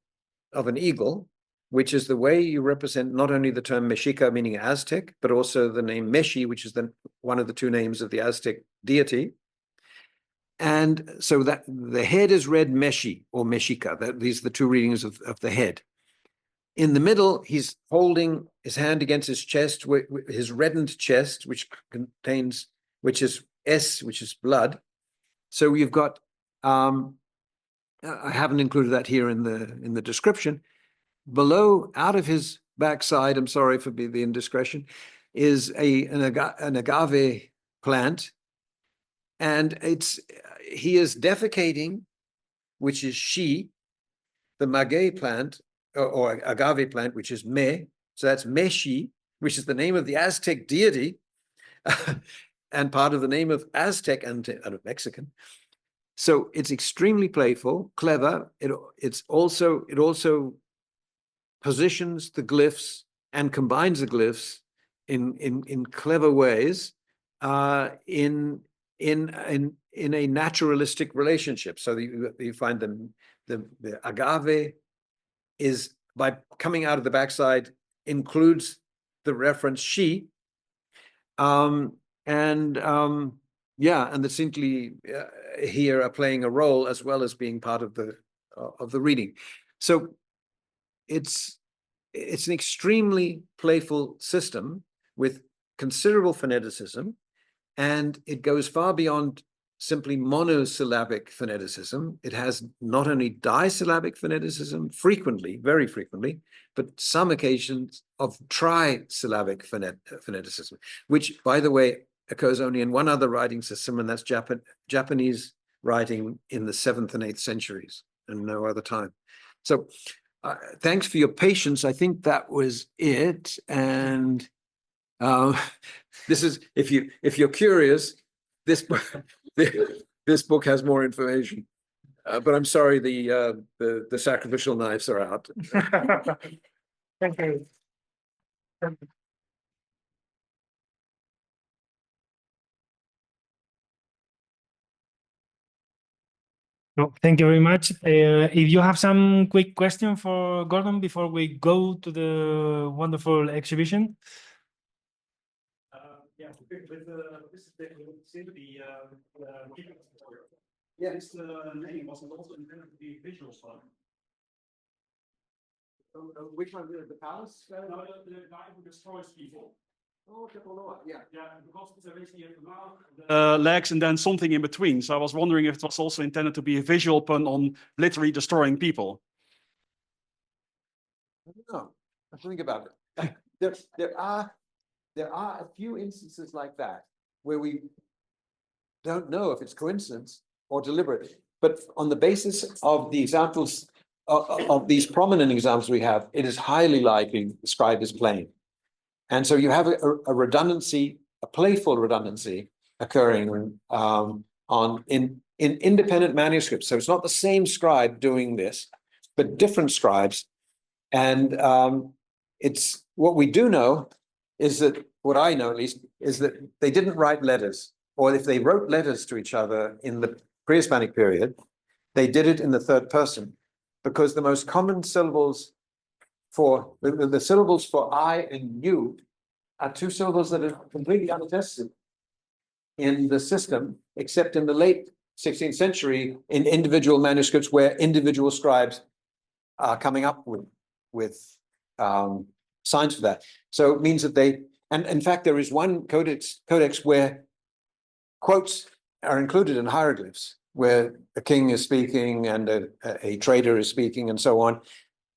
of an eagle, which is the way you represent not only the term Mexica, meaning Aztec, but also the name Meshi, which is one of the two names of the Aztec deity. And so that the head is read Meshi or Mexica. These are the two readings of the head. In the middle, he's holding his hand against his chest, his reddened chest, which is S, which is blood. So you've got, I haven't included that here in the description. Below, out of his backside, I'm sorry for the indiscretion, is an agave plant, and he is defecating, which is she, the maguey plant, or agave plant, which is me. So that's Meshi, which is the name of the Aztec deity, and part of the name of Aztec and of Mexican. So it's extremely playful, clever. It also positions the glyphs and combines the glyphs in clever ways in a naturalistic relationship. So you find the agave is, by coming out of the backside, includes the reference she, and the simply here are playing a role as well as being part of the reading. So it's an extremely playful system with considerable phoneticism, and it goes far beyond simply monosyllabic phoneticism. It has not only disyllabic phoneticism, frequently, very frequently, but some occasions of trisyllabic phoneticism, which, by the way, occurs only in one other writing system, and that's Japanese writing in the 7th and 8th centuries, and no other time. So thanks for your patience. I think that was it. And this is, if you're curious, this book has more information. But I'm sorry, the sacrificial knives are out. Thank you. No, thank you very much. If you have some quick question for Gordon before we go to the wonderful exhibition. Yeah, this is the name wasn't also intended to be visual stuff. Which one? The palace? No, the guy who destroys people. Oh, yeah. Yeah, because it's basically the mouth, legs, and then something in between. So I was wondering if it was also intended to be a visual pun on literally destroying people. I don't know. I think about it. There are a few instances like that where we don't know if it's coincidence or deliberate. But on the basis of the examples of these prominent examples we have, it is highly likely the scribe is playing. And so you have a redundancy, a playful redundancy, occurring in independent manuscripts. So it's not the same scribe doing this, but different scribes. And it's what we do know is that, what I know at least, is that they didn't write letters, or if they wrote letters to each other in the pre-Hispanic period, they did it in the third person, because the most common syllables for the syllables for I and you are two syllables that are completely unattested in the system, except in the late 16th century in individual manuscripts where individual scribes are coming up with signs for that. So it means that they, and in fact, there is one codex where quotes are included in hieroglyphs, where a king is speaking and a trader is speaking and so on.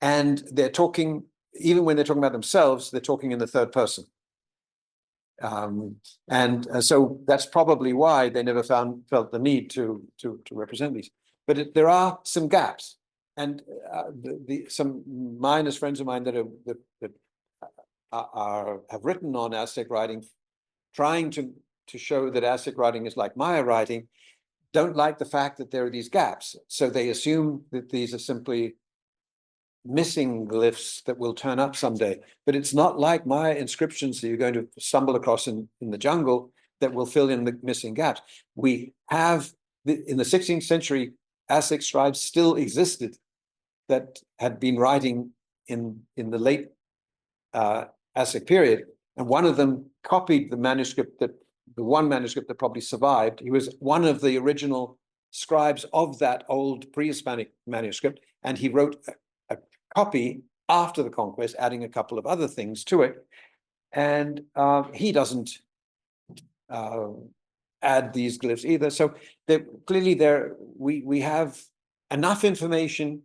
And they're talking, even when they're talking about themselves, they're talking in the third person. So that's probably why they never felt the need to represent these. But there are some gaps, and some miners, friends of mine that have written on Aztec writing, trying to show that Aztec writing is like Maya writing, don't like the fact that there are these gaps. So they assume that these are simply missing glyphs that will turn up someday. But it's not like Maya inscriptions that you're going to stumble across in the jungle that will fill in the missing gaps. We have, in the 16th century, Aztec scribes still existed that had been writing in the late Aztec period. And one of them copied the manuscript the one manuscript that probably survived. He was one of the original scribes of that old pre-Hispanic manuscript, and he wrote a copy after the conquest, adding a couple of other things to it. And he doesn't add these glyphs either. So clearly we have enough information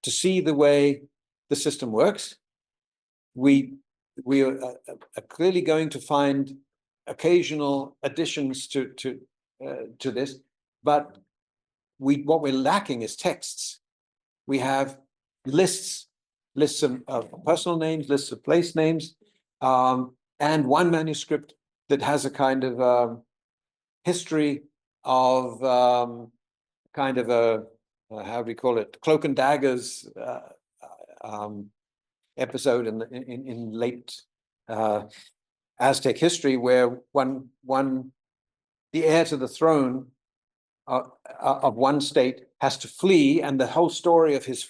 to see the way the system works. We are clearly going to find occasional additions to this, but what we're lacking is texts. We have lists of personal names, lists of place names, and one manuscript that has a kind of history of kind of a how do we call it, cloak and daggers episode in late Aztec history, where the heir to the throne of one state has to flee, and the whole story of his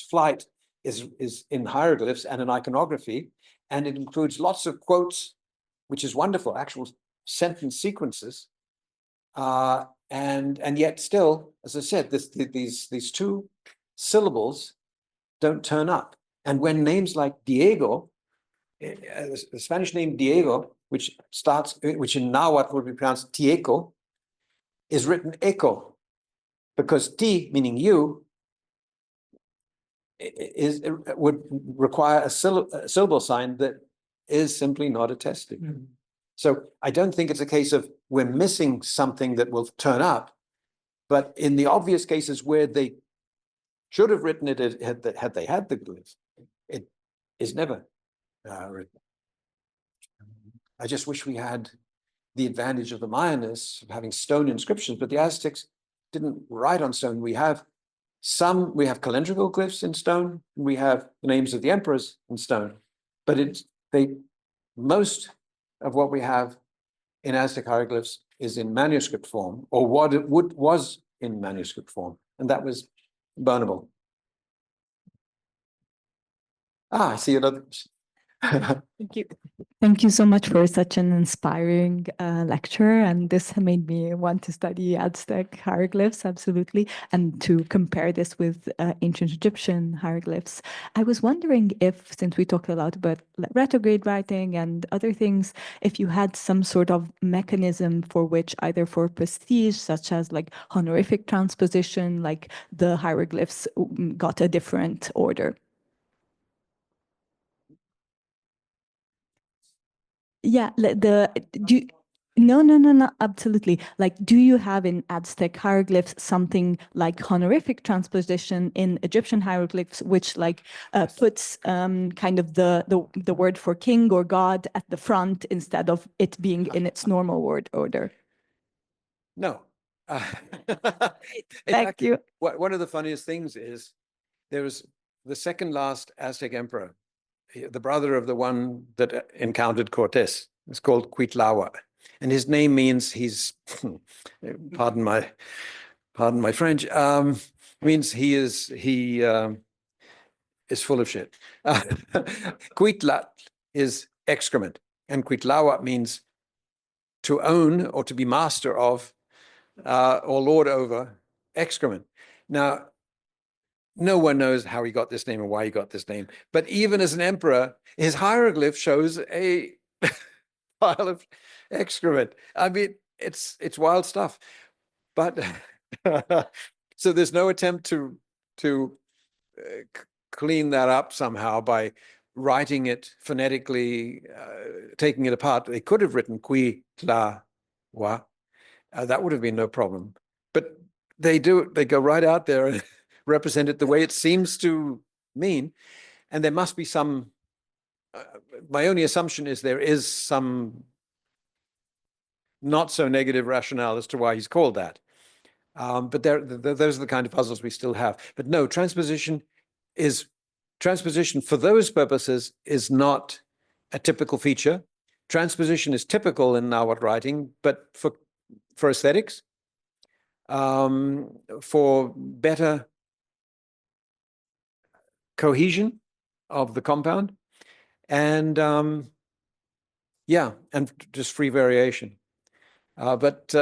flight is in hieroglyphs and in iconography, and it includes lots of quotes, which is wonderful, actual sentence sequences, and yet still, as I said, these two syllables don't turn up. And when names like Diego, the Spanish name Diego, which in Nahuatl would be pronounced Tieco, is written eco, because T, meaning you, would require a syllable sign that is simply not attested. Mm-hmm. So I don't think it's a case of we're missing something that will turn up, but in the obvious cases where they should have written it had they had the glyphs, it is never written. I just wish we had the advantage of the Mayans of having stone inscriptions, but the Aztecs didn't write on stone. We have calendrical glyphs in stone, and we have the names of the emperors in stone, but most of what we have in Aztec hieroglyphs is in manuscript form, or what it was in manuscript form, and that was burnable. I see another. Thank you. Thank you so much for such an inspiring lecture. And this made me want to study Aztec hieroglyphs, absolutely, and to compare this with ancient Egyptian hieroglyphs. I was wondering if, since we talked a lot about retrograde writing and other things, if you had some sort of mechanism for which, either for prestige, such as like honorific transposition, like the hieroglyphs got a different order. Yeah, no, absolutely. Like, do you have in Aztec hieroglyphs something like honorific transposition in Egyptian hieroglyphs, which like puts kind of the word for king or god at the front instead of it being in its normal word order? No. Thank you. One of the funniest things is there was the second last Aztec emperor, the brother of the one that encountered Cortes. It's called Cuitlahuac, and his name means he's pardon my French, means he is full of shit. Cuitla is excrement, and Cuitlahuac means to own or to be master of or lord over excrement. Now, no one knows how he got this name or why he got this name, but even as an emperor, his hieroglyph shows a pile of excrement. I mean, it's wild stuff. But so there's no attempt to clean that up somehow by writing it phonetically, taking it apart. They could have written qui, tla, wa. That would have been no problem. But they do, they go right out there and represent it the way it seems to mean. And there must be some, my only assumption is there is some not so negative rationale as to why he's called that. But those are the kind of puzzles we still have. But no, transposition for those purposes is not a typical feature. Transposition is typical in Nahuatl writing, but for aesthetics, for better cohesion of the compound, and yeah, and just free variation. But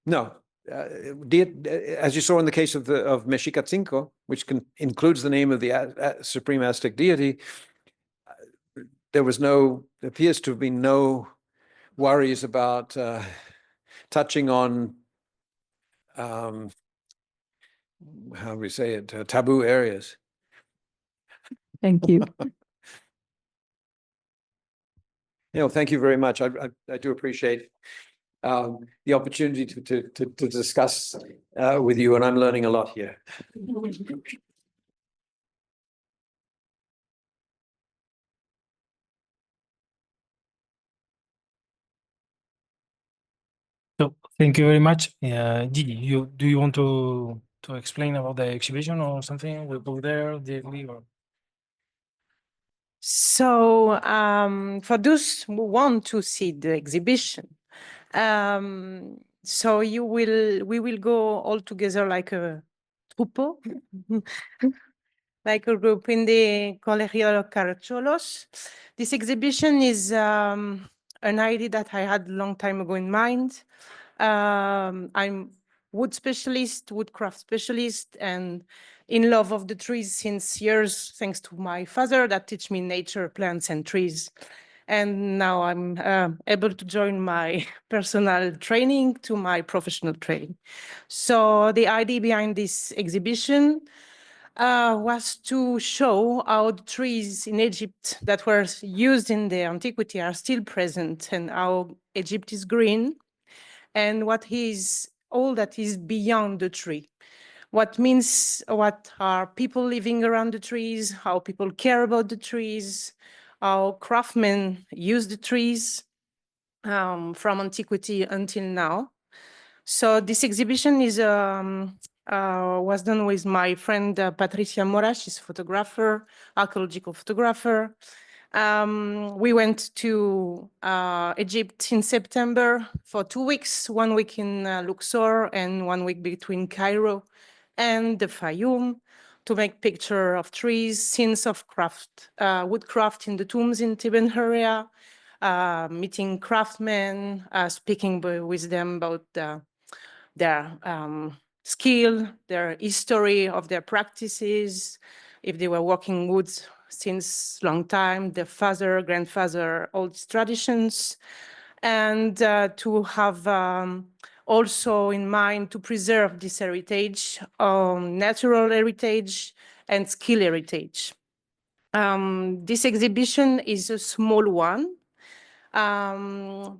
no, as you saw in the case of Mexicatzinco, which includes the name of the supreme Aztec deity, there appears to have been no worries about touching on, how do we say it, taboo areas. Thank you. Thank you very much. I do appreciate the opportunity to discuss with you, and I'm learning a lot here. So thank you very much. Gigi, do you want to explain about the exhibition or something? We'll go there directly or. So for those who want to see the exhibition, so we will go all together like a troupeau, like a group in the Colegio Carcholos. This exhibition is an idea that I had a long time ago in mind. I'm woodcraft specialist, and in love of the trees since years, thanks to my father that teach me nature, plants, and trees. And now I'm able to join my personal training to my professional training. So the idea behind this exhibition was to show how the trees in Egypt that were used in the antiquity are still present, and how Egypt is green, and what is all that is beyond the tree. What are people living around the trees, how people care about the trees, how craftsmen use the trees from antiquity until now. So this exhibition is was done with my friend Patricia Mora. She's a photographer, archaeological photographer. We went to Egypt in September for 2 weeks, 1 week in Luxor and 1 week between Cairo and the Fayoum, to make picture of trees, scenes of woodcraft in the tombs in Tiben area, meeting craftsmen, speaking with them about their skill, their history of their practices, if they were working woods since long time, their father, grandfather, all these traditions, and to have also in mind to preserve this heritage, natural heritage and skill heritage. This exhibition is a small one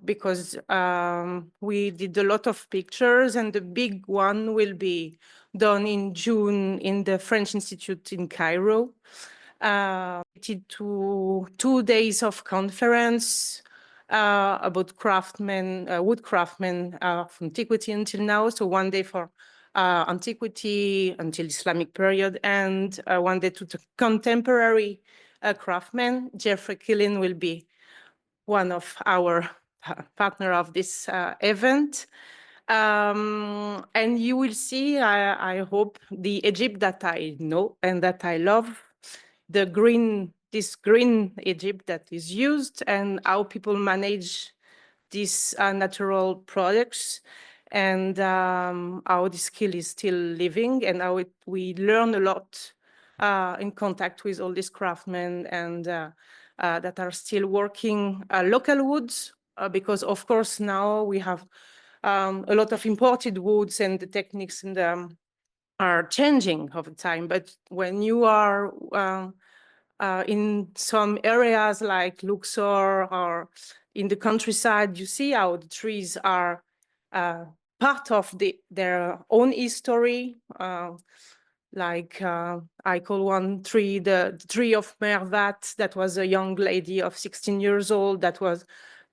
because we did a lot of pictures, and the big one will be done in June in the French Institute in Cairo. We did 2 days of conference, about craftsmen, wood craftsmen of antiquity until now. So one day for antiquity until Islamic period, and one day to the contemporary craftsmen. Jeffrey Killen will be one of our partner of this event. And you will see, I hope, the Egypt that I know and that I love, the this green Egypt that is used, and how people manage these natural products, and how the skill is still living, and how we learn a lot in contact with all these craftsmen and that are still working local woods, because of course now we have a lot of imported woods, and the techniques and are changing over time. But when you are in some areas like Luxor or in the countryside, you see how the trees are part of their own history. Like I call one tree the tree of Mervat. That was a young lady of 16 years old that was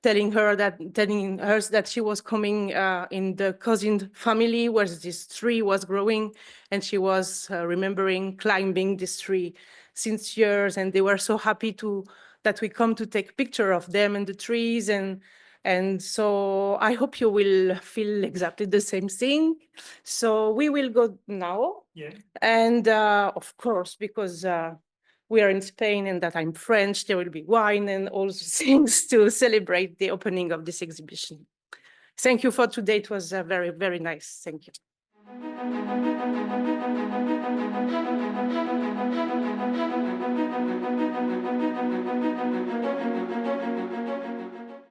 telling her that she was coming in the cousin family where this tree was growing, and she was remembering climbing this tree since years, and they were so happy that we come to take picture of them and the trees, and so I hope you will feel exactly the same thing. So we will go now, and of course, because we are in Spain and that I'm French, there will be wine and all the things to celebrate the opening of this exhibition. Thank you for today. It was very, very nice. Thank you.